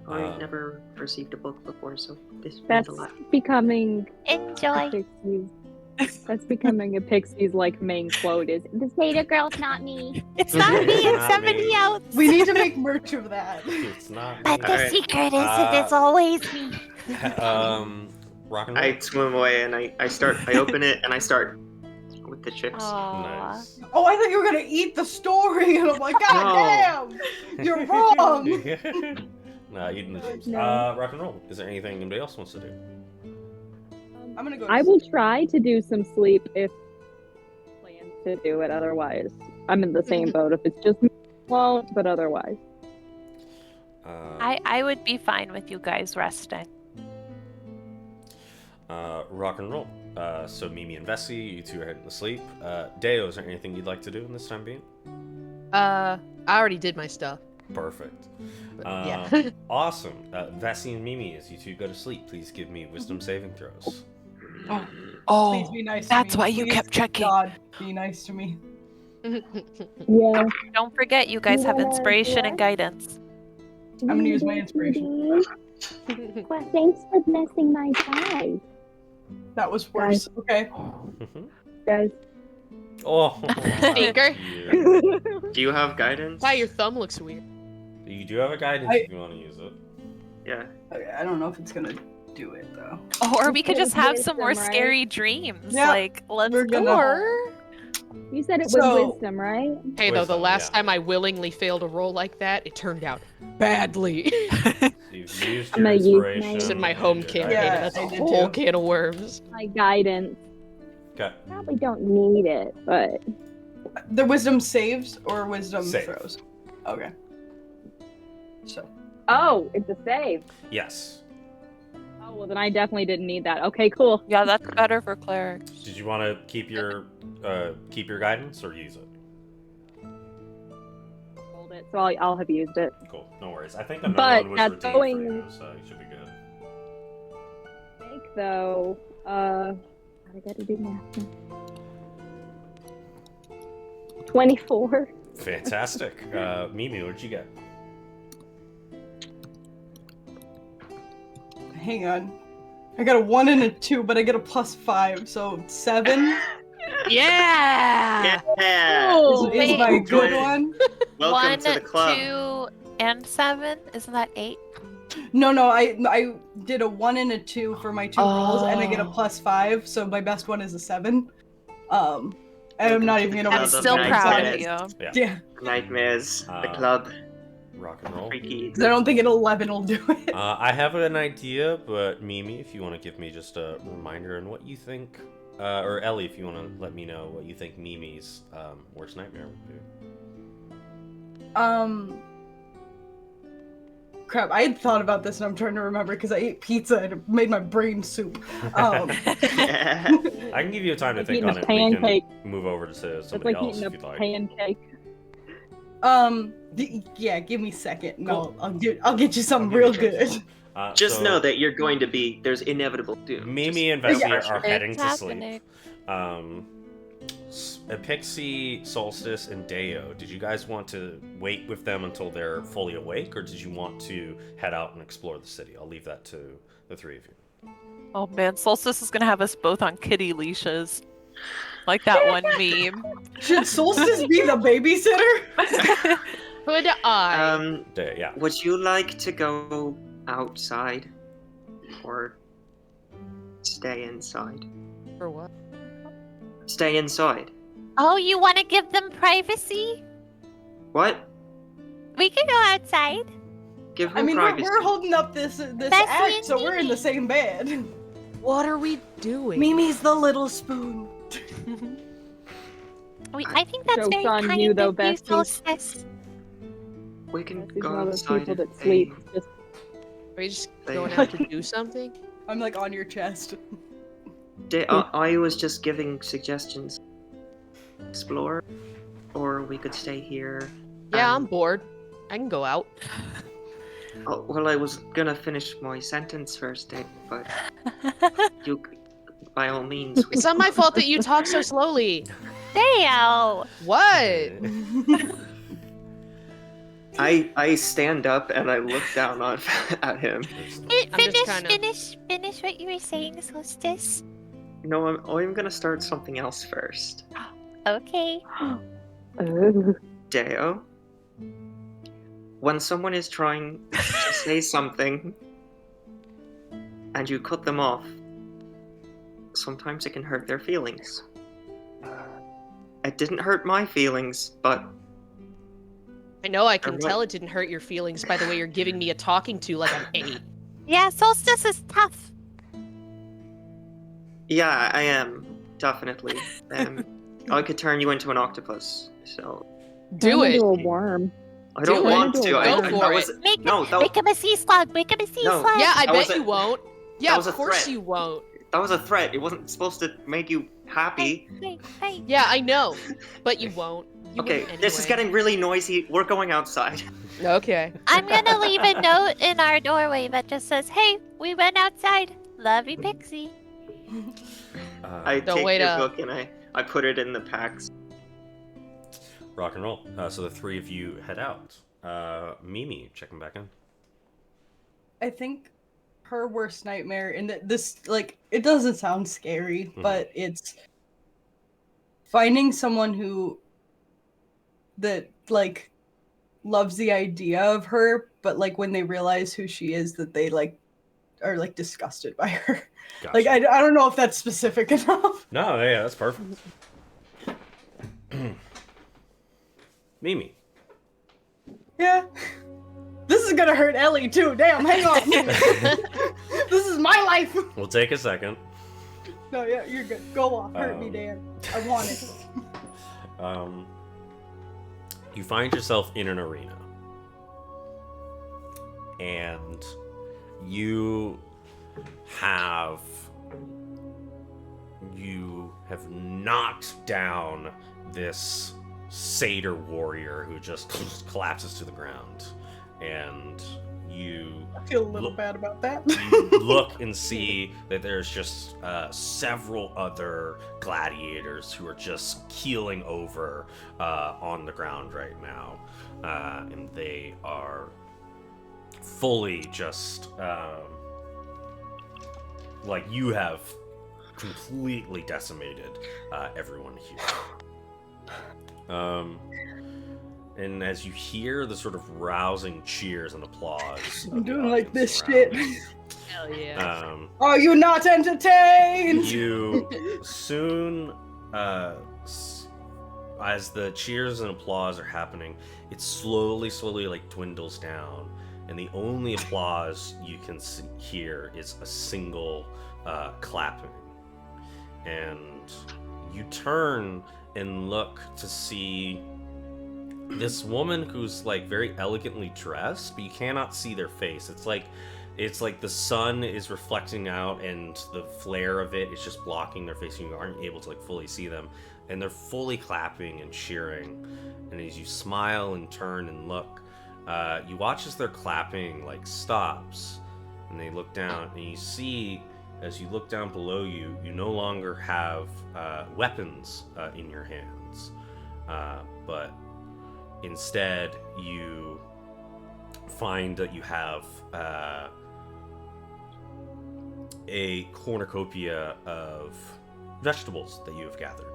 I've never received a book before, so this means That's a lot. becoming Enjoy. Epixie's. That's becoming Epixie's like main quote is The Satyr girl's not me. It's not me, it's Not somebody me. else. We need to make merch of that. It's not. But the Alright. secret is it is always me. rock and roll. I swim away and I open it and I start with the chips. Aw. Nice. Oh, I thought you were gonna eat the story, and I'm like, God damn, you're wrong. Nah, eating the chips. No. Rock and roll. Is there anything anybody else wants to do? I'm gonna go. I will try to do some sleep if I plan to do it. Otherwise, I'm in the same boat. If it's just me, I won't. But otherwise, I would be fine with you guys resting. Rock and roll. So Mimi and Vesi, you two are heading to sleep. Deo, is there anything you'd like to do in this time being? I already did my stuff. Perfect. But, yeah. Awesome. Vesi and Mimi, as you two go to sleep, please give me wisdom saving throws. Please be nice to me. that's why you Please, kept checking. God, be nice to me. yeah. Don't forget, you guys have Yeah, inspiration yeah. and guidance. I'm gonna use my inspiration. Well, thanks for blessing my die. That was worse. Okay. Guys, Oh. Stinker. cute. Do you have guidance? Why your thumb looks weird? You do have a guidance if you want to use it. Yeah. I don't know if it's gonna do it though. Or we could just have some more Wisdom, right? scary dreams. Yeah, Like, let's we're gonna- Or you said it was So- wisdom, right? hey, though, the Wisdom, last yeah. time I willingly failed a roll like that, it turned out badly. So you've used I'm your gonna use inspiration. mine. It's in my and home your campaign. Yeah, That's I a did whole too. can of worms. My guidance. Okay. Probably don't need it, but The wisdom saves or wisdom Save. throws? Okay. So. oh, it's a save. Yes. Oh well, then I definitely didn't need that. Okay, cool. Yeah, that's better for clerics. Did you want to keep your guidance or use it? Hold it, so I'll have used it. Cool. No worries. I think another But one was that's redeemed going- for you, so you should be good. Make though. I gotta do math. 24. Fantastic. Mimi, what'd you get? Hang on. I got a 1 and a 2, but I get a +5, so 7 Yeah! Yeah. Oh, is wait. my good Join it. one. Welcome 1, to the club. 2, and 7. Isn't that 8? No, I did a 1 and a 2 for my 2 rolls, and I get a Oh. +5, so my best one is a 7. And I'm not even gonna. I'm Club of still proud of Nightmares. you. Yeah, Nightmares. The Uh, club. Rock and roll. Freaky. 'cause I don't think an 11 will do it. I have an idea, but Mimi, if you want to give me just a reminder on what you think, or Ellie, if you want to let me know what you think Mimi's worst nightmare would be. Crap, I had thought about this and I'm trying to remember because I ate pizza and it made my brain soup. Yeah. I can give you time to Like think eating on a it. We pancake. can move over to It's somebody like else eating if a you'd like. pancake. Yeah, give me a second. No, Cool. I'll get you something I'll real give you a chance. good. Just So know that you're going to be. There's inevitable doom. Mimi and Just- Vesi are heading It's to sleep. happening. Epixie, Solstice, and Deo, did you guys want to wait with them until they're fully awake, or did you want to head out and explore the city? I'll leave that to the three of you. Oh man, Solstice is gonna have us both on kitty leashes. Like that one meme. Should Solstice be the babysitter? Could I? Deo, yeah. Would you like to go outside or stay inside? For what? Stay inside. Oh, you want to give them privacy? What? We can go outside. Give them I mean, privacy. we're holding up this Bessie act, and so we're in the Mimi. same bed. What are we doing? Mimi's the little spoon. I think that's Joke's very on kind you, though, of you, Bessie. Solstice. We can These go are all those outside people and that sleep. Just Are we just They- going out to do something? I'm like on your chest. I was just giving suggestions. Explore, or we could stay here. Yeah, I'm bored. I can go out. Oh, well, I was gonna finish my sentence first, Dave, but you, by all means. we- It's not my fault that you talk so slowly. Deo! What? I stand up and I look down on at him. I'm just kinda- Finish what you were saying, Solstice. No, I'm gonna start something else first. Okay. oh. Deo, when someone is trying to say something and you cut them off, sometimes it can hurt their feelings. It didn't hurt my feelings, but I know I can Alright. tell it didn't hurt your feelings by the way you're giving me a talking to like I'm 8. Yeah, Solstice is tough. yeah, I am definitely. I could turn you into an octopus. So Do Turn it. into a worm. I don't Do it. want to. Go that for was, it. Make No, that make him a sea slug. Make him a sea No. slug. Yeah, I That was bet you a- won't. Yeah, that was of a course threat. you won't. that was a threat. It wasn't supposed to make you happy. Hey. Yeah, I know, but you won't. You Okay, wouldn't this is anyway. getting really noisy. We're going outside. Okay. I'm gonna leave a note in our doorway that just says, "Hey, we went outside. Love you, Pixie." I Don't take wait your up. book and I put it in the packs. Rock and roll. So the three of you head out. Mimi, checking back in. I think her worst nightmare, and this, like, it doesn't sound scary, but it's finding someone that, like, loves the idea of her, but, like, when they realize who she is, that they, like, are, like, disgusted by her. Gotcha. Like, I don't know if that's specific enough. No, yeah, that's perfect. Mimi. Yeah. This is gonna hurt Ellie, too. Damn, hang on. This is my life. We'll take a second. No, yeah, you're good. Go off. Hurt me, Dan. I want it. You find yourself in an arena. And you have knocked down this satyr warrior who just collapses to the ground. And you I feel a little bad about that. you look and see that there's just several other gladiators who are just keeling over on the ground right now. And they are fully just like you have completely decimated everyone here. And as you hear the sort of rousing cheers and applause, I'm of the doing like audience this around shit. you, Hell yeah. Are you not entertained? you soon, as the cheers and applause are happening, it slowly like dwindles down, and the only applause you can hear is a single clapping. And you turn and look to see this woman who's like very elegantly dressed, but you cannot see their face. It's like the sun is reflecting out and the flare of it is just blocking their face and you aren't able to like fully see them, and they're fully clapping and cheering. And as you smile and turn and look, you watch as their clapping like stops, and they look down, and you see as you look down below you, you no longer have weapons in your hands, but instead you find that you have a cornucopia of vegetables that you have gathered,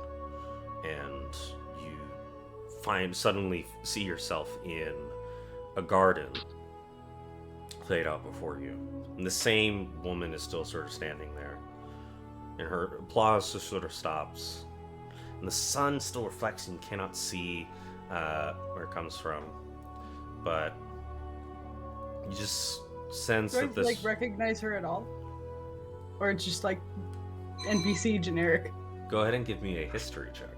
and you suddenly see yourself in a garden laid out before you, and the same woman is still sort of standing there, and her applause just sort of stops, and the sun still reflects and you cannot see where it comes from, but you just sense Do I, that this like, recognize her at all? Or it's just, like, NPC generic? Go ahead and give me a history check.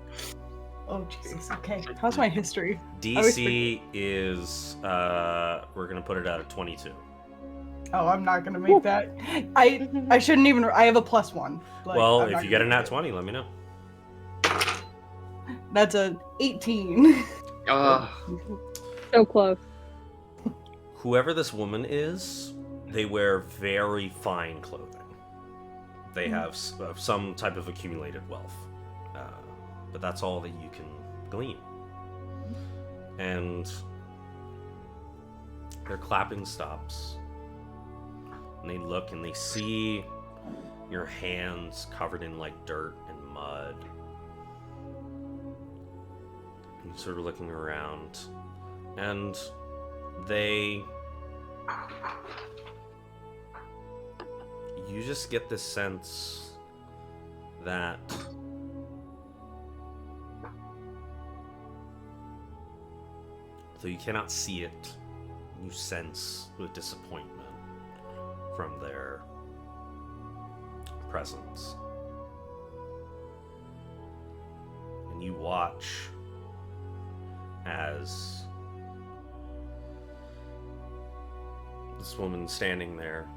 Oh, Jesus. Okay. How's my history? DC is we're gonna put it at a 22. Oh, I'm not gonna make that. I shouldn't even. I have a +1. Like, Well, I'm if not you get a gonna nat do 20, let me know. it. That's a 18. So close. Whoever this woman is, they wear very fine clothing. They have some type of accumulated wealth, but that's all that you can glean. And their clapping stops, and they look and they see your hands covered in like dirt and mud. And sort of looking around, and you just get this sense that though you cannot see it, you sense the disappointment from their presence. And you watch as this woman standing there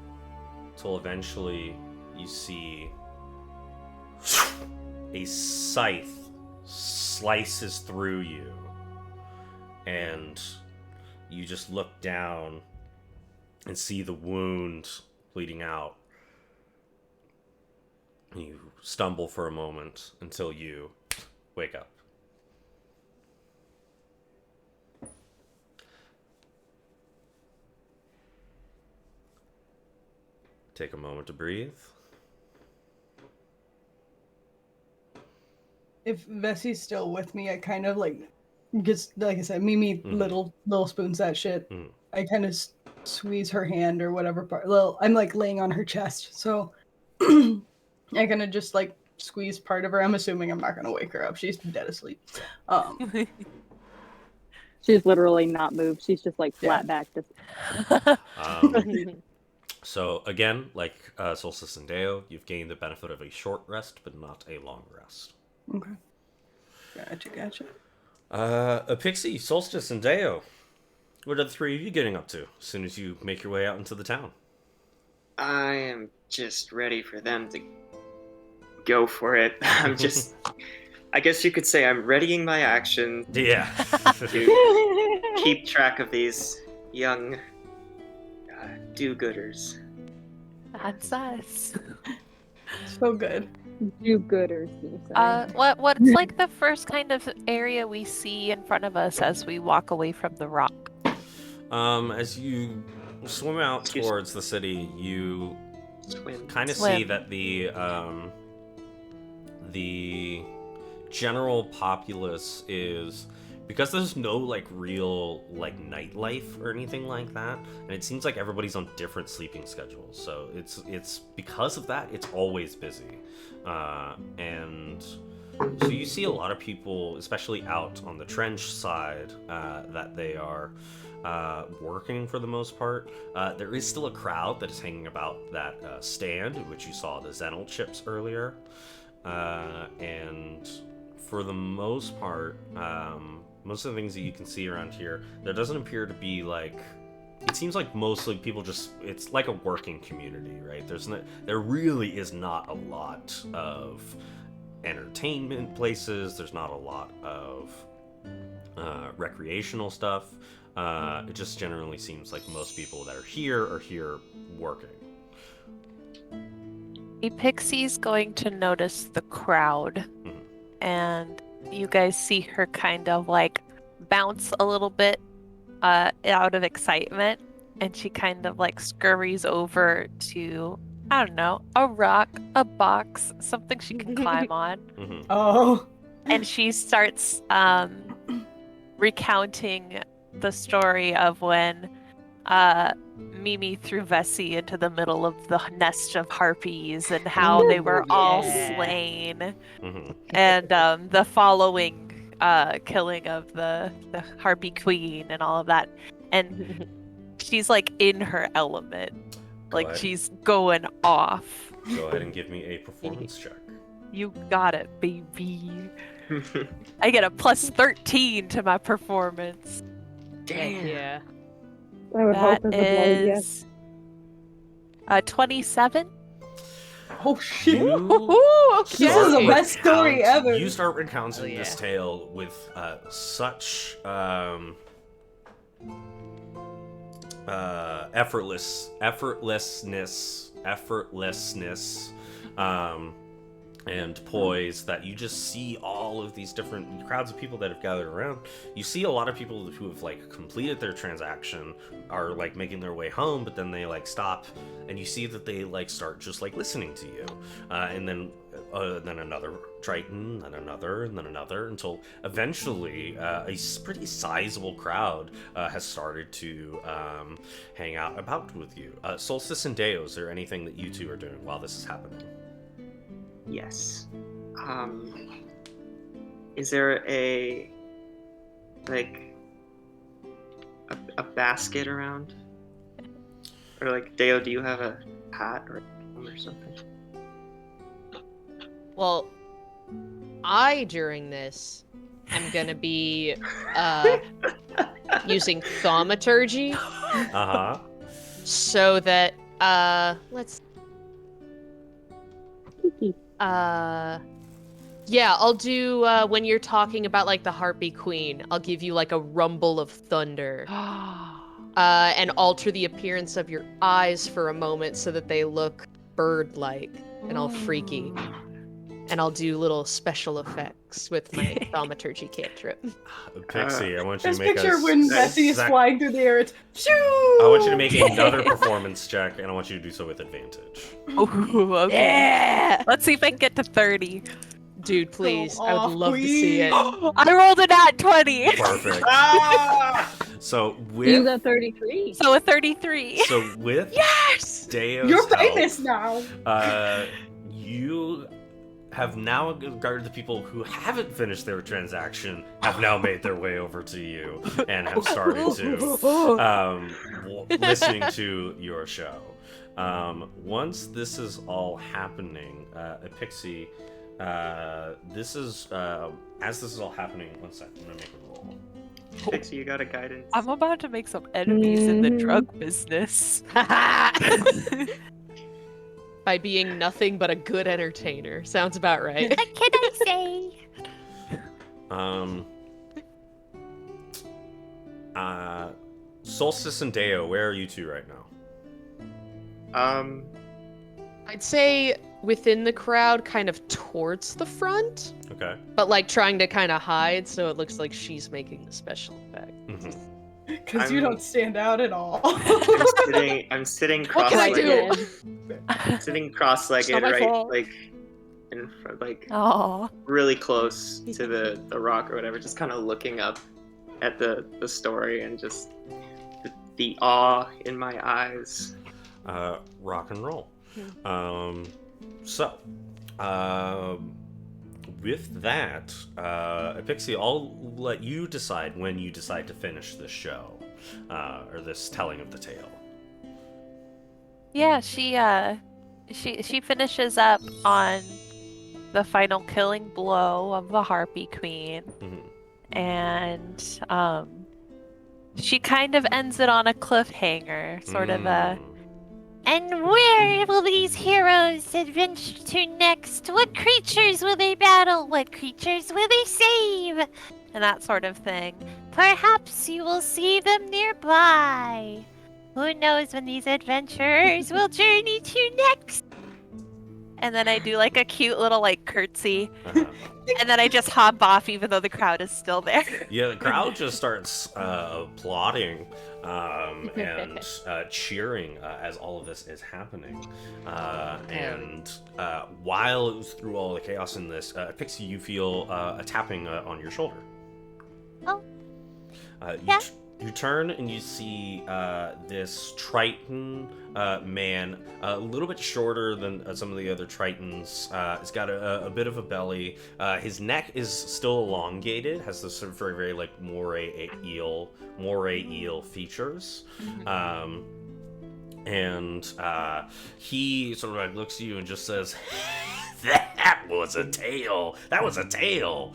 till eventually you see a scythe slices through you, and you just look down and see the wound bleeding out. You stumble for a moment until you wake up. Take a moment to breathe. If Vesi's still with me, I kind of like gets, like I said, Mimi little spoons that shit. I kind of squeeze her hand or whatever part. Well, I'm like laying on her chest, so I kind of just like squeeze part of her. I'm assuming I'm not gonna wake her up. She's dead asleep. She's literally not moved. She's just like flat backed. So again, like Solstice and Deo, you've gained the benefit of a short rest, but not a long rest. Okay. Gotcha. Epixie, Solstice, and Deo, what are the three of you getting up to as soon as you make your way out into the town? I am just ready for them to go for it. I'm just, I guess you could say I'm readying my action Yeah. to keep track of these young do-gooders. That's us. So good. Do-gooders. you say. What's like the first kind of area we see in front of us as we walk away from the rock? As you swim out towards the city, you kind of see that the general populace is, because there's no like real like nightlife or anything like that, and it seems like everybody's on different sleeping schedules. So it's because of that, it's always busy, and so you see a lot of people, especially out on the trench side, that they are working for the most part. There is still a crowd that is hanging about that stand, in which you saw the Zenil chips earlier, and for the most part, most of the things that you can see around here, there doesn't appear to be like, it seems like mostly people just, it's like a working community, right? There really is not a lot of entertainment places. There's not a lot of recreational stuff. It just generally seems like most people that are here working. Epixie's going to notice the crowd, and you guys see her kind of like bounce a little bit out of excitement, and she kind of like scurries over to, I don't know, a rock, a box, something she can climb on. Oh. And she starts recounting the story of when Mimi threw Vesi into the middle of the nest of harpies and how they were all slain. And the following killing of the harpy queen and all of that. And she's like in her element. Like she's going off. Go ahead and give me a performance check. You got it, baby. I get a plus 13 to my performance. Damn. Yeah. I would hope That it's a 27. Oh shit! Okay. This is the best story ever. You start recounting this tale with such effortlessness, and poise, that you just see all of these different crowds of people that have gathered around. You see a lot of people who have like completed their transaction, are like making their way home, but then they like stop, and you see that they like start just like listening to you, and then another Triton, then another, and then another, until eventually a pretty sizable crowd has started to hang out about with you. Solstice and Deo, is there anything that you two are doing while this is happening? Yes. Is there a basket around? Or like, Deo, do you have a hat or something? Well, during this, I'm gonna be using thaumaturgy Uh-huh. so that let's Kiki. yeah, I'll do when you're talking about like the Harpy Queen, I'll give you like a rumble of thunder. And alter the appearance of your eyes for a moment so that they look bird-like and all freaky. And I'll do little special effects with my thaumaturgy cantrip. Pixie, I want you to Just make picture a when Vesi is sec- flying through the air. It's shoo. I want you to make another performance check, and I want you to do so with advantage. Ooh, okay. Yeah! Let's see if I can get to 30. Dude, please. Go I would off, love to see it. I rolled a nat 20. Perfect. So You with got 33. So a 33. Yes! Deo's You're help, famous now. you have now guarded the people who haven't finished their transaction have now made their way over to you and have started to listening to your show. Once this is all happening, Epixie, this is as this is all happening. One second, I'm gonna make a roll. Pixie, you got a guidance? I'm about to make some enemies in the drug business. By being nothing but a good entertainer. Sounds about right. What can I say? Solstice and Deo, where are you two right now? I'd say within the crowd, kind of towards the front, Okay. but like trying to kind of hide so it looks like she's making the special effect. Mm-hmm. Because you I'm- don't stand out at all. I'm sitting What can I cross-legged. do? Sitting cross-legged, It's not my right, fault. like in front, like Oh. really close to the rock or whatever, just kind of looking up at the story and just the awe in my eyes. Rock and roll. With that, Epixie, I'll let you decide when you decide to finish this show, or this telling of the tale. Yeah, she finishes up on the final killing blow of the Harpy Queen, Mhm. and she kind of ends it on a cliffhanger, sort of a. And where will these heroes adventure to next? What creatures will they battle? What creatures will they save? And that sort of thing. Perhaps you will see them nearby. Who knows when these adventurers will journey to next? And then I do like a cute little like curtsy, Uh-huh. and then I just hop off even though the crowd is still there. Yeah, the crowd just starts applauding and cheering as all of this is happening. And while it was through all the chaos in this, Pixie, you feel a tapping on your shoulder. Oh. Yeah. You turn and you see this Triton man, a little bit shorter than some of the other Tritons. He's got a bit of a belly. His neck is still elongated, has this sort of very, very like moray eel features. And he sort of like looks at you and just says, "That was a tale. That was a tale.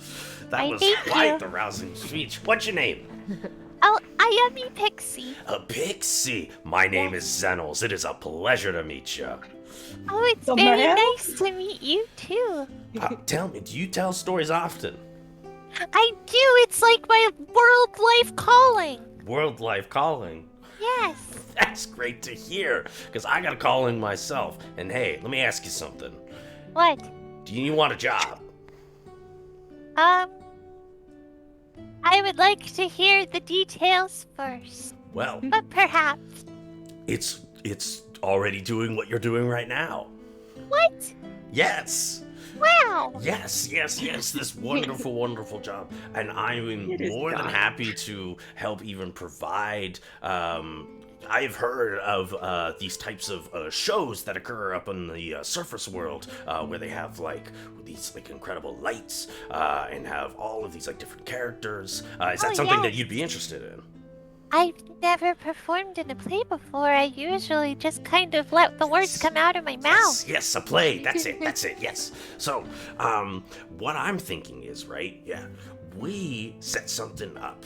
That was Thank quite you. the rousing speech. What's your name?" Oh, I am Epixie. Epixie. My name is Xenos. It is a pleasure to meet you. Oh, it's The very man? nice to meet you too. Tell me, do you tell stories often? I do. It's like my world life calling. World life calling. Yes. That's great to hear, because I got a calling myself. And hey, let me ask you something. What? Do you want a job? I would like to hear the details first, Well, but perhaps. it's already doing what you're doing right now. What? Yes. Wow. Yes, this wonderful, wonderful job. And I'm It is more than done. happy to help even provide I've heard of these types of shows that occur up in the surface world, where they have like these like incredible lights and have all of these like different characters. Is that something that yes. you'd be interested in? I've never performed in a play before. I usually just kind of let the words come out of my mouth. Yes, a play. That's it. Yes. So, what I'm thinking is, right? Yeah, we set something up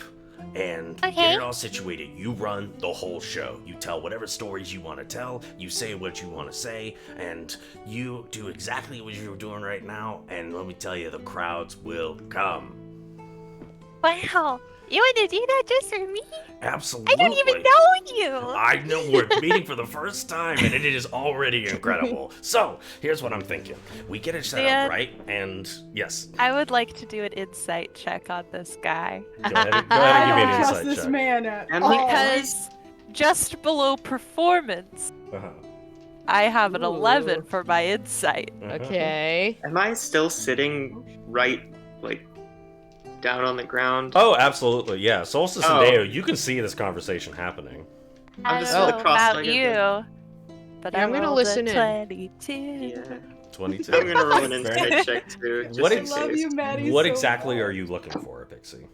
and get Okay. it all situated. You run the whole show. You tell whatever stories you want to tell. You say what you want to say, and you do exactly what you're doing right now. And let me tell you, the crowds will come. Wow. You want to do that just for me? Absolutely. I don't even know you. I know we're meeting for the first time, and it is already incredible. So, here's what I'm thinking. We get it set Yeah. up, right? And, yes. I would like to do an insight check on this guy. Go ahead and give me I an don't trust insight this check. man at And all. Because just below performance, Uh-huh. I have an Ooh. 11 for my insight. Uh-huh. Okay. Am I still sitting right, like, down on the ground? Oh, absolutely, yeah. Solstice Oh. and Deo, you can see this conversation happening. I I'm just don't the know about cross-legged you, but Yeah, I I'm gonna rolled listen a in. 22. Yeah. 22. I'm gonna roll an Very- insight check too. Just What in ex- I love case. you, Maddie. What so exactly much. are you looking for, Epixie?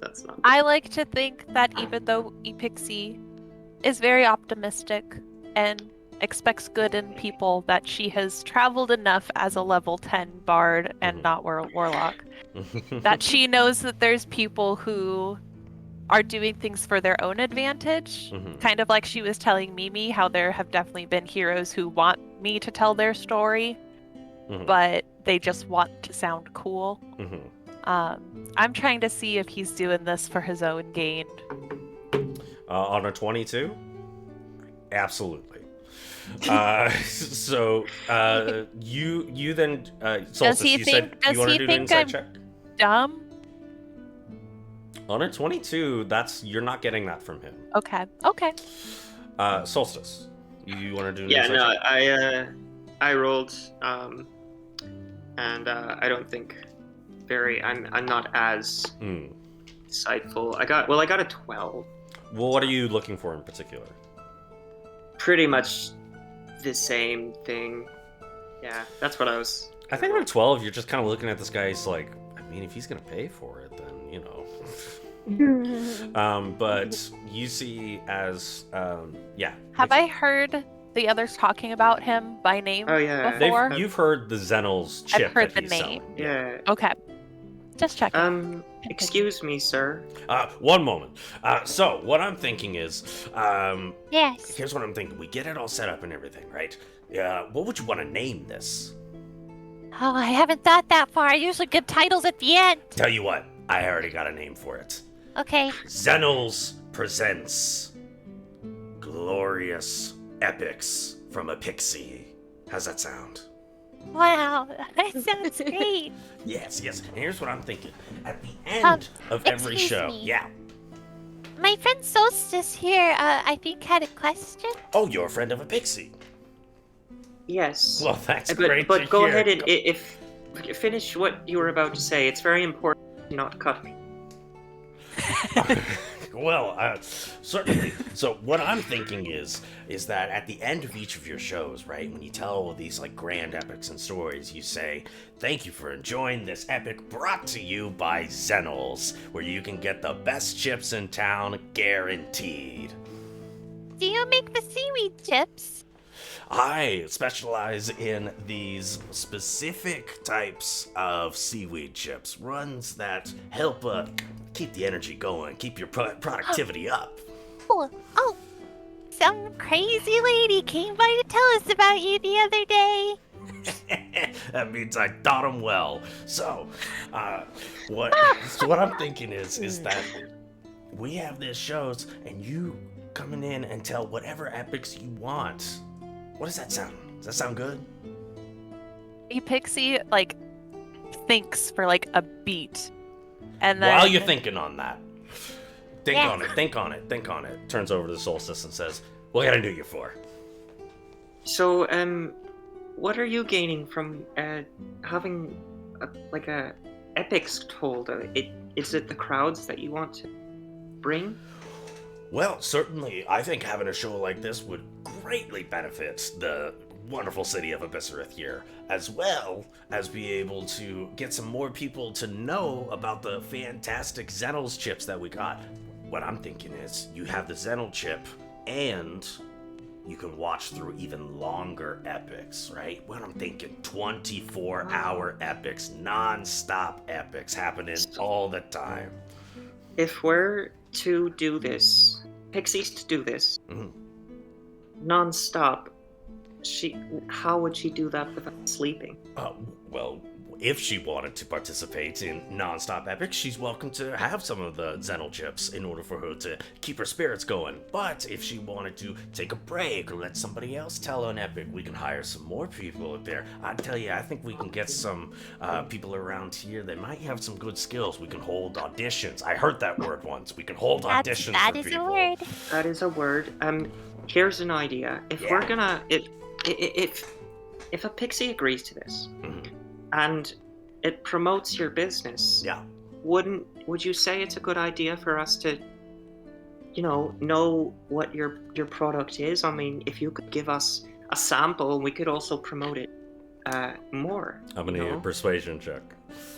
That's not. I like to think that even though Epixie is very optimistic and expects good in people, that she has traveled enough as a level 10 bard and Mhm. not warlock, that she knows that there's people who are doing things for their own advantage. Mhm. Kind of like she was telling Mimi how there have definitely been heroes who want me to tell their story, Mhm. but they just want to sound cool. Mhm. I'm trying to see if he's doing this for his own gain. On a 22? Absolutely. So you then Solstice, he you said think- does you want to he do an think insight I'm- check? Dumb? On a 22, you're not getting that from him. Okay. Solstice, you want to do an Yeah, insight no, check? I rolled, and I don't think I'm not as Hmm. insightful. I got a 12. Well, what are you looking for in particular? Pretty much the same thing. Yeah, that's what I was. I think on a 12, you're just kind of looking at this guy. He's like, I mean, if he's gonna pay for it, then you know. But you see as yeah. Have I heard the others talking about him by name Oh yeah. before? You've heard the Zenel's chip I've heard that the he's name. selling. Yeah. Okay. Just checking. Excuse me, sir. One moment. So what I'm thinking is, Yes. Here's what I'm thinking. We get it all set up and everything, right? Yeah. What would you want to name this? Oh, I haven't thought that far. I usually give titles at the end. Tell you what. I already got a name for it. Okay. Xenals presents Glorious Epics from Epixie. How's that sound? Wow, that sounds great. Yes. And here's what I'm thinking. At the end of every excuse show. me. Yeah. My friend Solstice here, I think had a question. Oh, you're a friend of Epixie. Yes. Well, that's but great but to go hear. ahead and if finish what you were about to say. It's very important to not cut me. Well, certainly. So what I'm thinking is that at the end of each of your shows, right, when you tell these like grand epics and stories, you say, "Thank you for enjoying this epic brought to you by Xenals, where you can get the best chips in town, guaranteed." Do you make the seaweed chips? I specialize in these specific types of seaweed chips, runs that help keep the energy going, keep your productivity up. Oh, some crazy lady came by to tell us about you the other day. That means I taught him well. So, what I'm thinking is that we have these shows, and you coming in and tell whatever epics you want. What does that sound? Does that sound good? Epixie like thinks for like a beat, and then While you're thinking on that, think Yeah. on it. Turns over to the Solstice and says, What can I do you for? So, what are you gaining from having a epics told? Is it the crowds that you want to bring? Well, certainly, I think having a show like this would greatly benefit the wonderful city of Abyssarith here, as well as be able to get some more people to know about the fantastic Xenals chips that we got. What I'm thinking is, you have the Xenal chip, and you can watch through even longer epics, right? What I'm thinking, 24-hour epics, non-stop epics happening all the time. If we're to do this, Pixie's to do this, Mhm. non-stop, how would she do that without sleeping? Well, if she wanted to participate in non-stop epics, she's welcome to have some of the Xenal chips in order for her to keep her spirits going. But if she wanted to take a break or let somebody else tell an epic, we can hire some more people up there. I tell you, I think we can get some people around here that might have some good skills. We can hold auditions. I heard that word once. We can hold auditions That for is people. a word. That is a word. Here's an idea. If we're gonna, if a pixie agrees to this, Mhm. and it promotes your business, Yeah. would you say it's a good idea for us to, know what your product is? I mean, if you could give us a sample, we could also promote it more. I'm gonna need a persuasion check.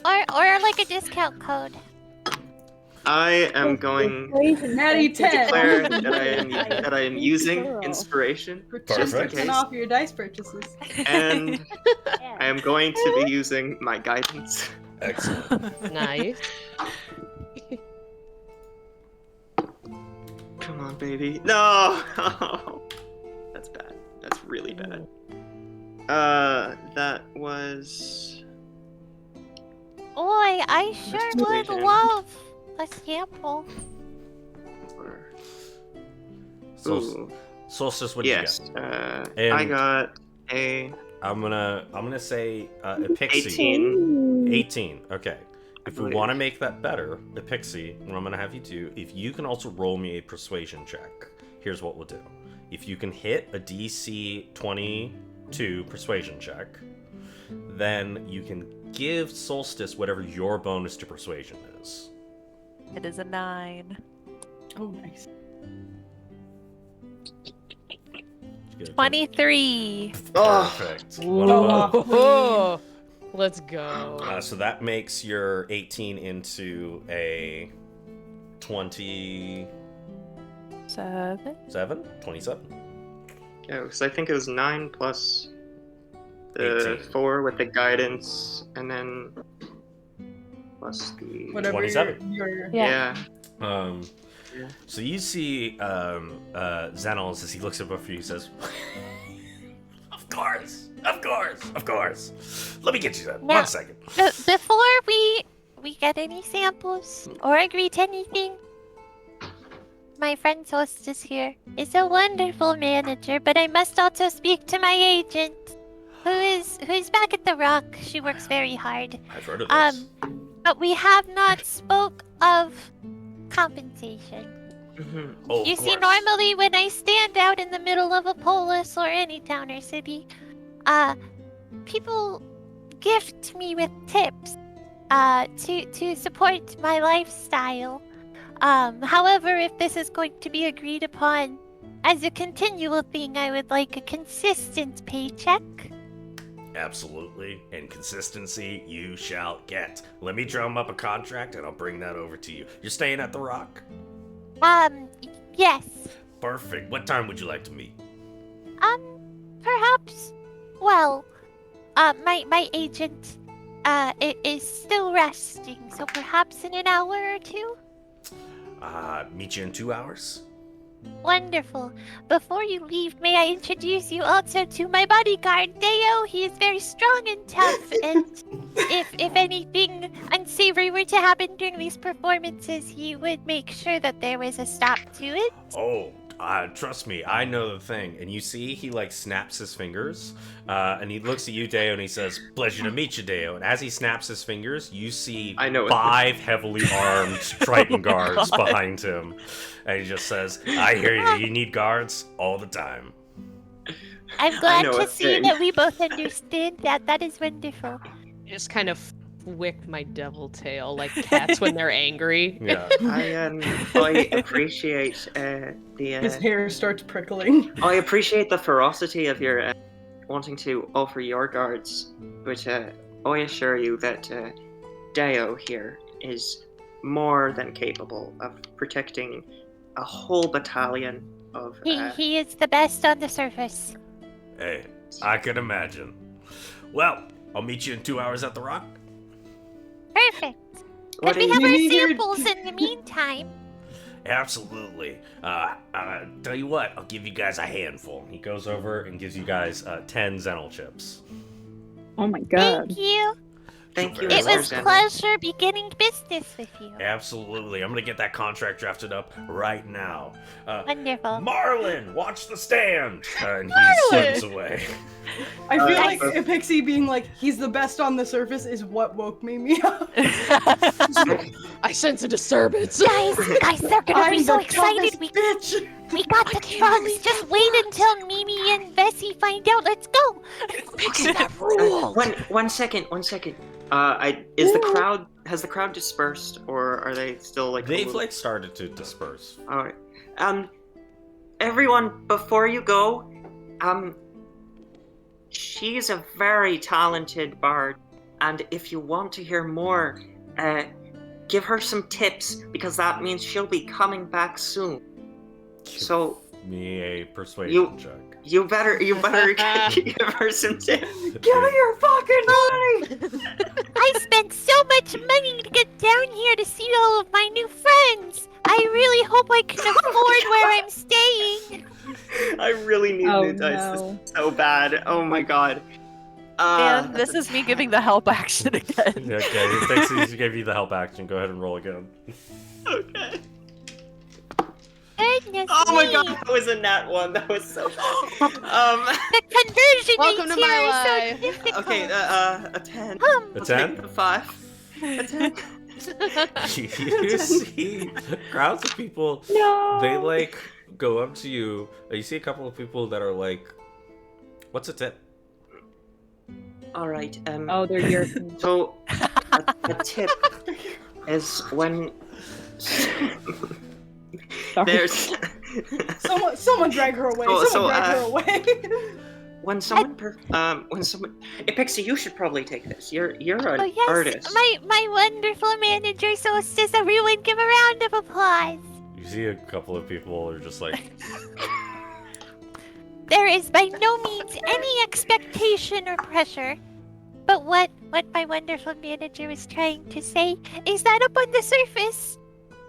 Or like a discount code. I am going Natty to 10. declare that I am using inspiration, For just in 10% case, off your dice purchases. and I am going to be using my guidance. Excellent. Nice. Come on, baby. No! That's bad. That's really bad. That was... Boy, I sure would Persuasion. love a sample. Ooh. Solstice, what do Yes. you get? I And- got a I'm gonna say Epixie. 18. 18. Okay. If we believe. want to make that better, Epixie, what I'm gonna have you do, if you can also roll me a persuasion check, here's what we'll do. If you can hit a DC 22 persuasion check, then you can give Solstice whatever your bonus to persuasion is. It is a 9. Oh, nice. Get a 23. Perfect. Whoa. Let's go. So that makes your 18 into a 27? 27? Yeah, because I think it was 9 plus the 18. 4 with the guidance, and then plus the... Whatever 27. your Yeah. So you see Xenals as he looks above you, he says, Of course! Let me get you that. Now- 1 second. Before we get any samples or agree to anything, my friend Solstice here is a wonderful manager, but I must also speak to my agent, who is back at the Rock. She works very hard. I've heard of this. But we have not spoke of compensation. Mhm. Oh, You of see, course. normally when I stand out in the middle of a polis or any town or city, people gift me with tips, to support my lifestyle. However, if this is going to be agreed upon as a continual thing, I would like a consistent paycheck. Absolutely. And consistency you shall get. Let me drum up a contract and I'll bring that over to you. You're staying at the Rock? Yes. Perfect. What time would you like to meet? Perhaps, well, my agent, is still resting, so perhaps in an hour or two? Meet you in 2 hours? Wonderful. Before you leave, may I introduce you also to my bodyguard, Deo? He is very strong and tough, and if anything unsavory were to happen during these performances, he would make sure that there was a stop to it. Oh, trust me, I know the thing. And you see he like snaps his fingers, and he looks at you, Deo, and he says, "Pleasure to meet you, Deo." And as he snaps his fingers, you see I know it. 5 heavily armed Triton guards behind him, and he just says, "I hear you. You need guards all the time." I'm glad know to a see thing. that we both understand that. That is wonderful. Just kind of wick my devil tail like cats when they're angry. Yeah. I appreciate His hair starts prickling. I appreciate the ferocity of your wanting to offer your guards, but I assure you that Deo here is more than capable of protecting a whole battalion of. He is the best on the surface. Hey, I can imagine. Well, I'll meet you in 2 hours at the Rock. Perfect. What Could we do have you our need your- samples in the meantime? Absolutely. Tell you what, I'll give you guys a handful. He goes over and gives you guys 10 Zenel chips. Oh my god. Thank you. Thank you. It Mr. was Zen. pleasure beginning business with you. Absolutely. I'm gonna get that contract drafted up right now. Wonderful. Marlin, watch the stand! And he Marlin! slips away. I feel Nice. like Epixie being like, he's the best on the surface is what woke me up. I sense a disturbance. Guys, they're gonna be I'm so the excited. toughest bitch. We got the drugs. Just wait until Mimi and Vesi find out. Let's go. Pixie, that rule. One second. Has the crowd dispersed, or are they still like? a They've little- like started to disperse. All right. Everyone, before you go, she's a very talented bard, and if you want to hear more, give her some tips because that means she'll be coming back soon. So Me a persuasion You- check. you better give her some tips. Give me your fucking money! I spent so much money to get down here to see all of my new friends. I really hope I can afford where I'm staying. I really need Oh, new dice no. so bad. Oh my god. And this is me giving the help action again. Okay, Dixie gave you the help action. Go ahead and roll again. Okay. Goodness Oh my me. god, that was a nat one. That was so bad. The conversion Welcome rates to my here life. are so difficult. Okay, a 10. A I'll 10? take the 5. A 10. You see crowds of people. No. They like go up to you. You see a couple of people that are like, "What's a tip?" All right. Oh, they're your. So a tip is when Sorry. there's Someone drag her away. So, Drag her away. when someone Epixie, you should probably take this. You're an Oh yes, artist. my wonderful manager, Solstice. Everyone, give a round of applause. You see a couple of people are just like, There is by no means any expectation or pressure. But what my wonderful manager was trying to say is that up on the surface,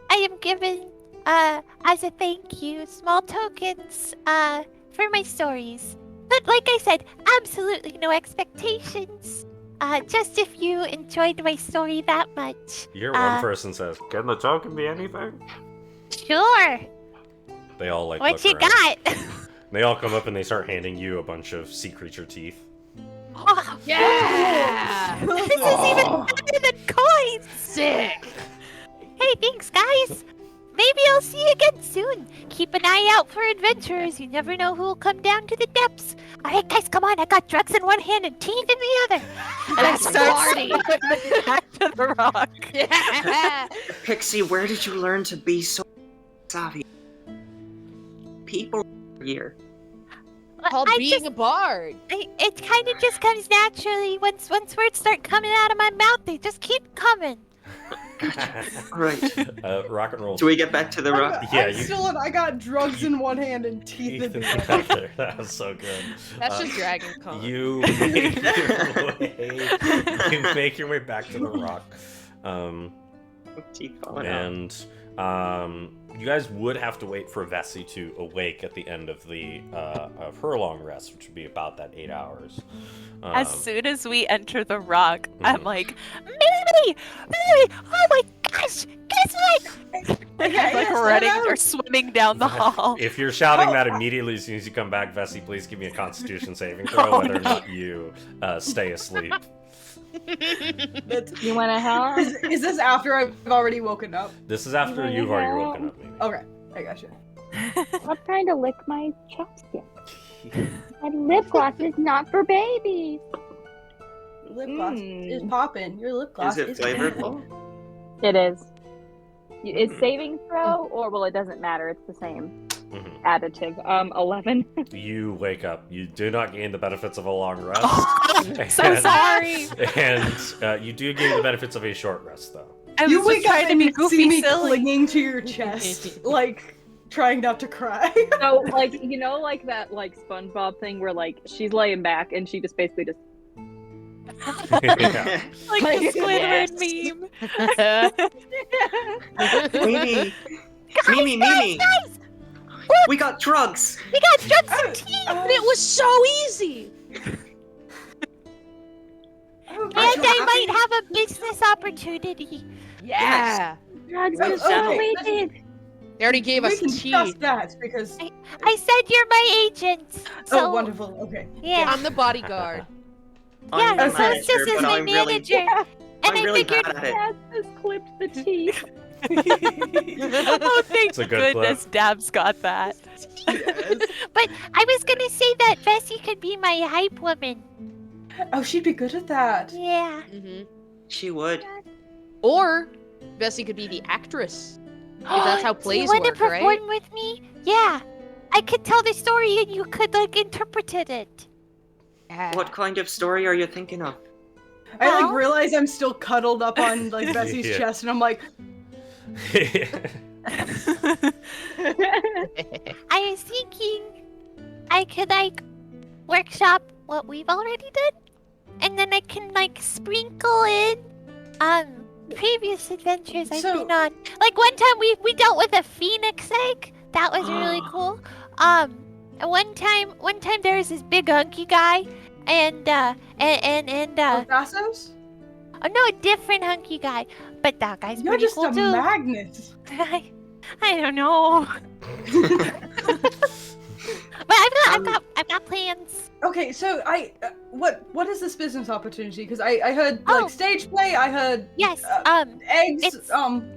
I am given, as a thank you, small tokens, for my stories. But like I said, absolutely no expectations. Just if you enjoyed my story that much. you hear one person says, "Can the token be anything?" Sure. They all like What look you around. got? They all come up and they start handing you a bunch of sea creature teeth. Oh, Yeah. this is even better than coins. Sick. Hey, thanks, guys. Maybe I'll see you again soon. Keep an eye out for adventurers. You never know who will come down to the depths. All right, guys, come on. I got drugs in one hand and teeth in the other. And I start Party. swimming back to the rock. Yeah. Pixie, where did you learn to be so savvy? People here. Called I being just, a bard. it kind of just comes naturally. Once words start coming out of my mouth, they just keep coming. All right. Rock and roll. Do we get back to the rock? Yeah, I'm you- still I got drugs in one hand and teeth in the other. Together. That was so good. That's just Dragon Con. You make your way. You make your way back to the rock, Teeth falling out. and you guys would have to wait for Vesi to awake at the end of the of her long rest, which would be about that 8 hours. As soon as we enter the rock, I'm Mhm. like, Mimi! Oh my gosh! Guess what? I'm Yeah, like yes, running I know. or swimming down the hall. If you're shouting Oh. that immediately as soon as you come back, Vesi, please give me a Constitution saving throw, Oh, whether or no. not you stay asleep. That's- You want to help? is this after I've already woken up? This is after Yeah, you've already yeah. woken up, maybe. Okay, I got you. I'm trying to lick my chopstick. My lip gloss is not for babies. lip gloss is popping. Your lip gloss Is it flavorful? It is. It's saving throw, or well, it doesn't matter. It's the same Mhm. additive. 11. You wake up. You do not gain the benefits of a long rest. So And- sorry. And you do gain the benefits of a short rest, though. I was You just wake up trying to and be you see goofy me silly. clinging to your chest, like trying not to cry. So, like, you know, like that, like SpongeBob thing where, like, she's laying back and she just basically just. Yeah. Like the Squidward meme. Mimi! We got drugs! We got drugs and tea! It was so easy. And Aren't you I happy? might have a business opportunity. Yeah. Drugs Oh, are so okay. weighted. They already gave We us can tea. discuss that because I said you're my agent. So, oh, wonderful. Okay. yeah. I'm the bodyguard. I'm Yeah, the Solstice manager, is but my I'm really, manager. And I'm I really figured bad at it. Dad just clipped the teeth. Oh, thank It's a good goodness Dab's got that. But I was gonna say that Vesi could be my hype woman. Oh, she'd be good at that. Yeah. Hmm She would. Or Vesi could be the actress. If that's how Do you plays want to work, perform right? with me? Yeah. I could tell the story and you could like interpret it. Yeah. What kind of story are you thinking of? I like Well- realize I'm still cuddled up on like Vesi's Yeah. chest, and I'm like, I was thinking I could like workshop what we've already done, and then I can like sprinkle in previous adventures I've So- been on. Like one time we dealt with a phoenix egg. That was really cool. And one time there was this big hunky guy, and Vassos? oh no, a different hunky guy. But that guy's You're pretty just cool a too. magnet. I don't know. But I've got plans. Okay, so what is this business opportunity? Because I heard like Oh. stage play, I heard Yes. eggs. it's- Xandals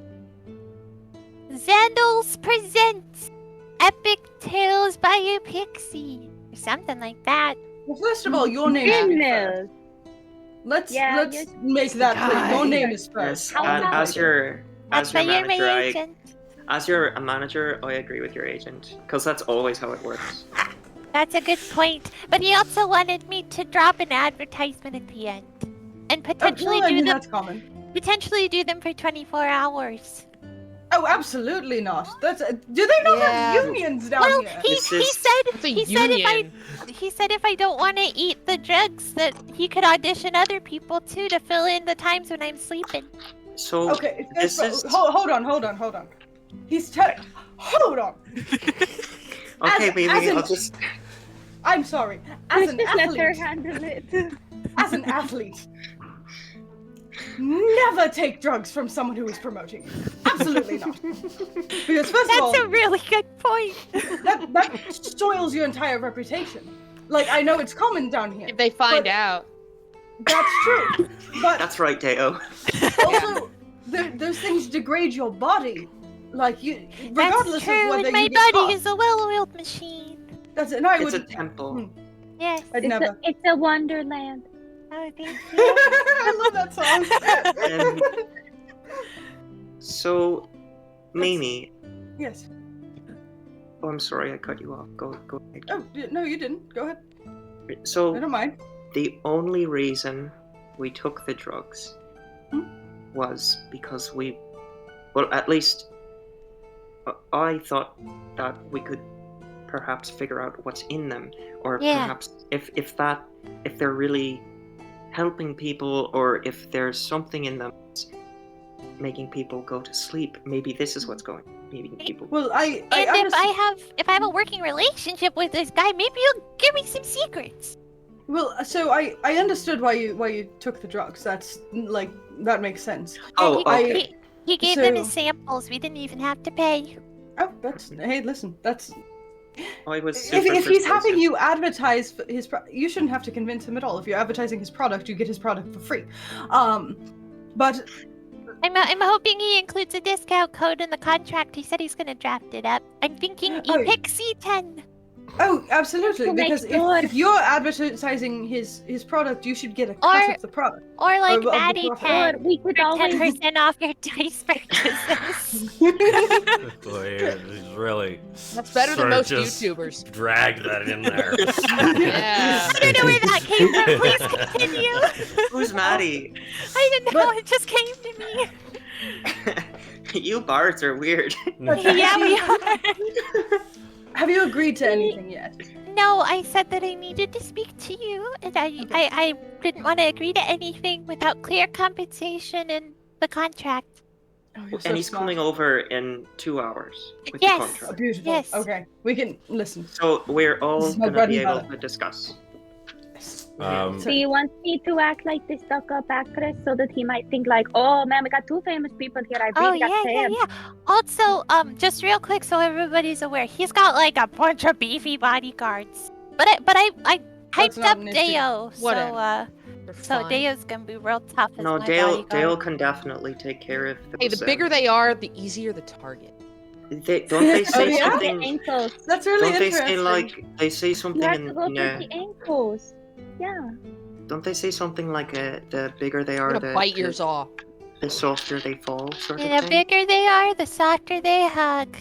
Xandals presents Epic Tales by Epixie, or something like that. Well, first of all, your name should be first. Goodness. Let's Yeah, make that clear. Your Guys. name is first. Yes, How and about as your That's why you're my manager, agent. as you're a manager, I agree with your agent because that's always how it works. That's a good point. But he also wanted me to drop an advertisement at the end, and potentially Well, I mean, do them that's common. for 24 hours. Oh, absolutely not. That's do they not Yeah. have unions down Well, here? he This he is- said It's a he said union. if I don't want to eat the drugs, that he could audition other people too to fill in the times when I'm sleeping. So Okay, this first, is hold on. He's telling. Hold on. okay, as baby. an- I'll just I'm sorry. As an Just let her athlete, handle it. as an athlete, never take drugs from someone who is promoting. Absolutely not. Because first of all, That's a really good point. that soils your entire reputation. Like I know it's common down here. If they find But- out. That's true. But that's right, Deo. also, those things degrade your body. Like you, regardless That's true, of whether and my you get body caught. is a well-oiled machine. That's it. And I It's a would. temple. Yes. I'd never. It's a wonderland. Oh, thank you. I love that song. So, Mimi. Yes. Oh, I'm sorry, I cut you off. Go ahead. Oh no, you didn't. Go ahead. I So don't mind. the only reason we took the drugs was because well, at least I thought that we could perhaps figure out what's in them, or Yeah. perhaps if they're really helping people, or if there's something in them that's making people go to sleep. Maybe this is what's going. Maybe people. Well, I And if honestly- I have a working relationship with this guy, maybe you'll give me some secrets. Well, so I understood why you took the drugs. That's like that makes sense. Oh, he, okay. he gave them as So- samples. We didn't even have to pay. Oh, that's hey, listen, that's I was if super he's having persuasive. you advertise his you shouldn't have to convince him at all. If you're advertising his product, you get his product for free. But I'm hoping he includes a discount code in the contract. He said he's gonna draft it up. I'm thinking Oh. Epixie 10. Oh, absolutely. To make Because sure. if you're advertising his product, you should get a cut Or- of the product. Or like of the Maddie profit. Or 10 we could for always 10% off your dice purchases. Boy, he's really. That's better sort than of most just YouTubers. Drag that in there. Yeah. I don't know where that came from. Please continue. Who's Maddie? I didn't know. It just came to me. You bards are weird. Yeah, we are. Have you agreed to anything yet? No, I said that I needed to speak to you, and I didn't want to agree to anything without clear compensation in the contract. Oh, you're so And he's smart. coming over in 2 hours with Yes. the Oh, contract. beautiful. Yes. Okay, we can listen. So we're all This is my going to bread be and able butter. to discuss. Mm-hmm. Do you want me to act like the stuck-up actress so that he might think like, oh man, we got 2 famous people here. I Oh really got yeah. Sam. Also, just real quick, so everybody's aware, he's got like a bunch of beefy bodyguards. But I That's hyped not up an issue. Deo, Whatever. They're so fine. Deo's gonna be real tough as No, my Dale bodyguard. can definitely take care of Hey, the bigger they are, the easier the target. Don't they say Oh, yeah? The something? ankles. That's really Don't they interesting. say like they say something You have in, to go in through the ankles. Yeah. don't they say something like the bigger they I'm are, gonna bite yours off. the softer they fall, sort And of the thing? bigger they are, the softer they hug.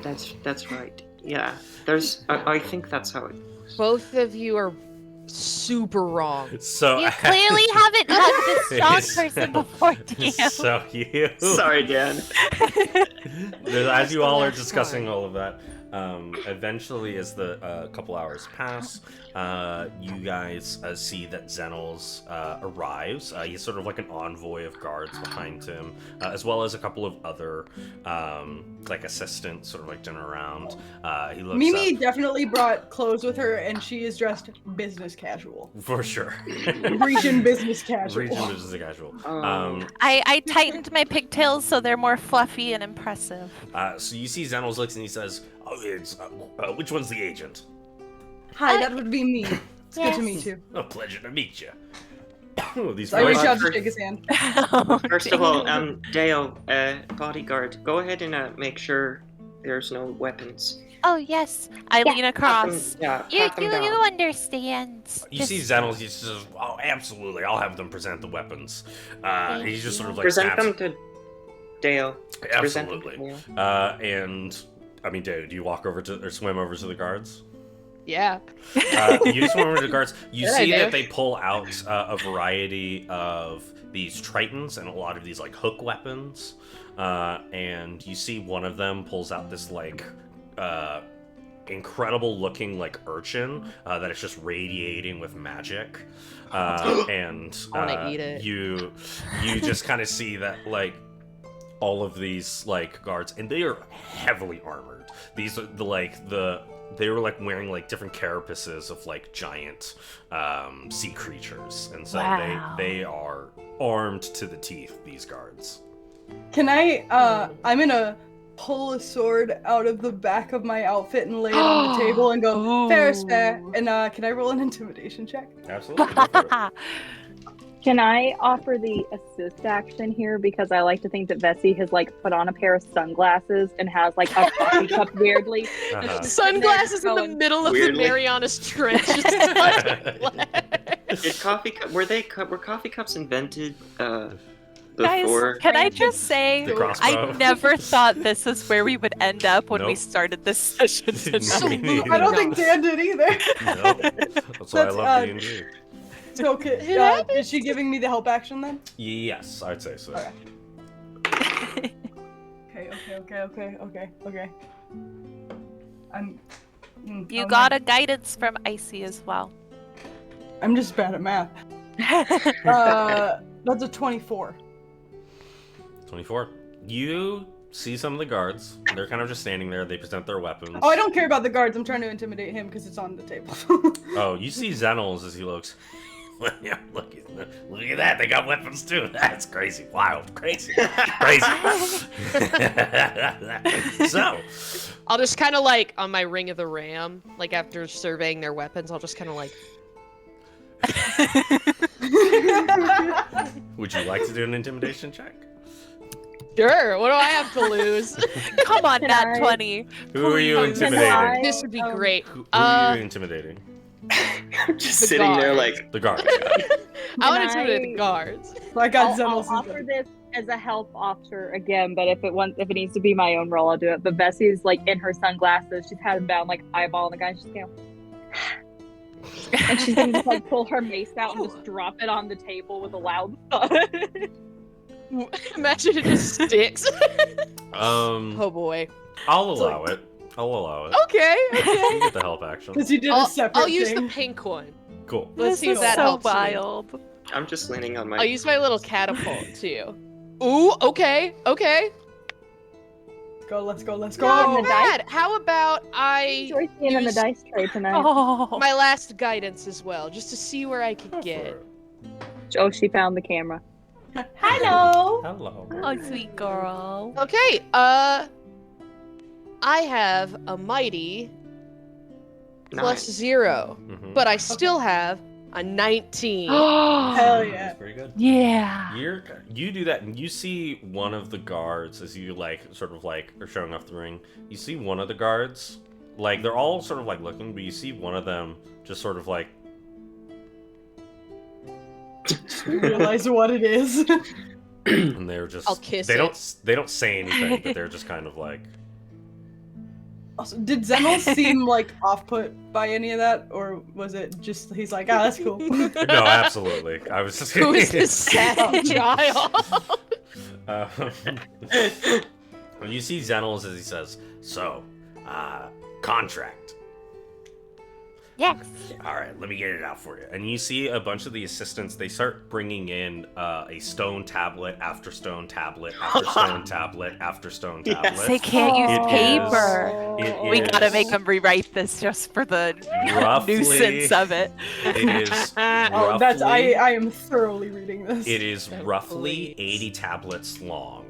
That's right. Yeah, there's. I think that's how it. Both of you are super wrong. So You clearly haven't hugged a strong person before, Deo. So you. Sorry, Dan. As you all are Last discussing time. all of that, eventually, as the couple hours pass, you guys see that Xenol's arrives. He's sort of like an envoy of guards behind him, as well as a couple of other like assistants, sort of like dinner around. He looks Mimi up, definitely brought clothes with her, and she is dressed business casual. for sure. Grecian business casual. Region business casual. Oh. I tightened my pigtails so they're more fluffy and impressive. So you see Xenol's looks, and he says, "Oh, it's which one's the agent?" Hi, that would be me. It's good Yes. to meet you. A pleasure to meet you. These So I reach voices- out to shake his hand. First of all, Deo, bodyguard, go ahead and make sure there's no weapons. Oh yes, I Yeah. lean across. Yeah, you pat them down. understand. You see Xenol's, he says, "Oh, absolutely, I'll have them present the weapons." Thank He just sort of like Present snaps. them to Deo. Present them Absolutely. to Deo. And I mean, do you walk over to or swim over to the guards? Yeah. You swim over to the guards. You Good see idea. that they pull out a variety of these tritons and a lot of these like hook weapons. And you see one of them pulls out this like incredible looking like urchin that is just radiating with magic. And I wanna eat it. You just kind of see that like all of these like guards, and they are heavily armored. These are they were like wearing like different carapaces of like giant sea creatures, and so Wow. they are armed to the teeth. These guards. Can I, I'm gonna pull a sword out of the back of my outfit and lay it on the table and go, fair is fair. And can I roll an intimidation check? Absolutely. Go for it. Can I offer the assist action here, because I like to think that Vesi has like put on a pair of sunglasses and has like a coffee cup weirdly. Uh-huh. Sunglasses in the Going middle of weirdly. the Marianas Trench. Just Did were coffee cups invented Guys, before? can I just say, The crossbow. I never thought this is where we would end up when we Nope. started this session Me tonight. neither. I don't think Dan did either. No. That's why I That's, love D&D. So, is she giving me the help action then? Yes, I'd say so. Okay. Okay. You got a guidance from Icy as well. I'm just bad at math. That's a 24. 24. You see some of the guards. They're kind of just standing there. They present their weapons. Oh, I don't care about the guards. I'm trying to intimidate him because it's on the table. Oh, you see Xenol's as he looks. Yeah, look at that. They got weapons too. That's crazy. Wild. Crazy. Crazy. So, I'll just kind of like on my Ring of the Ram, like after surveying their weapons, I'll just kind of like. would you like to do an intimidation check? Sure. What do I have to lose? Come on, Can Nat I- 20. Who are you Please. intimidating? This would be great. Who are you intimidating? I'm just The sitting there guards. like, The guards. I want to Can intimidate the I- guards. I got I'll Zenos. offer this as a help offer again, but if it needs to be my own role, I'll do it. But Vesi's like in her sunglasses, she's had him down, like eyeballing the guy. And she's going, and she's gonna just like pull her mace out and just drop it on the table with a loud thud. Imagine it just sticks. Um, Oh boy. I'll allow it. I'll allow it. Okay. You get the help action. Because you did a I'll, separate I'll use the thing. pink one. Cool. Let's This see if is that so helps me. wild. I'm just leaning on my. I'll use my little catapult too. Ooh, okay, okay. Let's go. Not the dice? bad. How about I Joyce being in the use dice tray tonight. Oh, my last guidance as well, just to see where I Go can for get. it. Oh, she found the camera. Hello. Hello. oh, sweet girl. Okay, I have a mighty plus 0, Mhm. but I still have a 19. Hell yeah. That's pretty good. Yeah. You do that, and you see one of the guards as you sort of are showing off the ring. You see one of the guards, they're all sort of looking, but you see one of them just sort of Realize what it is. and they're just I'll kiss they it. don't say anything, but they're just kind of Also, did Zenos seem off-put by any of that, or was it just he's like, that's cool? no, absolutely. I was just Who is this sad child? When you see Xenils as he says, "So, contract." Yes. All right, let me get it out for you. And you see a bunch of the assistants. They start bringing in a stone tablet after stone tablet after stone tablet after stone Yes. tablet. They can't use It paper. It We gotta is make them rewrite this just for the roughly- nuisance of it. It is Oh, that's roughly. I am thoroughly reading this. It is So roughly please. 80 tablets long.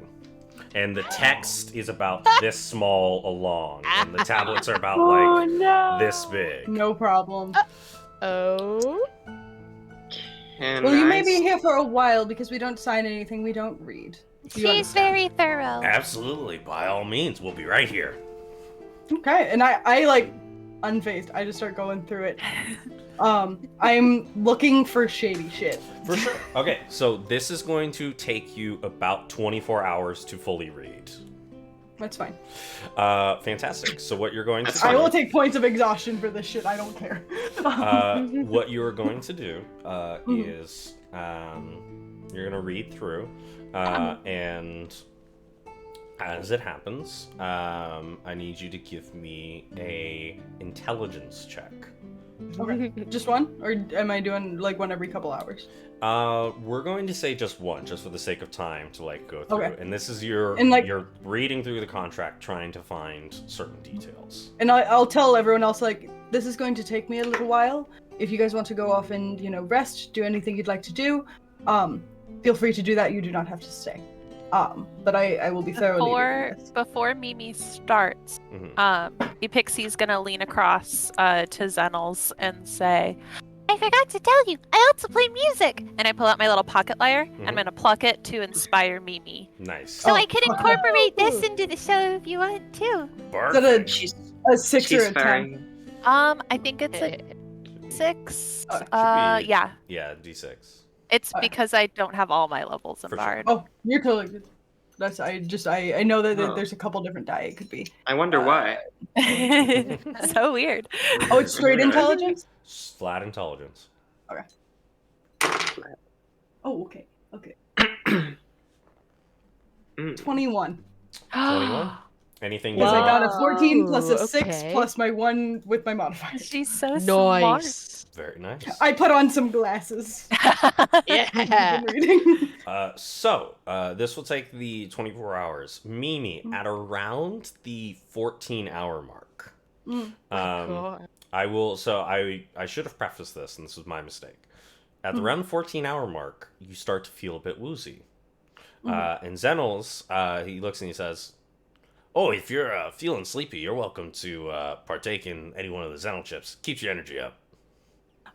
And the text is about this small along. And the tablets are about no. this big. No problem. Oh. Can Well, you I may be here for a while because we don't sign anything we don't read. You She's understand? very thorough. Absolutely, by all means, we'll be right here. Okay, and I unfazed. I just start going through it. I'm looking for shady shit. For sure. Okay, so this is going to take you about 24 hours to fully read. That's fine. Fantastic. So what you're going to That's I do, will take points of exhaustion for this shit. I don't care. what you're going to do is you're going to read through, and as it happens, I need you to give me a intelligence check. Okay. Just one, or am I doing one every couple hours? We're going to say just one, just for the sake of time to go through. Okay. And this is your And, you're reading through the contract, trying to find certain details. And I'll tell everyone else this is going to take me a little while. If you guys want to go off and rest, do anything you'd like to do, feel free to do that. You do not have to stay. But I will be thoroughly reading this. Before Mimi starts, Mhm. Epixie's gonna lean across to Xenils and say, I forgot to tell you, I also play music. and I pull out my little pocket lyre. Mhm. I'm gonna pluck it to inspire Mimi. Nice. So Oh. I could incorporate this into the show if you want to. Is that She's, a 6 or she's a 10? firing. I think it's a 6. Should be- Yeah. Yeah, D6. It's Okay. because I don't have all my levels in For sure. Bard. Oh, you're totally good. That's I know that Oh. there's a couple different die it could be. I wonder why. So weird. Oh, it's straight intelligence? Flat intelligence. Oh, okay. Okay. Mm. 21. 21? Anything Because I you got a 14 plus a Whoa, 6 okay. plus my 1 with my modifier. She's so smart. Nice. Very nice. I put on some glasses. Yeah. I've been reading. So, this will take the 24 hours. Mimi, at around the 14-hour mark. Mm. I should have prefaced this, and this was my mistake. At around the 14-hour mark, you start to feel a bit woozy. And Xenils, he looks and he says, "Oh, if you're feeling sleepy, you're welcome to partake in any one of the Xenil chips. Keeps your energy up."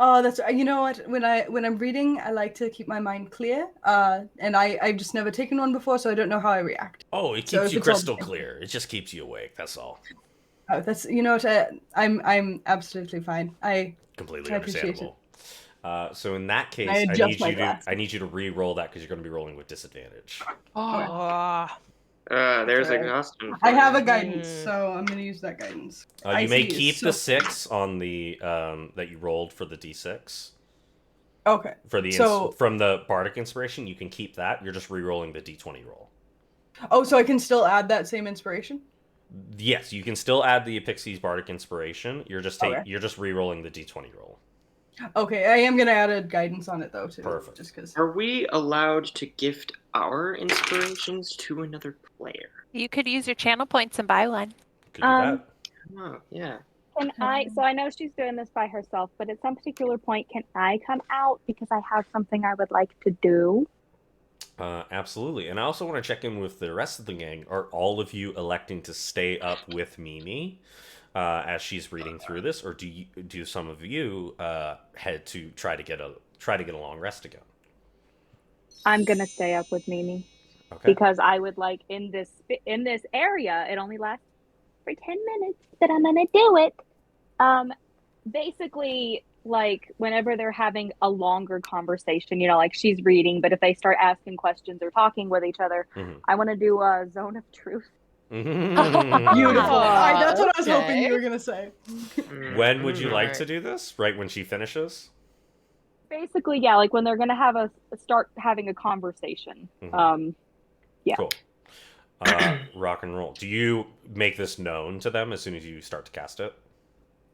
Oh, that's you know what? When I'm reading, I like to keep my mind clear. And I've just never taken one before, so I don't know how I react. Oh, it So keeps if you it's all crystal the same- clear. It just keeps you awake. That's all. Oh, that's you know what? I'm absolutely fine. I Completely appreciate it. understandable. So in that case, I I adjust need my you to glasses. re-roll that because you're going to be rolling with disadvantage. Oh. There's Okay. exhaustion. I have a you. guidance, so I'm gonna use that guidance. You may IC is keep so- the 6 on the that you rolled for the d6. Okay. For the from the bardic inspiration, you can keep that. You're just re-rolling the d20 roll. Oh, so I can still add that same inspiration? Yes, you can still add the Epixie's bardic inspiration. You're just Okay. you're just re-rolling the d20 roll. Okay, I am gonna add a guidance on it though too. Perfect. Just because. Are we allowed to gift our inspirations to another player? You could use your channel points and buy one. Could do that. Oh, yeah. Can I? So I know she's doing this by herself, but at some particular point, can I come out because I have something I would like to do? Absolutely. And I also want to check in with the rest of the gang. Are all of you electing to stay up with Mimi as she's reading through this, or do some of you head to try to get a long rest again? I'm gonna stay up with Mimi Okay. because I would like in this area. It only lasts for 10 minutes, but I'm gonna do it. Basically, like whenever they're having a longer conversation, like she's reading, but if they start asking questions or talking with each other, I want to do a zone of truth. Beautiful. That's what I was hoping Okay. you were gonna say. When would you like Alright. to do this? Right when she finishes? Basically, yeah, like when they're gonna have start having a conversation. Yeah. Cool. Rock and roll. Do you make this known to them as soon as you start to cast it?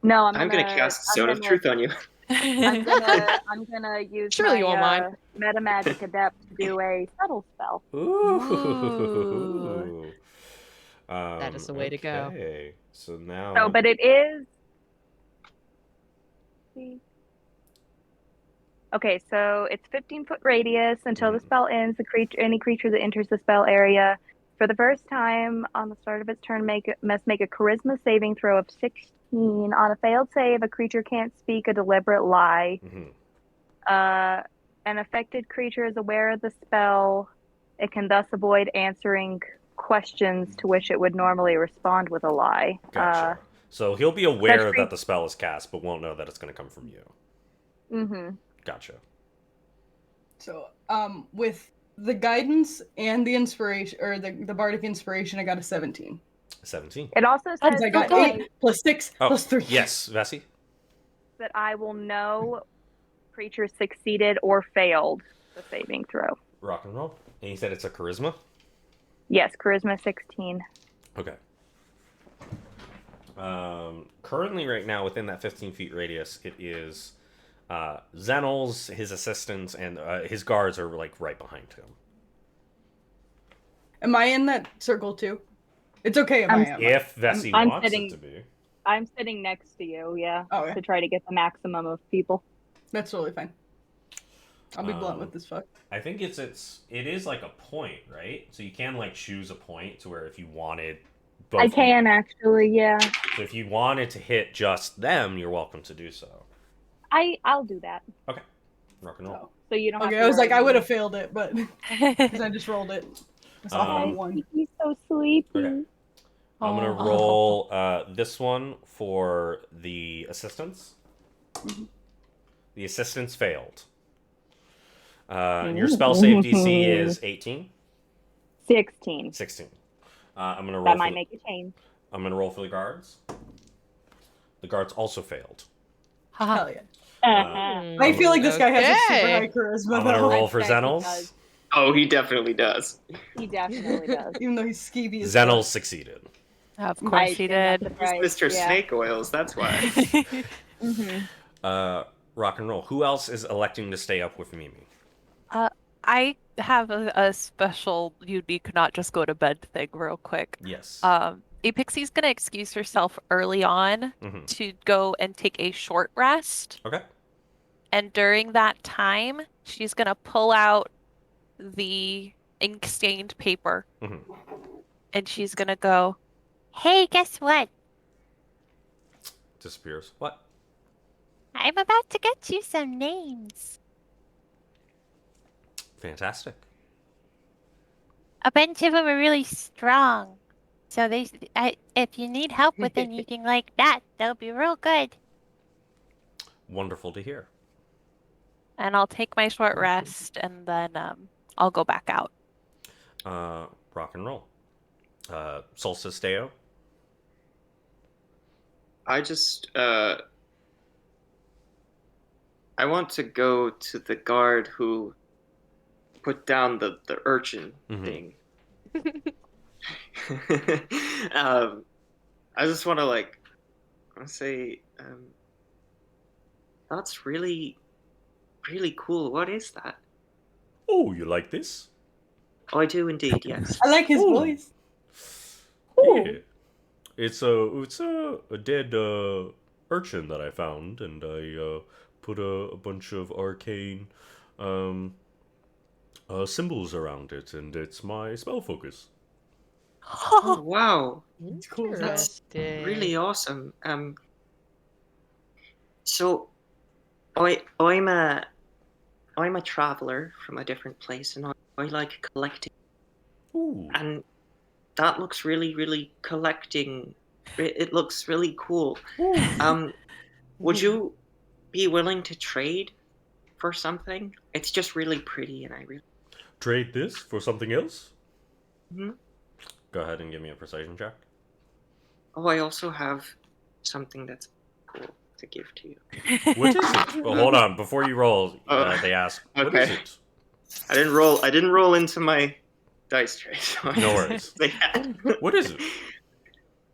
No, I'm gonna cast Zone of Truth on you. I'm gonna use Surely you won't my mind. meta magic adept to do a subtle spell. Ooh. That is the way to go. Okay. So now. So, but it is. Okay, so it's 15-foot radius until the spell ends. Any creature that enters the spell area for the first time on the start of its turn must make a charisma saving throw of 16. On a failed save, a creature can't speak a deliberate lie. An affected creature is aware of the spell. It can thus avoid answering questions to which it would normally respond with a lie. Gotcha. So he'll be aware that the spell is cast, but won't know that it's going to come from you. Mm-hmm. Gotcha. So, with the guidance and the inspiration, or the bardic inspiration, I got a 17. 17. It also says I got 8 plus 6 plus 3. Yes, Vesi? that I will know creature succeeded or failed the saving throw. Rock and roll. And you said it's a charisma? Yes, charisma 16. Okay. Currently, right now, within that 15 feet radius, it is Zenels, his assistants, and his guards are like right behind him. Am I in that circle too? It's okay if I am. If Vesi wants it to be. I'm sitting next to you, yeah, Okay. to try to get the maximum of people. That's totally fine. I'll be blunt with this fuck. I think it is like a point, right? So you can like choose a point to where if you wanted both. I can actually, yeah. So if you wanted to hit just them, you're welcome to do so. I'll do that. Okay. Rock and roll. So you don't have Okay, to I was like, worry. I would have failed it, but because I just rolled it. It's all one. He's so sleepy. Okay. I'm gonna roll this one for the assistants. The assistants failed. And your spell save DC is 18? 16. 16. I'm gonna roll. That might make a change. I'm gonna roll for the guards. The guards also failed. Hell yeah. Uh-huh. I feel like this guy has a super Okay. high charisma. I'm gonna though. roll for I bet he Zenels. does. Oh, he definitely does. He definitely does. Even though he's skeevy as Zenels succeeded. Of course he did. He's Mr. Snake Oils, that's why. Rock and roll. Who else is electing to stay up with Mimi? I have a special unique not just go to bed thing real quick. Yes. Epixie's gonna excuse herself early on to go and take a short rest. Okay. And during that time, she's gonna pull out the ink stained paper. And she's gonna go, Hey, guess what? Disappears. What? I'm about to get you some names. Fantastic. A bunch of them are really strong. So if you need help with anything like that, they'll be real good. Wonderful to hear. And I'll take my short rest, and then I'll go back out. Rock and roll. Solstice Deo. I just I want to go to the guard who put down the urchin thing. I just want to say that's really cool. What is that? Oh, you like this? Oh, I do indeed. Yes. I like his Ooh. voice. Yeah. It's a dead urchin that I found, and I put a bunch of arcane symbols around it, and it's my spell focus. Oh wow, It's cool. That's Interesting. really awesome. So I'm a traveler from a different place, and I like collecting. Ooh. And that looks really collecting. It looks really cool. Would you be willing to trade for something? It's just really pretty, and I really. Trade this for something else? Mhm. Go ahead and give me a persuasion check. Oh, I also have something that's cool to give to you. What is it? Well, hold on. Before you roll, they ask, what is Okay. it? I didn't roll into my dice tray. So No worries. What is it?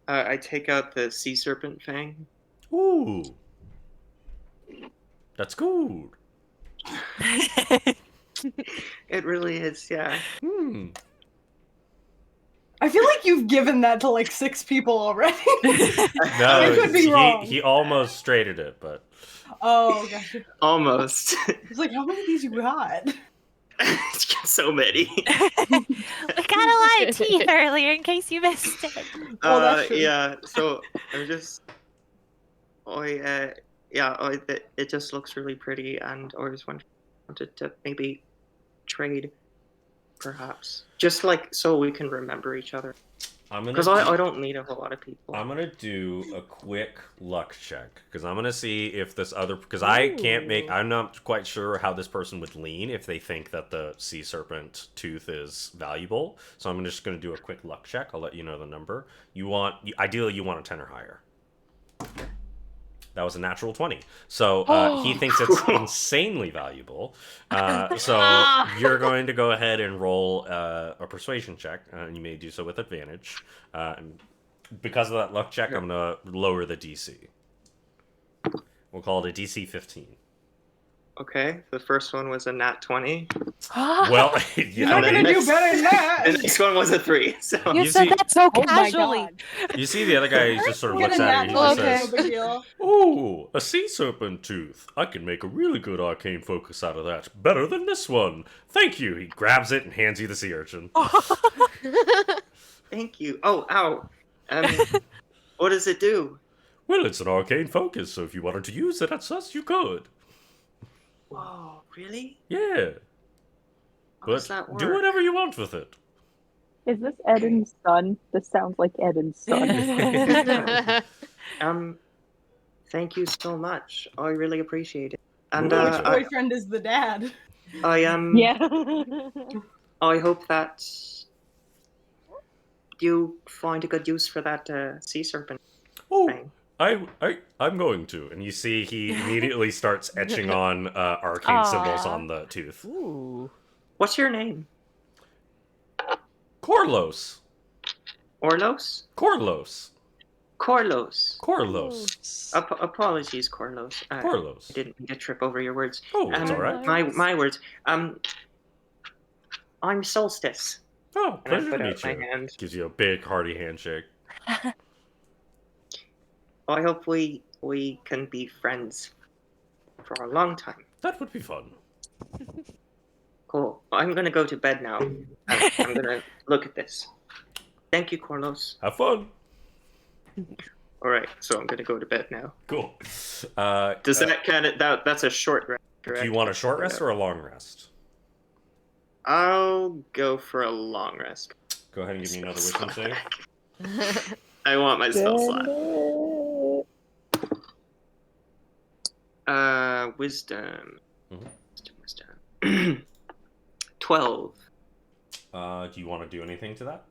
I take out the sea serpent fang. Ooh. That's good. It really is, yeah. I feel like you've given that to like 6 people already. No, I could be wrong. he almost straighted it, but Oh, gotcha. Almost. It's like, how many of these you got? It's just so many. We got a lot of teeth earlier in case you missed it. Oh, that's true. Yeah, so I'm just it just looks really pretty, and I always wanted to maybe trade, perhaps, just like so we can remember each other. Because I don't meet a whole lot of people. I'm gonna do a quick luck check because I'm gonna see if this other because I'm not quite sure how this person would lean if they think that the sea serpent tooth is valuable. So I'm just gonna do a quick luck check. I'll let you know the number. Ideally you want a 10 or higher. That was a natural 20. So he thinks it's insanely valuable. So you're going to go ahead and roll a persuasion check, and you may do so with advantage. And because of that luck check, I'm going to lower the DC. We'll call it a DC 15. Okay, the first one was a nat 20. Well, You're not gonna do better than that. The next one was a 3. So You You said see- that so Oh my casually. god. You see the other guy who just sort of Get a looks at it. nat He 20, just no says, big deal. "Ooh, a sea serpent tooth. I can make a really good arcane focus out of that. Better than this one. Thank you." He grabs it and hands you the sea urchin. Thank you. Oh, ow. What does it do? Well, it's an arcane focus, so if you wanted to use it at us, you could. Whoa, really? Yeah. How But does that work? do whatever you want with it. Is this Eden's son? This sounds like Eden's son. Thank you so much. I really appreciate it. And You're Which welcome. boyfriend is the dad? Yeah. I hope that you find a good use for that sea serpent Oh, thing. I'm going to. And you see he immediately starts etching on arcane symbols Aw. on the tooth. Ooh. What's your name? Corlos. Orlos? Corlos. Corlos. Corlos. Apologies, Corlos. Corlos. I didn't mean to trip over your words. Oh, it's alright. My words. I'm Solstice. Oh, And I pleasure put to out meet my you. hand. Gives you a big, hearty handshake. I hope we can be friends for a long time. That would be fun. Cool. I'm gonna go to bed now. I'm gonna look at this. Thank you, Corlos. Have fun. All right, so I'm gonna go to bed now. Cool. Does that kind of that's a short rest? Correct? Do you want a short rest or a long rest? I'll go for a long rest. Go ahead and give me another wisdom save. I want my spell slot. Wisdom. Mhm. Wisdom. 12. Do you want to do anything to that?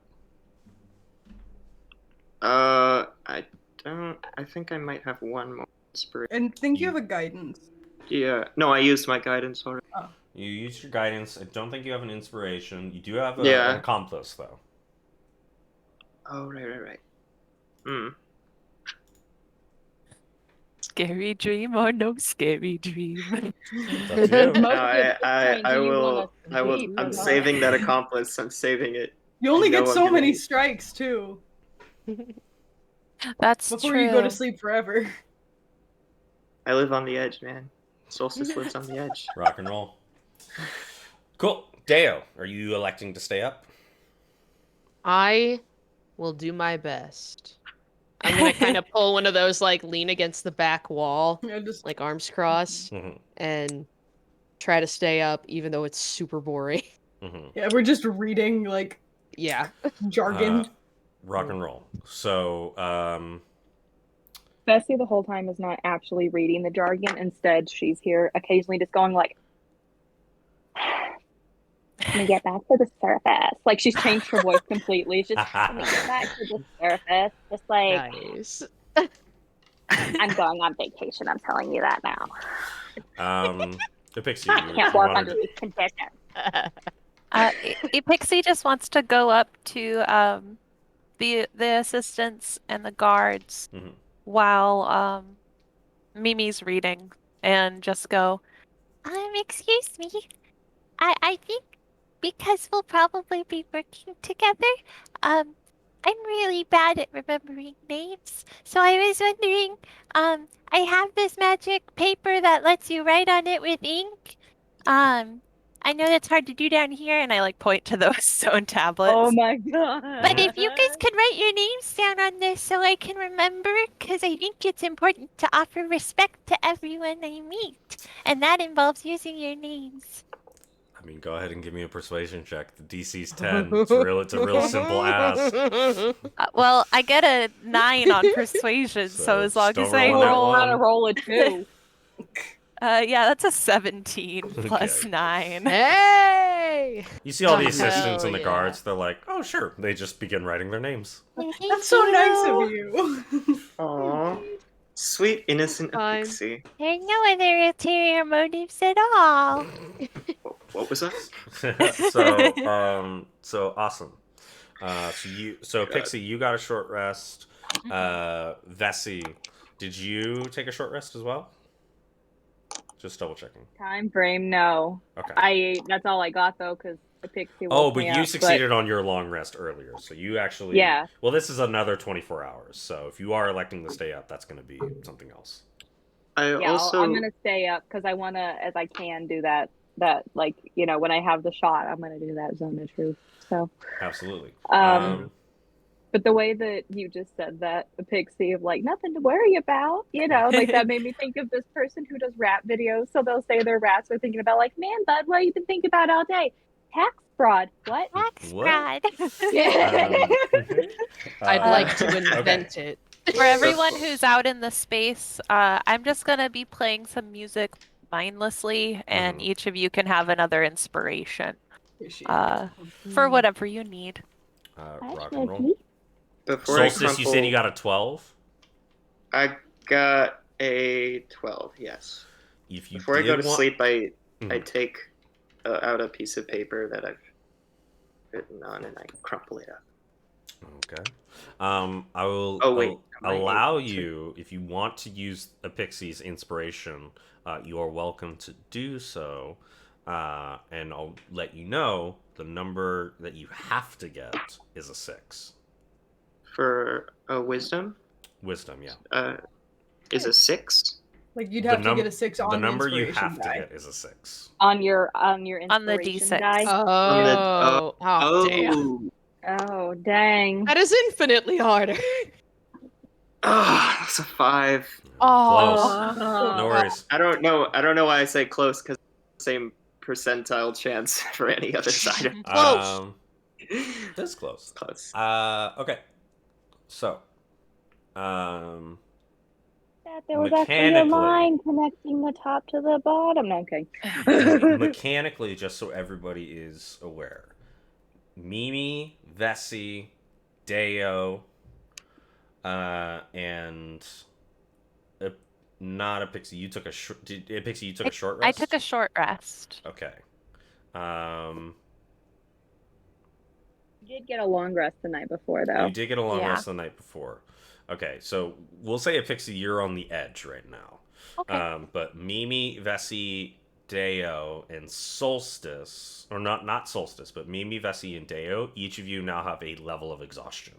I don't. I think I might have one more inspiration. And think you have a guidance. Yeah. No, I used my guidance already. You used your guidance. I don't think you have an inspiration. You do have Yeah. an accomplice, though. Oh, right. Hmm. Scary dream or no scary dream? That's you. No, I will. I'm saving that accomplice. I'm saving it. You only I know get I'm so gonna many need- strikes too That's before true. you go to sleep forever. I live on the edge, man. Solstice lives on the edge. Rock and roll. Cool. Deo, are you electing to stay up? I will do my best. I'm gonna kind of pull one of those like lean against the back wall, Yeah, just like arms crossed, Mm-hmm. and try to stay up even though it's super boring. Mm-hmm. yeah, we're just reading like Yeah. jargon. Rock and roll. So, Bessie the whole time is not actually reading the jargon. Instead, she's here occasionally just going like, "Let me get back to the surface." Like she's changed her voice completely. She's just, "Let me get back to the surface." Just like, Nice. I'm going on vacation. I'm telling you that now. Epixie, I you can't work wanted- under these conditions. Epixie just wants to go up to the assistants and the guards Mhm. while Mimi's reading and just go, Excuse me. I think because we'll probably be working together, I'm really bad at remembering names. So I was wondering, I have this magic paper that lets you write on it with ink. I know that's hard to do down here, and I like point to those stone tablets. Oh my god. But if you guys could write your names down on this so I can remember, because I think it's important to offer respect to everyone I meet. And that involves using your names. I mean, go ahead and give me a persuasion check. The DC's 10. It's a real simple ask. Well, I get a 9 on persuasion, so So as long still as I rolling that roll, one. Gotta roll a 2. yeah, that's a 17 plus Okay. 9. Hey! You see all the Hell assistants and the yeah. guards, they're like, oh, sure. They just begin writing their names. That's so nice of you. Aww. Sweet, innocent Fine. Epixie. There are no other ulterior motives at all. What was that? So awesome. So Pixie, you got a short rest. Vesi, did you take a short rest as well? Just double checking. Time frame, no. Okay. That's all I got though, because the Pixie woke Oh, but me you up, succeeded on your long rest earlier, so you actually. Yeah. Well, this is another 24 hours, so if you are electing to stay up, that's going to be something else. Yeah, also I'm gonna stay up because I wanna, as I can, do that. Like, you know, when I have the shot, I'm gonna do that zone of truth. So. Absolutely. But the way that you just said that, the Pixie of like nothing to worry about, you know, like that made me think of this person who does rap videos. So they'll say their raps are thinking about like, man, bud, what you been thinking about all day? Tax fraud. What? Tax What? fraud. I'd like to invent it. For everyone who's out in the space, I'm just gonna be playing some music mindlessly, and each of you can have another inspiration for whatever you need. Rock and roll. Before Solstice, you said you got a 12? I got a 12, yes. If you Before I go to did want- sleep, I Mhm. take out a piece of paper that I've written on and I crumple it up. Okay. I will Oh, wait. allow you, if you want to use a Pixie's inspiration, you are welcome to do so. And I'll let you know the number that you have to get is a 6. For wisdom? Wisdom, yeah. Is a 6? Like you'd have to get a 6 on the number you inspiration have die. to get is a 6. On your inspiration On the D6. die. Oh, damn. Oh dang. That is infinitely harder. That's a 5. Close. Oh. No worries. I don't know why I say close, because same percentile chance for any other side. Close. That's close. Close. Okay. So, That there was actually a Mechanically. line connecting the top to the bottom. Okay. mechanically, just so everybody is aware, Mimi, Vesi, Deo, and not Epixie. You took a short. Epixie, you took a short rest. I took a short rest. Okay. You did get a long rest the night before, though. You did get a long Yeah. rest the night before. Okay, so we'll say Epixie, you're on the edge right now. Okay. But Mimi, Vesi, Deo, and Solstice, or not Solstice, but Mimi, Vesi, and Deo, each of you now have a level of exhaustion.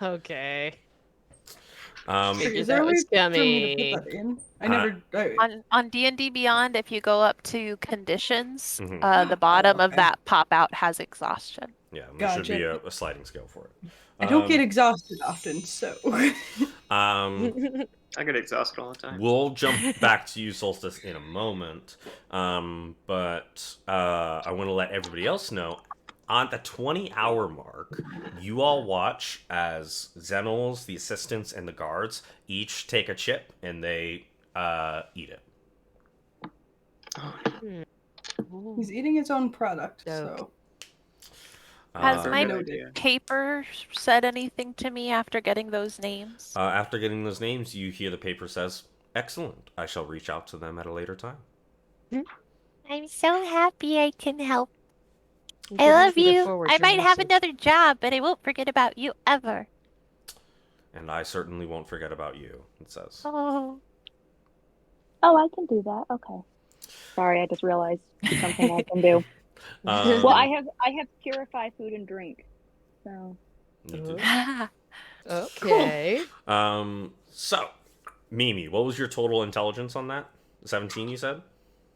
Okay. Is that there a way was for me to yummy. put that in? I never. On D&D Beyond, if you go up to conditions, Mhm. the bottom of okay. that pop out has exhaustion. Yeah, there should be Gotcha. a sliding scale for it. I don't get exhausted often, so. I get exhausted all the time. We'll jump back to you, Solstice, in a moment. But I want to let everybody else know, on the 20-hour mark, you all watch as Xenals, the assistants, and the guards each take a chip and they eat it. He's eating his own product, Dope. so. Has Uh, my Good idea. paper said anything to me after getting those names? After getting those names, you hear the paper says, "Excellent. I shall reach out to them at a later time." I'm so happy I can help. You I can love put it you. forward, I you're might have awesome. another job, but I won't forget about you ever. And I certainly won't forget about you, it says. Oh. Oh, I can do that. Okay. Sorry, I just realized it's something I can do. Well, I have purify food and drink. So You do. Okay. So, Mimi, what was your total intelligence on that? 17, you said?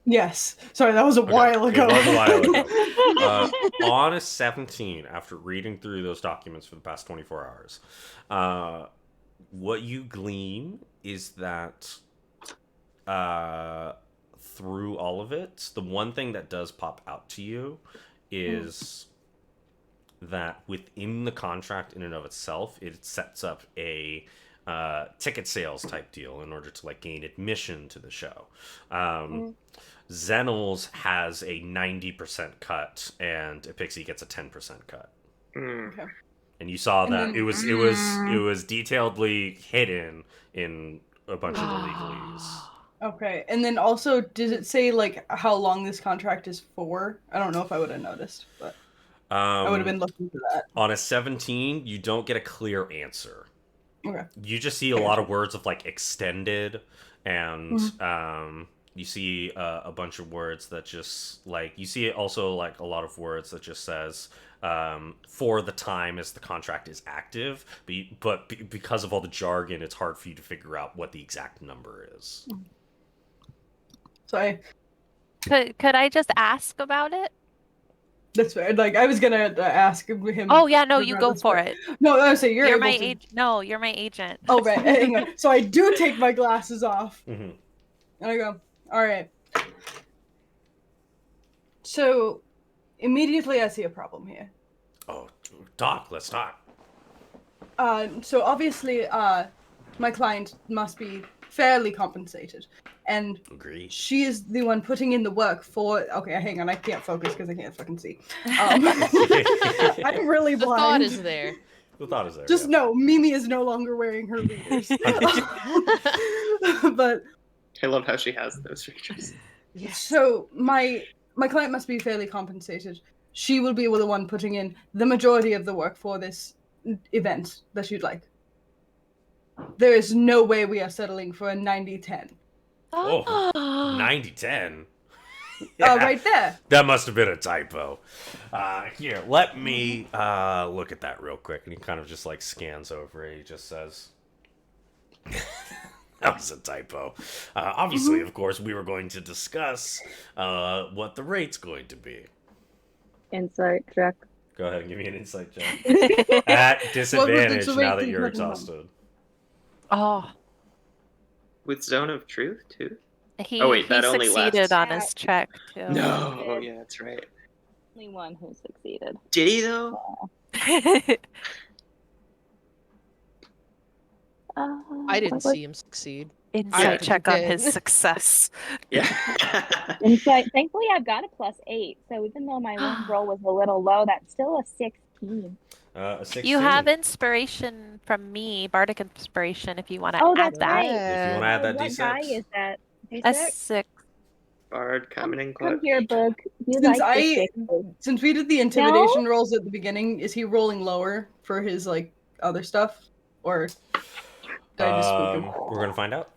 Yes. Sorry, that was a Okay, while ago. It was a while ago. On a 17, after reading through those documents for the past 24 hours, what you glean is that through all of it, the one thing that does pop out to you is that within the contract in and of itself, it sets up a ticket sales type deal in order to like gain admission to the show. Xenals has a 90% cut, and Epixie gets a 10% cut. Okay. And you saw And that then- it was detailedly hidden in a bunch of the legalese. Okay, and then also, does it say like how long this contract is for? I don't know if I would have noticed, but I would have been looking for that. On a 17, you don't get a clear answer. Okay. You just see a lot of words of like extended, and you see a bunch of words that just like you see also like a lot of words that just says for the time as the contract is active, but because of all the jargon, it's hard for you to figure out what the exact number is. So Could I just ask about it? that's fair. Like I was gonna ask him. Oh yeah, no, you go regardless, for but- it. No, I was saying you're You're able my to. agent. No, you're my agent. Oh right, hang on. So I do take my glasses off, Mm-hmm. and I go, all right. So immediately I see a problem here. Oh, Doc, let's talk. So obviously, my client must be fairly compensated, and Agreed. she is the one putting in the work for. Okay, hang on, I can't focus because I can't fucking see. I'm really The blind. thought is there. The thought is there. Just yeah. know, Mimi is no longer wearing her readers. But I love how she has those features. so my client must be fairly compensated. She will be the one putting in the majority of the work for this event that you'd like. There is no way we are settling for a 90-10. Oh, 90-10. Right there. That must have been a typo. Here, let me look at that real quick. And he kind of just like scans over it. He just says, that was a typo. Obviously, of course, we were going to discuss what the rate's going to be. insight check. Go ahead and give me an insight check. At disadvantage the now rate that you're thing? exhausted. Oh, With Zone of Truth too. he, Oh, wait, that he only succeeded lasts- on his check too. No. Oh yeah, that's right. Only one who succeeded. Did he though? I didn't see him succeed. Insight I check on did. his success. Yeah. Insight. Thankfully, I've got a +8, so even though my one roll was a little low, that's still a 16. A 16. You have inspiration from me, Bardic inspiration, if you want to Oh, add that's that. right. If you want to add that What D6. die is that? A D6? 6. Bard coming in Come clutch. here, Boog. You Since like I- the sixes. Since we did the intimidation rolls at the beginning, is he rolling lower for his like other stuff, or did I just spook him? We're gonna find out.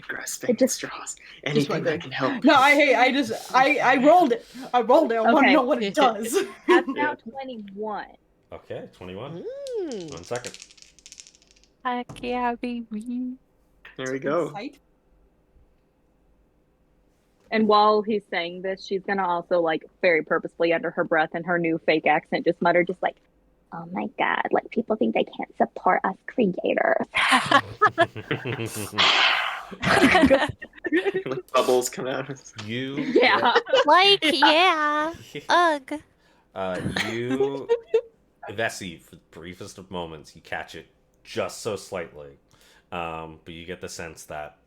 Grasping It just- straws. Just Anything went that there. can help. No, I rolled it. I rolled it. I want to Okay. know what it does. That's now 21. Okay, 21. Mm. 1 second. Heck yeah, baby. There we go. Sight? And while he's saying this, she's gonna also, like, very purposefully under her breath in her new fake accent, just mutter, just like, oh my god, like, people think they can't support us creators. Like bubbles come out. You. Yeah. Like, yeah. Ugh. You, Vesi, for the briefest of moments, you catch it just so slightly, but you get the sense that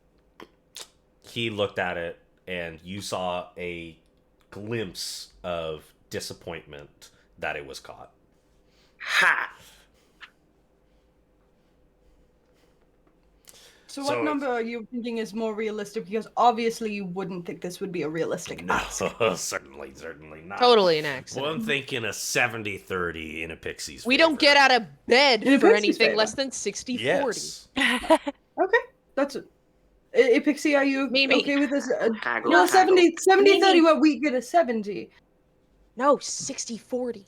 he looked at it and you saw a glimpse of disappointment that it was caught. Ha! So So what it's- number are you thinking is more realistic? Because obviously you wouldn't think this would be a realistic No, ask. certainly not. Totally an Well, accident. I'm thinking a 70-30 in a Pixie's We don't favor. get out of bed In a for Pixie's anything favor. less than 60-40. Yes. Okay, that's it. Pixie, are you Me. okay with this? Haggle, No, haggle. 70, 30, what we get a 70. No, 60-40.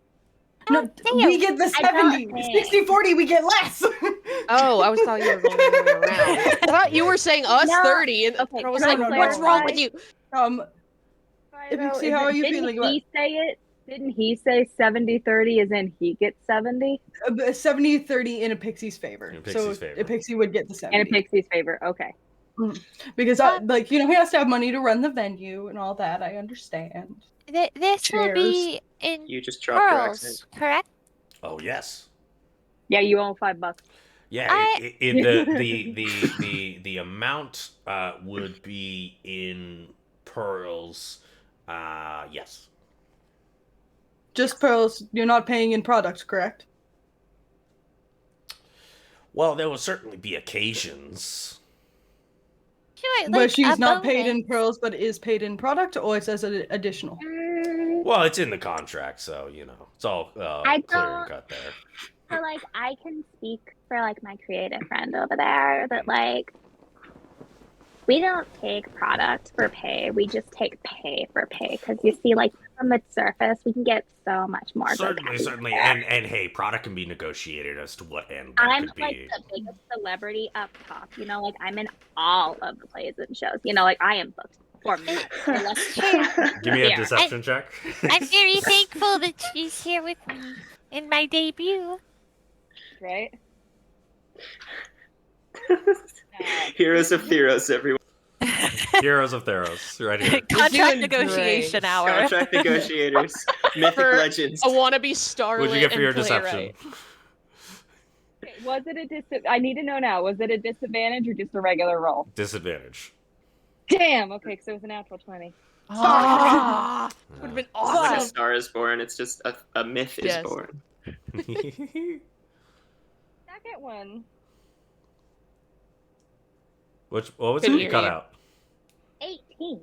No, damn. we get the I got 70. it. 60, 40, we get less. Oh, I was thought you were going the other way around. I thought you were saying us No. 30, and Okay, I was no, like, no, no, what's no. wrong with you? Pixie, how are you feeling about- Didn't he say it? Didn't he say 70-30 as in he gets 70? 70, 30 in a Pixie's favor. In a Pixie's So favor. a Pixie would get the 70. In a Pixie's favor. Okay. Because, like, he has to have money to run the venue and all that. I understand. This will be in You just dropped your accent. pearls, correct? Oh, yes. Yeah, you owe $5. Yeah, I- the amount would be in pearls. Yes. Just pearls, you're not paying in product, correct? Well, there will certainly be occasions. Sure, Where like she's a not paid bonus. in pearls but is paid in product, or it says additional? Well, it's in the contract, so it's all I clear don't- and cut there. So, like, I can speak for, like, my creative friend over there that, like, we don't take product for pay. We just take pay for pay. Because you see, like, from the surface, we can get so much more. Certainly, and hey, product can be negotiated as to what end that I'm could like be. the biggest celebrity up top. Like I'm in all of the plays and shows. Like I am booked for months. So let's chat. Give me a here. deception check. I'm very thankful that she's here with me in my debut. Right? Heroes of Theros, everyone. Heroes of Theros, right here. Contract doing negotiation great. hour. Contract negotiators. Mythic For legends. A wannabe starlet What'd you get for and your deception? playwright. Okay, was it a I need to know now. Was it a disadvantage or just a regular roll? Disadvantage. Damn. Okay, so it was a natural 20. Ah, would have been It's like a awesome. star is born. It's just a myth is Yes. born. Second one. What was Couldn't it? You hear cut you. out. 18.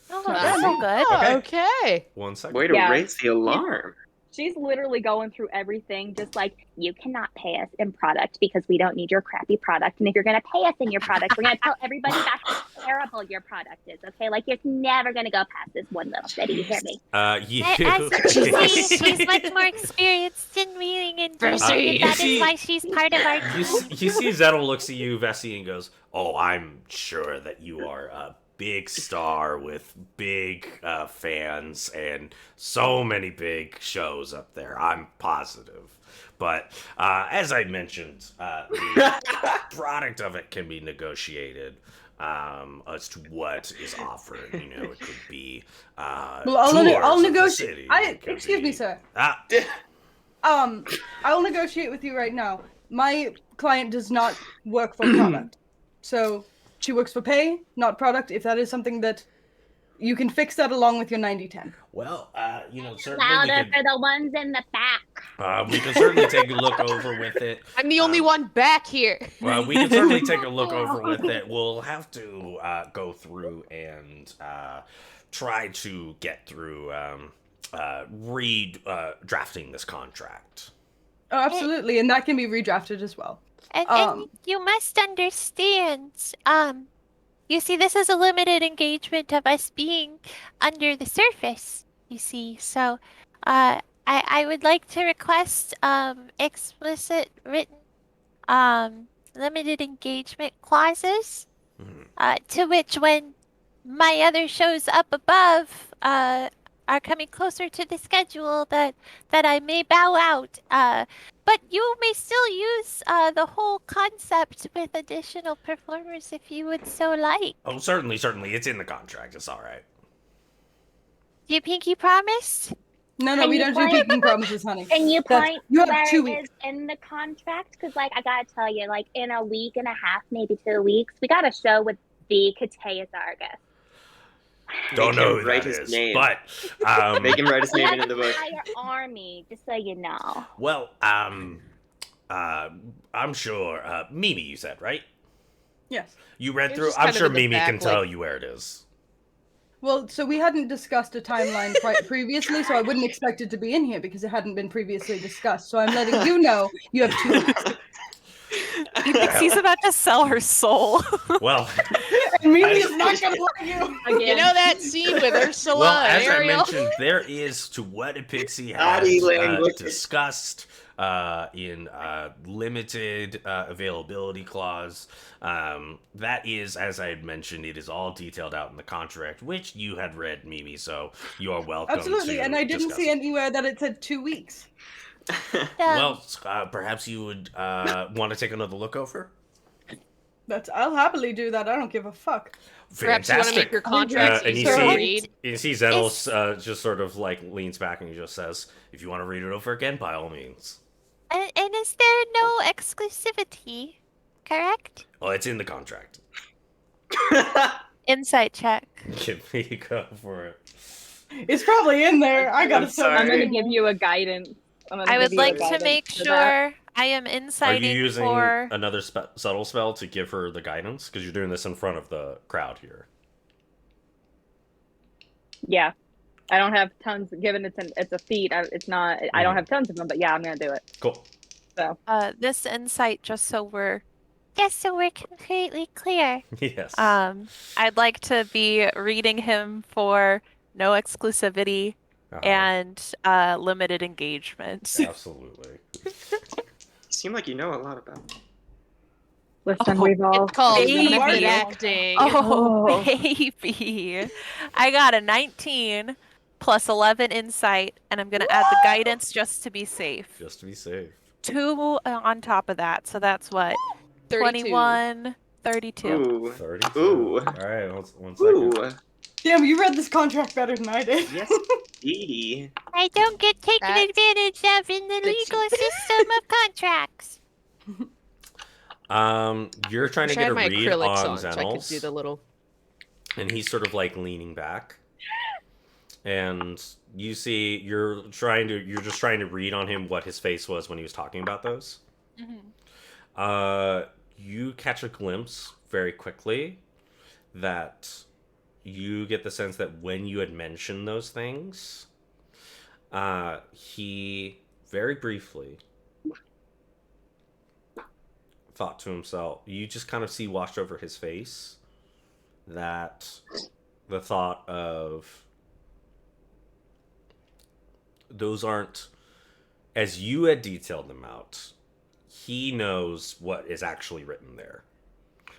Oh, that's all good. Oh, Okay. okay. 1 second. Way to Yeah. raise the alarm. She's literally going through everything, just like, You cannot pay us in product because we don't need your crappy product. And if you're going to pay us in your product, we're going to tell everybody back how terrible your product is. Okay, like you're never going to go past this one little city. You hear me? You. As you can see, she's much more experienced in reading and Vesi. that You see- is why she's part of our You see Zettel looks at you, Vesi, and goes, "Oh, I'm sure that you are big star with big fans and so many big shows up there. I'm positive. But as I mentioned, the product of it can be negotiated as to what is offered. It could be Well, I'll tours of the negotiate. city. It could Excuse be- me, sir. Ah, I'll negotiate with you right now. My client does not work for product, so she works for pay, not product. If that is something that you can fix that along with your 90/10. well, certainly Louder for the ones in the back. we can certainly take a look over with it. I'm the only one back here. Well, we can certainly take a look over with it. We'll have to go through and try to get through drafting this contract. Oh, absolutely, and that can be redrafted as well. And you must understand, you see, this is a limited engagement of us being under the surface, you see. So, I would like to request, explicit written, limited engagement clauses, to which when my other shows up above, are coming closer to the schedule that I may bow out. But you may still use the whole concept with additional performers if you would so like. Oh, certainly. It's in the contract. It's all right. Do you pinky promise? No, Can we you don't do point- pinking promises, honey. Can you That's- point you have where 2 it weeks. is in the contract? Because, I gotta tell you, in a week and a half, maybe 2 weeks, we got a show with the Kateas Argus. Don't Make know him who write that his is, name. but Make him write his We name have into the an book. entire army, just so you know. well, I'm sure Mimi, you said, right? Yes. You read It was through. just I'm kind of sure in the Mimi back, can tell like- you where it is. Well, so we hadn't discussed a timeline previously, so I wouldn't expect it to be in here because it hadn't been previously discussed. So I'm letting you know you have 2 weeks. He thinks he's about to sell her soul. Well, And Mimi's not gonna let you. You know that scene with Ursula well, and as I Ariel? mentioned, there is to what Epixie Body has language. discussed in limited availability clause. That is, as I had mentioned, it is all detailed out in the contract, which you had read, Mimi. So you are welcome. Absolutely, to and I didn't discuss see it. anywhere that it said 2 weeks. Well, perhaps you would want to take another look over. I'll happily do that. I don't give a fuck. Perhaps you want to make your contract and you easier to see, read. you see Zenos just sort of leans back and he just says, "If you want to read it over again, by all means." And is there no exclusivity, correct? Well, it's in the contract. Insight check. Give me a go for it. It's probably in there. I gotta I'm say. sorry. I'm gonna give you a guidance. I would like to make sure I am Are you inciting using for. another subtle spell to give her the guidance? Because you're doing this in front of the crowd here. Yeah, I don't have tons. Given it's a feat, it's not. I don't have tons of them, but yeah, I'm gonna do it. Cool. So This insight, just so we're completely clear. Yes. I'd like to be reading him for no exclusivity and limited engagement. Absolutely. You seem like you know a lot about it. listen, Oh, we've all It's called Baby. method acting. Oh, Oh. baby. I got a 19 plus 11 insight, and I'm going to add the guidance just to be safe. Just to be safe. 2 on top of that, so that's what? 32. 21, 32. Ooh. 32. Ooh. All right, one second. Ooh. Damn, you read this contract better than I did. Yes, indeedy. I don't get taken That's advantage of in the legal system of contracts. You're trying to Wish I get had a my read acrylics on on so I could do the Zenos, little. and he's sort of leaning back. And you see, you're just trying to read on him what his face was when he was talking about those. You catch a glimpse very quickly that you get the sense that when you had mentioned those things, he very briefly thought to himself, you just kind of see washed over his face that the thought of those aren't as you had detailed them out. He knows what is actually written there.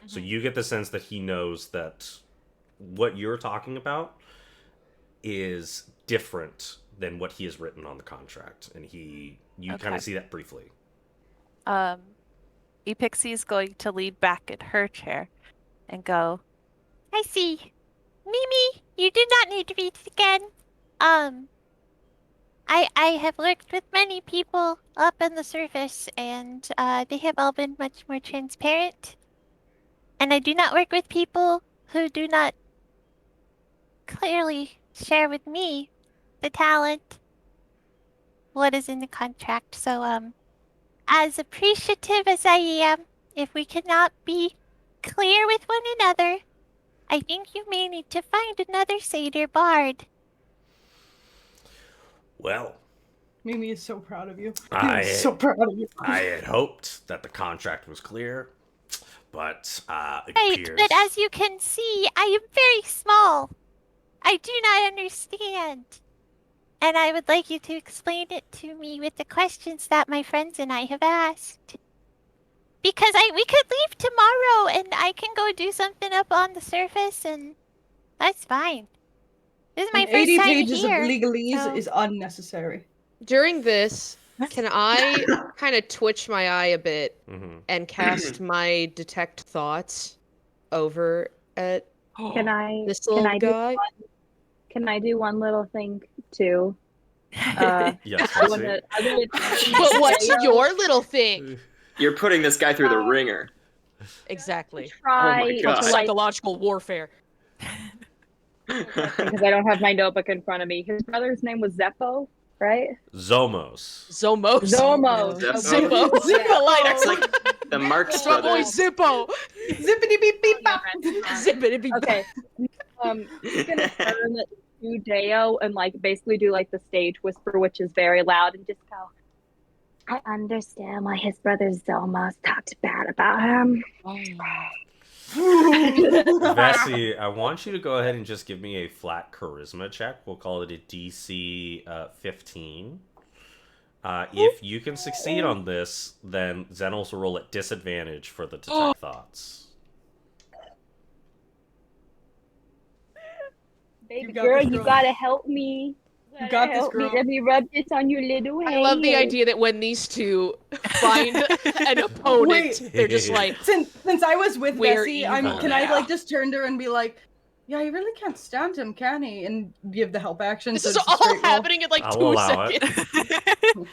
So you get the sense that he knows that what you're talking about is different than what he has written on the contract, and you kind Okay. of see that briefly. Epixie is going to lean back in her chair and go, I see. Mimi, you do not need to read it again. I have worked with many people up on the surface, and they have all been much more transparent. And I do not work with people who do not clearly share with me the talent, what is in the contract. So, as appreciative as I am, if we cannot be clear with one another, I think you may need to find another satyr bard. Well, Mimi is so proud of you. I- He's so proud of you. I had hoped that the contract was clear, but it Right, appears... but as you can see, I am very small. I do not understand. And I would like you to explain it to me with the questions that my friends and I have asked. Because we could leave tomorrow and I can go do something up on the surface and that's fine. This is my And first 80 time pages here. of legalese so- is unnecessary. During this, can I kind of twitch my eye a bit Mhm. and cast my detect thoughts over at Can I? this Can little I guy? Can I do one little thing too? Uh, Yes, I Vesi. wanna But what's your little thing? You're putting this guy through the ringer. Exactly. try Oh my to God. like Psychological warfare. because I don't have my notebook in front of me. His brother's name was Zeppo, right? Zomos. Zomos. Zomos. Zeppo. Zippo. Yeah. That's like the Marx That's my boy brothers. Zippo. Zippity beep beep bop. Zippity beep. Okay. He's gonna turn to Deo and like basically do like the stage whisper, which is very loud, and just go. I understand why his brother Zelma's talked bad about him. Vesi, I want you to go ahead and just give me a flat charisma check. We'll call it a DC 15. If you can succeed on this, then Xenos will roll at disadvantage for the detect thoughts. Baby got girl, this, you girl. gotta help me. You got this, Help me. girl. Let me rub this on your little hand. I love the idea that when these two find an opponent, Wait. they're just like, Since I was with We're Vesi, evil can I now. like just turn to her and be like, yeah, you really can't stand him, can he? And give the help action. this so is it's a all straight roll. happening in like I 2 will allow it. seconds.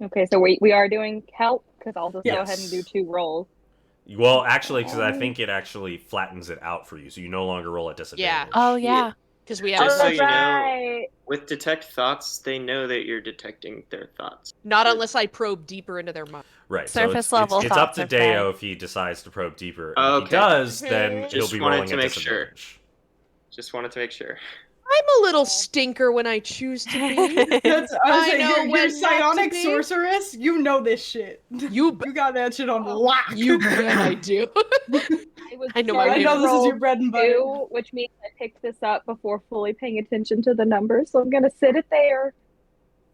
Okay, so we are doing help because I'll just go Yes. ahead and do 2 rolls. Well, actually, because I think it actually flattens it out for you, so you no longer roll at disadvantage. oh yeah. Because we have Just so you know, right. with detect thoughts, they know that you're detecting their thoughts. not unless I probe deeper into their mind. Right. Surface so level it's up thoughts to are Deo fine. if he decides to probe deeper. And if he Okay. does, then he'll Just be wanted rolling to at make sure. disadvantage. Just wanted to make sure. I'm a little stinker when I choose to be. That's, I was I like, know you're when not to psionic be. sorceress. You know this shit. You You got that shit on lock. You bet I do. I know my I know this is your bread and butter. 2, which means I picked this up before fully paying attention to the numbers. So I'm gonna sit it there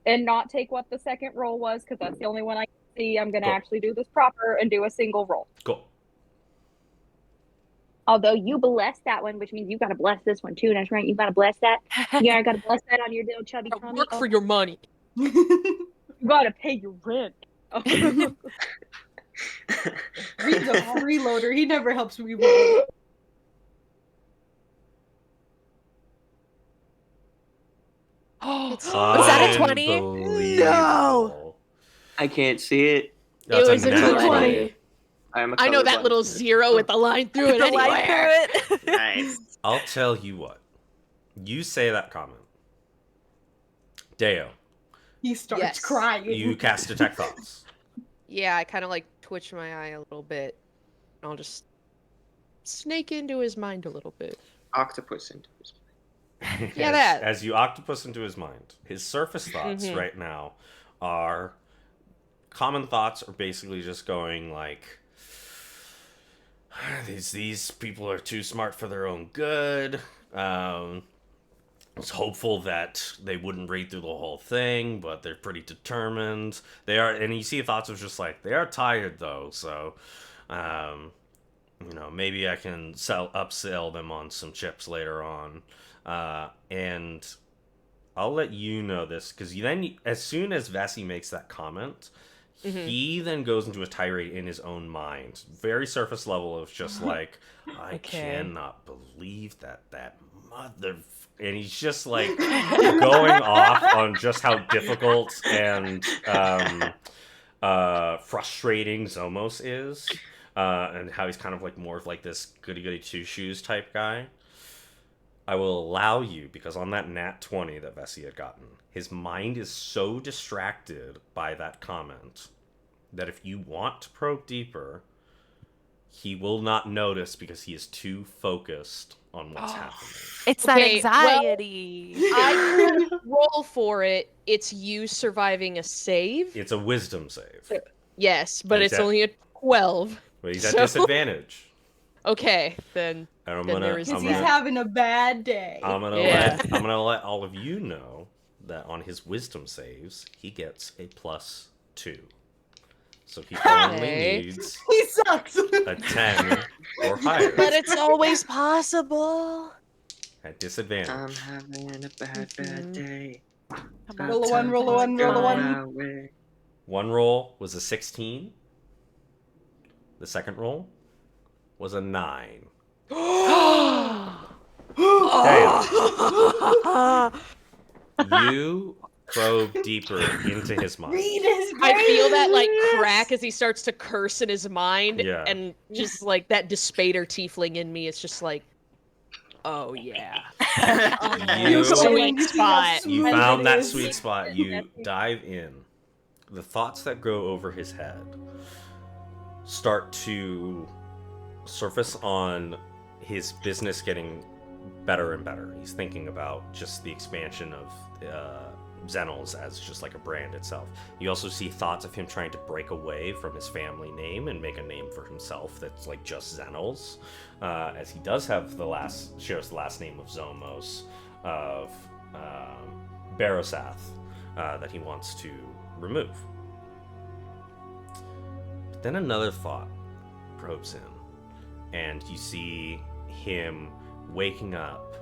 and not take what the second roll was because that's the only one I can see. I'm gonna Cool. actually do this proper and do a single roll. Cool. Although you bless that one, which means you gotta bless this one too. That's right. You gotta bless that. Yeah, I gotta bless that on your little chubby tummy. Work for your money. You gotta pay your rent. Reed's a freeloader. He never helps me roll. Was that a 20? Unbelievable. I can't see it. That's It was a nat 20. 20. I am a I know that colorblind little person. zero with the line through it The light anywhere. through it. Nice. I'll tell you what. You say that comment. Deo, He starts Yes. crying. you cast Detect Thoughts. Yeah, I kind of like twitch my eye a little bit. I'll just snake into his mind a little bit. Octopus into his Yeah, as, that. as you octopus into his mind, his surface thoughts Mhm. right now are common thoughts are basically just going like these people are too smart for their own good. I was hopeful that they wouldn't read through the whole thing, but they're pretty determined. They are, and you see thoughts of just like they are tired though, so maybe I can upsell them on some chips later on. And I'll let you know this, because then, as soon as Vesi makes that comment, he then goes into a tirade in his own mind. Very surface level of just like, I cannot believe that mother... And he's just like going off on just how difficult and frustrating Zomos is. And how he's kind of like more of like this goody-goody two-shoes type guy. I will allow you, because on that nat 20 that Vesi had gotten, his mind is so distracted by that comment that if you want to probe deeper, he will not notice because he is too focused on what's happening. It's that anxiety. Well, I could roll for it. It's you surviving a save. It's a wisdom save. Yes, but it's only a 12. But he's at disadvantage. Okay, then. He's having a bad day. I'm gonna let all of you know that on his wisdom saves, he gets a +2. So he only needs he sucks. a 10 or higher. But it's always possible. At disadvantage. I'm having a bad day. Roll a one, roll a one, roll a one. One roll was a 16. The second roll was a 9. Damn. You probe deeper into his mind. I feel that like crack as he starts to curse in his mind, and just like that despater tiefling in me is just like, oh yeah. Sweet spot. You found that sweet spot. You dive in. The thoughts that go over his head start to surface on his business getting better and better. He's thinking about just the expansion of Xenals as just like a brand itself. You also see thoughts of him trying to break away from his family name and make a name for himself that's like just Xenals, as he does have shares the last name of Zomos, of Barosath, that he wants to remove. But then another thought probes in, and you see him waking up,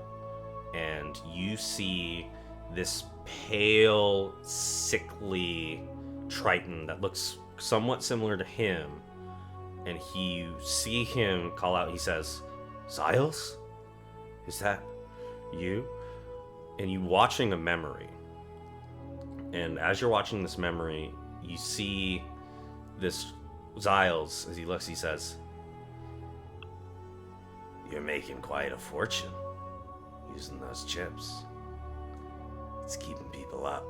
and you see this pale, sickly Triton that looks somewhat similar to him, and you see him call out. He says, "Xiles? Is that you?" And you watching a memory, and as you're watching this memory, you see this Xiles. As he looks, he says, "You're making quite a fortune using those chips. It's keeping people up."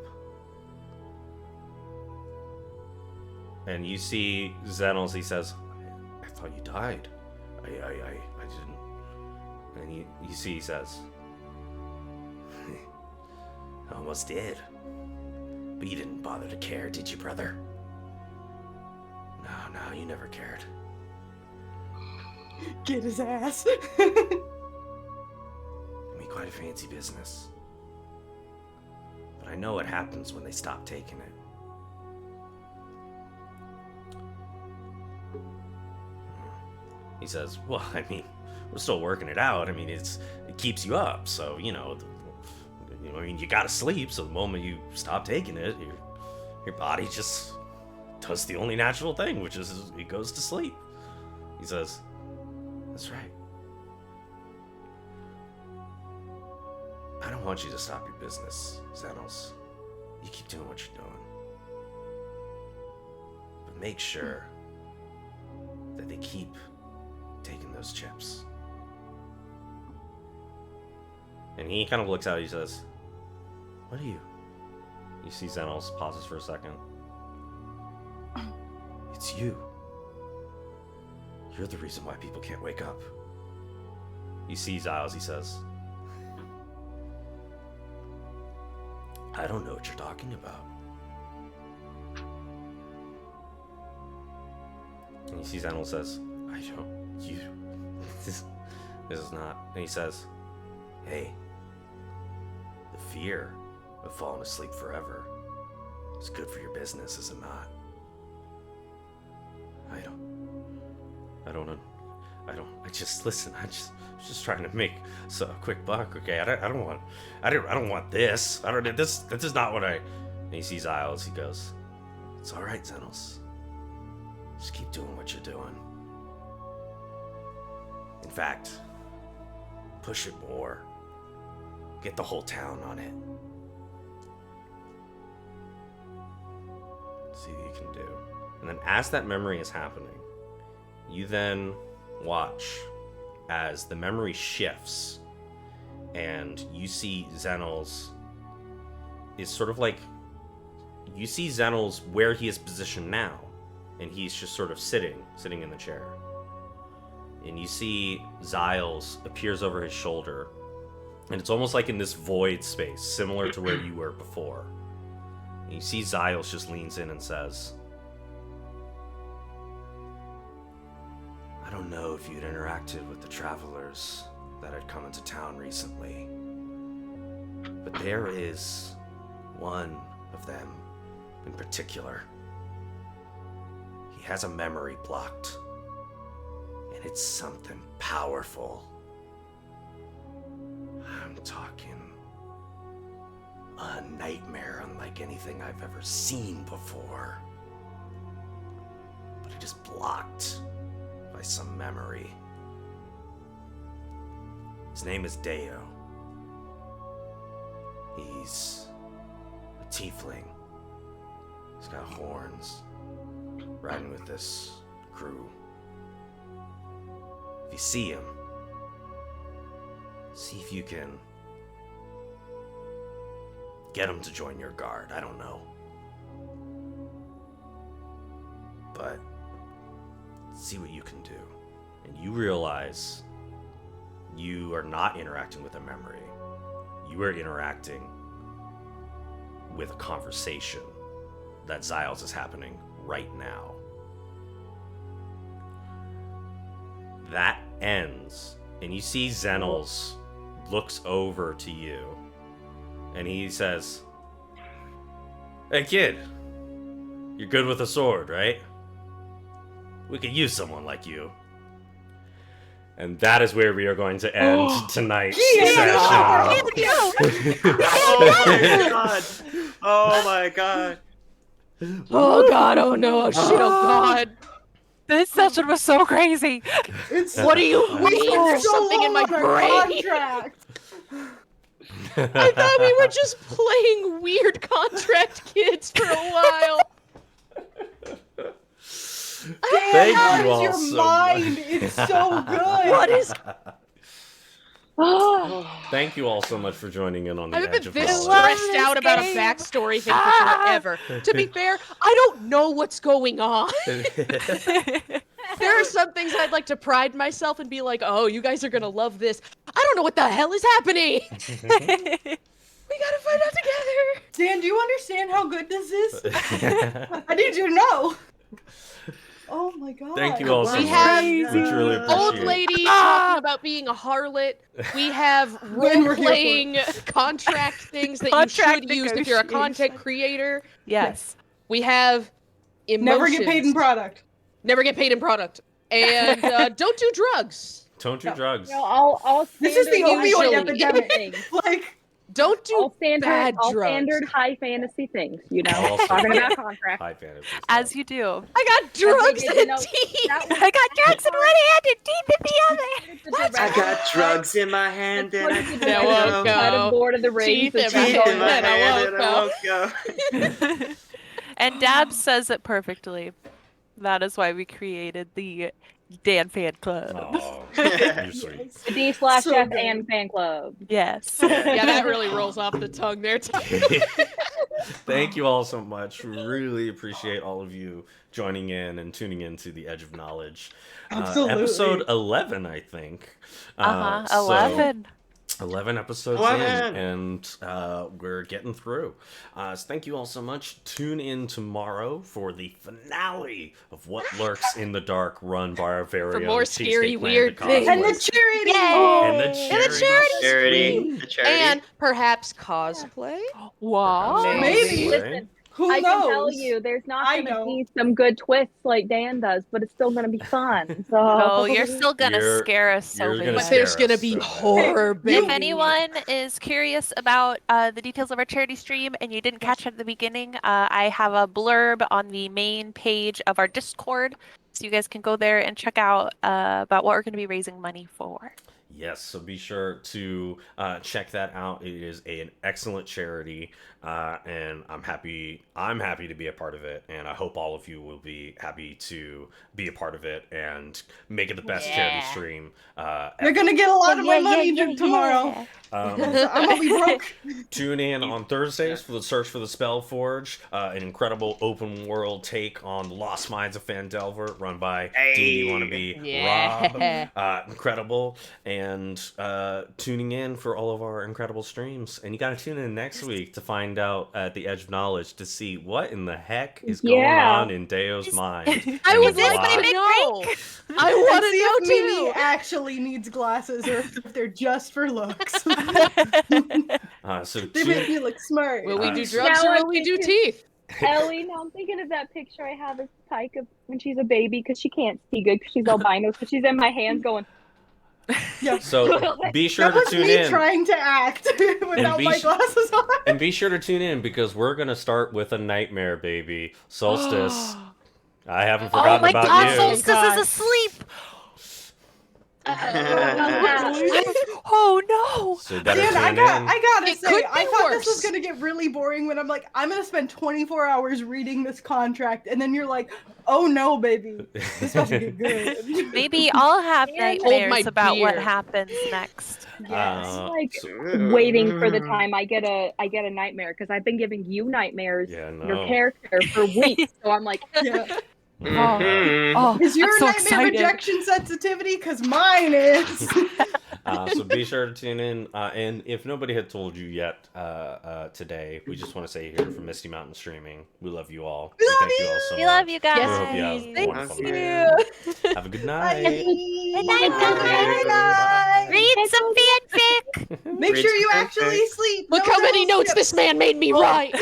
And you see Xenals, he says, "I thought you died. I didn't." And you see he says, "I almost did. But you didn't bother to care, did you, brother? No, you never cared." Get his ass. I mean, quite a fancy business. But I know what happens when they stop taking it. He says, "Well, I mean, we're still working it out. I mean, it keeps you up, so you gotta sleep. So the moment you stop taking it, your body just does the only natural thing, which is it goes to sleep." He says, "That's right. I don't want you to stop your business, Xenals. You keep doing what you're doing. But make sure that they keep taking those chips." And he kind of looks out, he says, "What are you?" You see Xenals pauses for a second. "It's you. You're the reason why people can't wake up." You see Xiles, he says, "I don't know what you're talking about." And you see Xenals says, "I don't, this is not." And he says, "Hey, the fear of falling asleep forever is good for your business, is it not? I just listen. I just trying to make a quick buck. Okay, I don't want this. This is not what I. And he sees Isles. He goes, "It's all right, Xenos. Just keep doing what you're doing. In fact, push it more. Get the whole town on it. See what you can do." And then as that memory is happening, you then watch as the memory shifts and you see Xenol's is sort of like, you see Xenol's where he is positioned now, and he's just sort of sitting in the chair. And you see Xiles appears over his shoulder, and it's almost like in this void space, similar to where you were before. And you see Xiles just leans in and says, "I don't know if you'd interacted with the travelers that had come into town recently, but there is one of them in particular. He has a memory blocked, and it's something powerful. I'm talking a nightmare unlike anything I've ever seen before. But it is blocked by some memory. His name is Deo. He's a tiefling. He's got horns, riding with this crew. If you see him, see if you can get him to join your guard. I don't know. But see what you can do." And you realize you are not interacting with a memory. You are interacting with a conversation that Xiles is happening right now. That ends, and you see Xenol's looks over to you, and he says, "Hey kid, you're good with a sword, right? We could use someone like you." And that is where we are going to end tonight's session. Oh my god! Oh my god! Oh god, oh no, oh shit, oh god. This session was so crazy. What do you mean? There's something in my brain. Contract. I thought we were just playing weird contract kids for a while. Thank How you is all your so mind? much. It's so good. What is... Thank you all so much for joining in on the I Edge haven't of been Knowledge. stressed out about a backstory thing for forever. To be fair, I don't know what's going on. There are some things I'd like to pride myself and be like, oh, you guys are gonna love this. I don't know what the hell is happening. We gotta find out together. Dan, do you understand how good this is? I need you to know. Oh my god. Thank you all so We much. have We truly appreciate Old it. lady talking about being a harlot. We have When we're here for role-playing contract things that Contract you should use if you're a content negotiation. creator. Yes. We have emotions. Never get paid in product. Never get paid in product. And don't do drugs. Don't do drugs. No, all This is the standard opioid high fantasy epidemic. things. Like, Don't do All standard, bad all drugs. standard high fantasy things. You know, All talking standard. about contracts. High fantasy. As you do. I got drugs you and know, teeth. That was I got drugs in one hand and teeth in the other. I got drugs in my hand and I That's what That you won't do. go. Kind of Lord of the Rings. Teeth in and my she's teeth all in my hand. like, And I hand won't and I won't go. And Dab says it perfectly. That is why we created the Dan Fan Club. Oh, you're sweet. D/F So good. and fan club. Yes. Yeah, that really rolls off the tongue there, too. Thank you all so much. Really appreciate all of you joining in and tuning into the Edge of Knowledge. Absolutely. Episode 11, I think. So 11. 11 episodes 11. in, and we're getting through. So thank you all so much. Tune in tomorrow for the finale of What Lurks in the Dark, run by our very For own more Cheesecake scary, Clan, weird the things. and the Cosplays. charity. And the charity Charity. The charity. And perhaps cosplay. Wow. Maybe. Listen, Who I knows? can tell you, there's not I going to know. be some good twists like Dan does, but it's still going to be fun. So Oh, you're still gonna You're- scare us so you're gonna bad. But there's scare gonna us be so bad. horror, baby. If anyone is curious about the details of our charity stream and you didn't catch it at the beginning, I have a blurb on the main page of our Discord, so you guys can go there and check out about what we're going to be raising money for. Yes, so be sure to check that out. It is an excellent charity, and I'm happy to be a part of it, and I hope all of you will be happy to be a part of it and make it the best charity Yeah. stream. You're gonna get a lot of my money yeah. tomorrow. I'm gonna be broke. Tune in on Thursdays for the Search for the Spellforge, an incredible open world take on the Lost Minds of Phandelver, run by D&D Wannabe Yeah. Rob. Incredible. And tuning in for all of our incredible streams. And you got to tune in next week to find out at the Edge of Knowledge to see what in the heck is going Yeah. on in Deo's mind. I and would like why. to know. I And want see to if know Mimi too. actually needs glasses or if they're just for looks. So They make me look smart. Will we do So- drugs Now or I'm will we do thinking- teeth? Ellie, now I'm thinking of that picture I have of Tyka when she's a baby because she can't see good because she's albino, so she's in my hands going. Yeah. So be sure That to was tune me in. trying to act without be my sh- glasses on. And be sure to tune in because we're going to start with a nightmare, baby. Solstice. I haven't Oh forgotten my about god, you. Solstice God. is asleep! Oh, Oh no! So you better Dan, tune I in. gotta It say, could I be thought this was worse. gonna get really boring when I'm like, I'm gonna spend 24 hours reading this contract, and then you're like, oh no, baby, this about to get good. Maybe I'll have Hold my nightmares about what beer. happens next. Yes. like So- waiting for the time I get a nightmare because I've been giving you nightmares, Yeah, no. your character, for weeks. So I'm like, Yeah. Mhm. Oh, Is your I'm so nightmare excited. rejection sensitivity? Because mine is. So be sure to tune in. And if nobody had told you yet today, we just want to say here from Misty Mountain Streaming, we love you all. We love thank you all so We much. love you guys. We hope you have a Thank wonderful you. night. Have a good night. Good night, Bye. guys. Read some fanfic. Make Read sure you some actually fanfic. sleep. Look No how many double notes skip. this man made me write.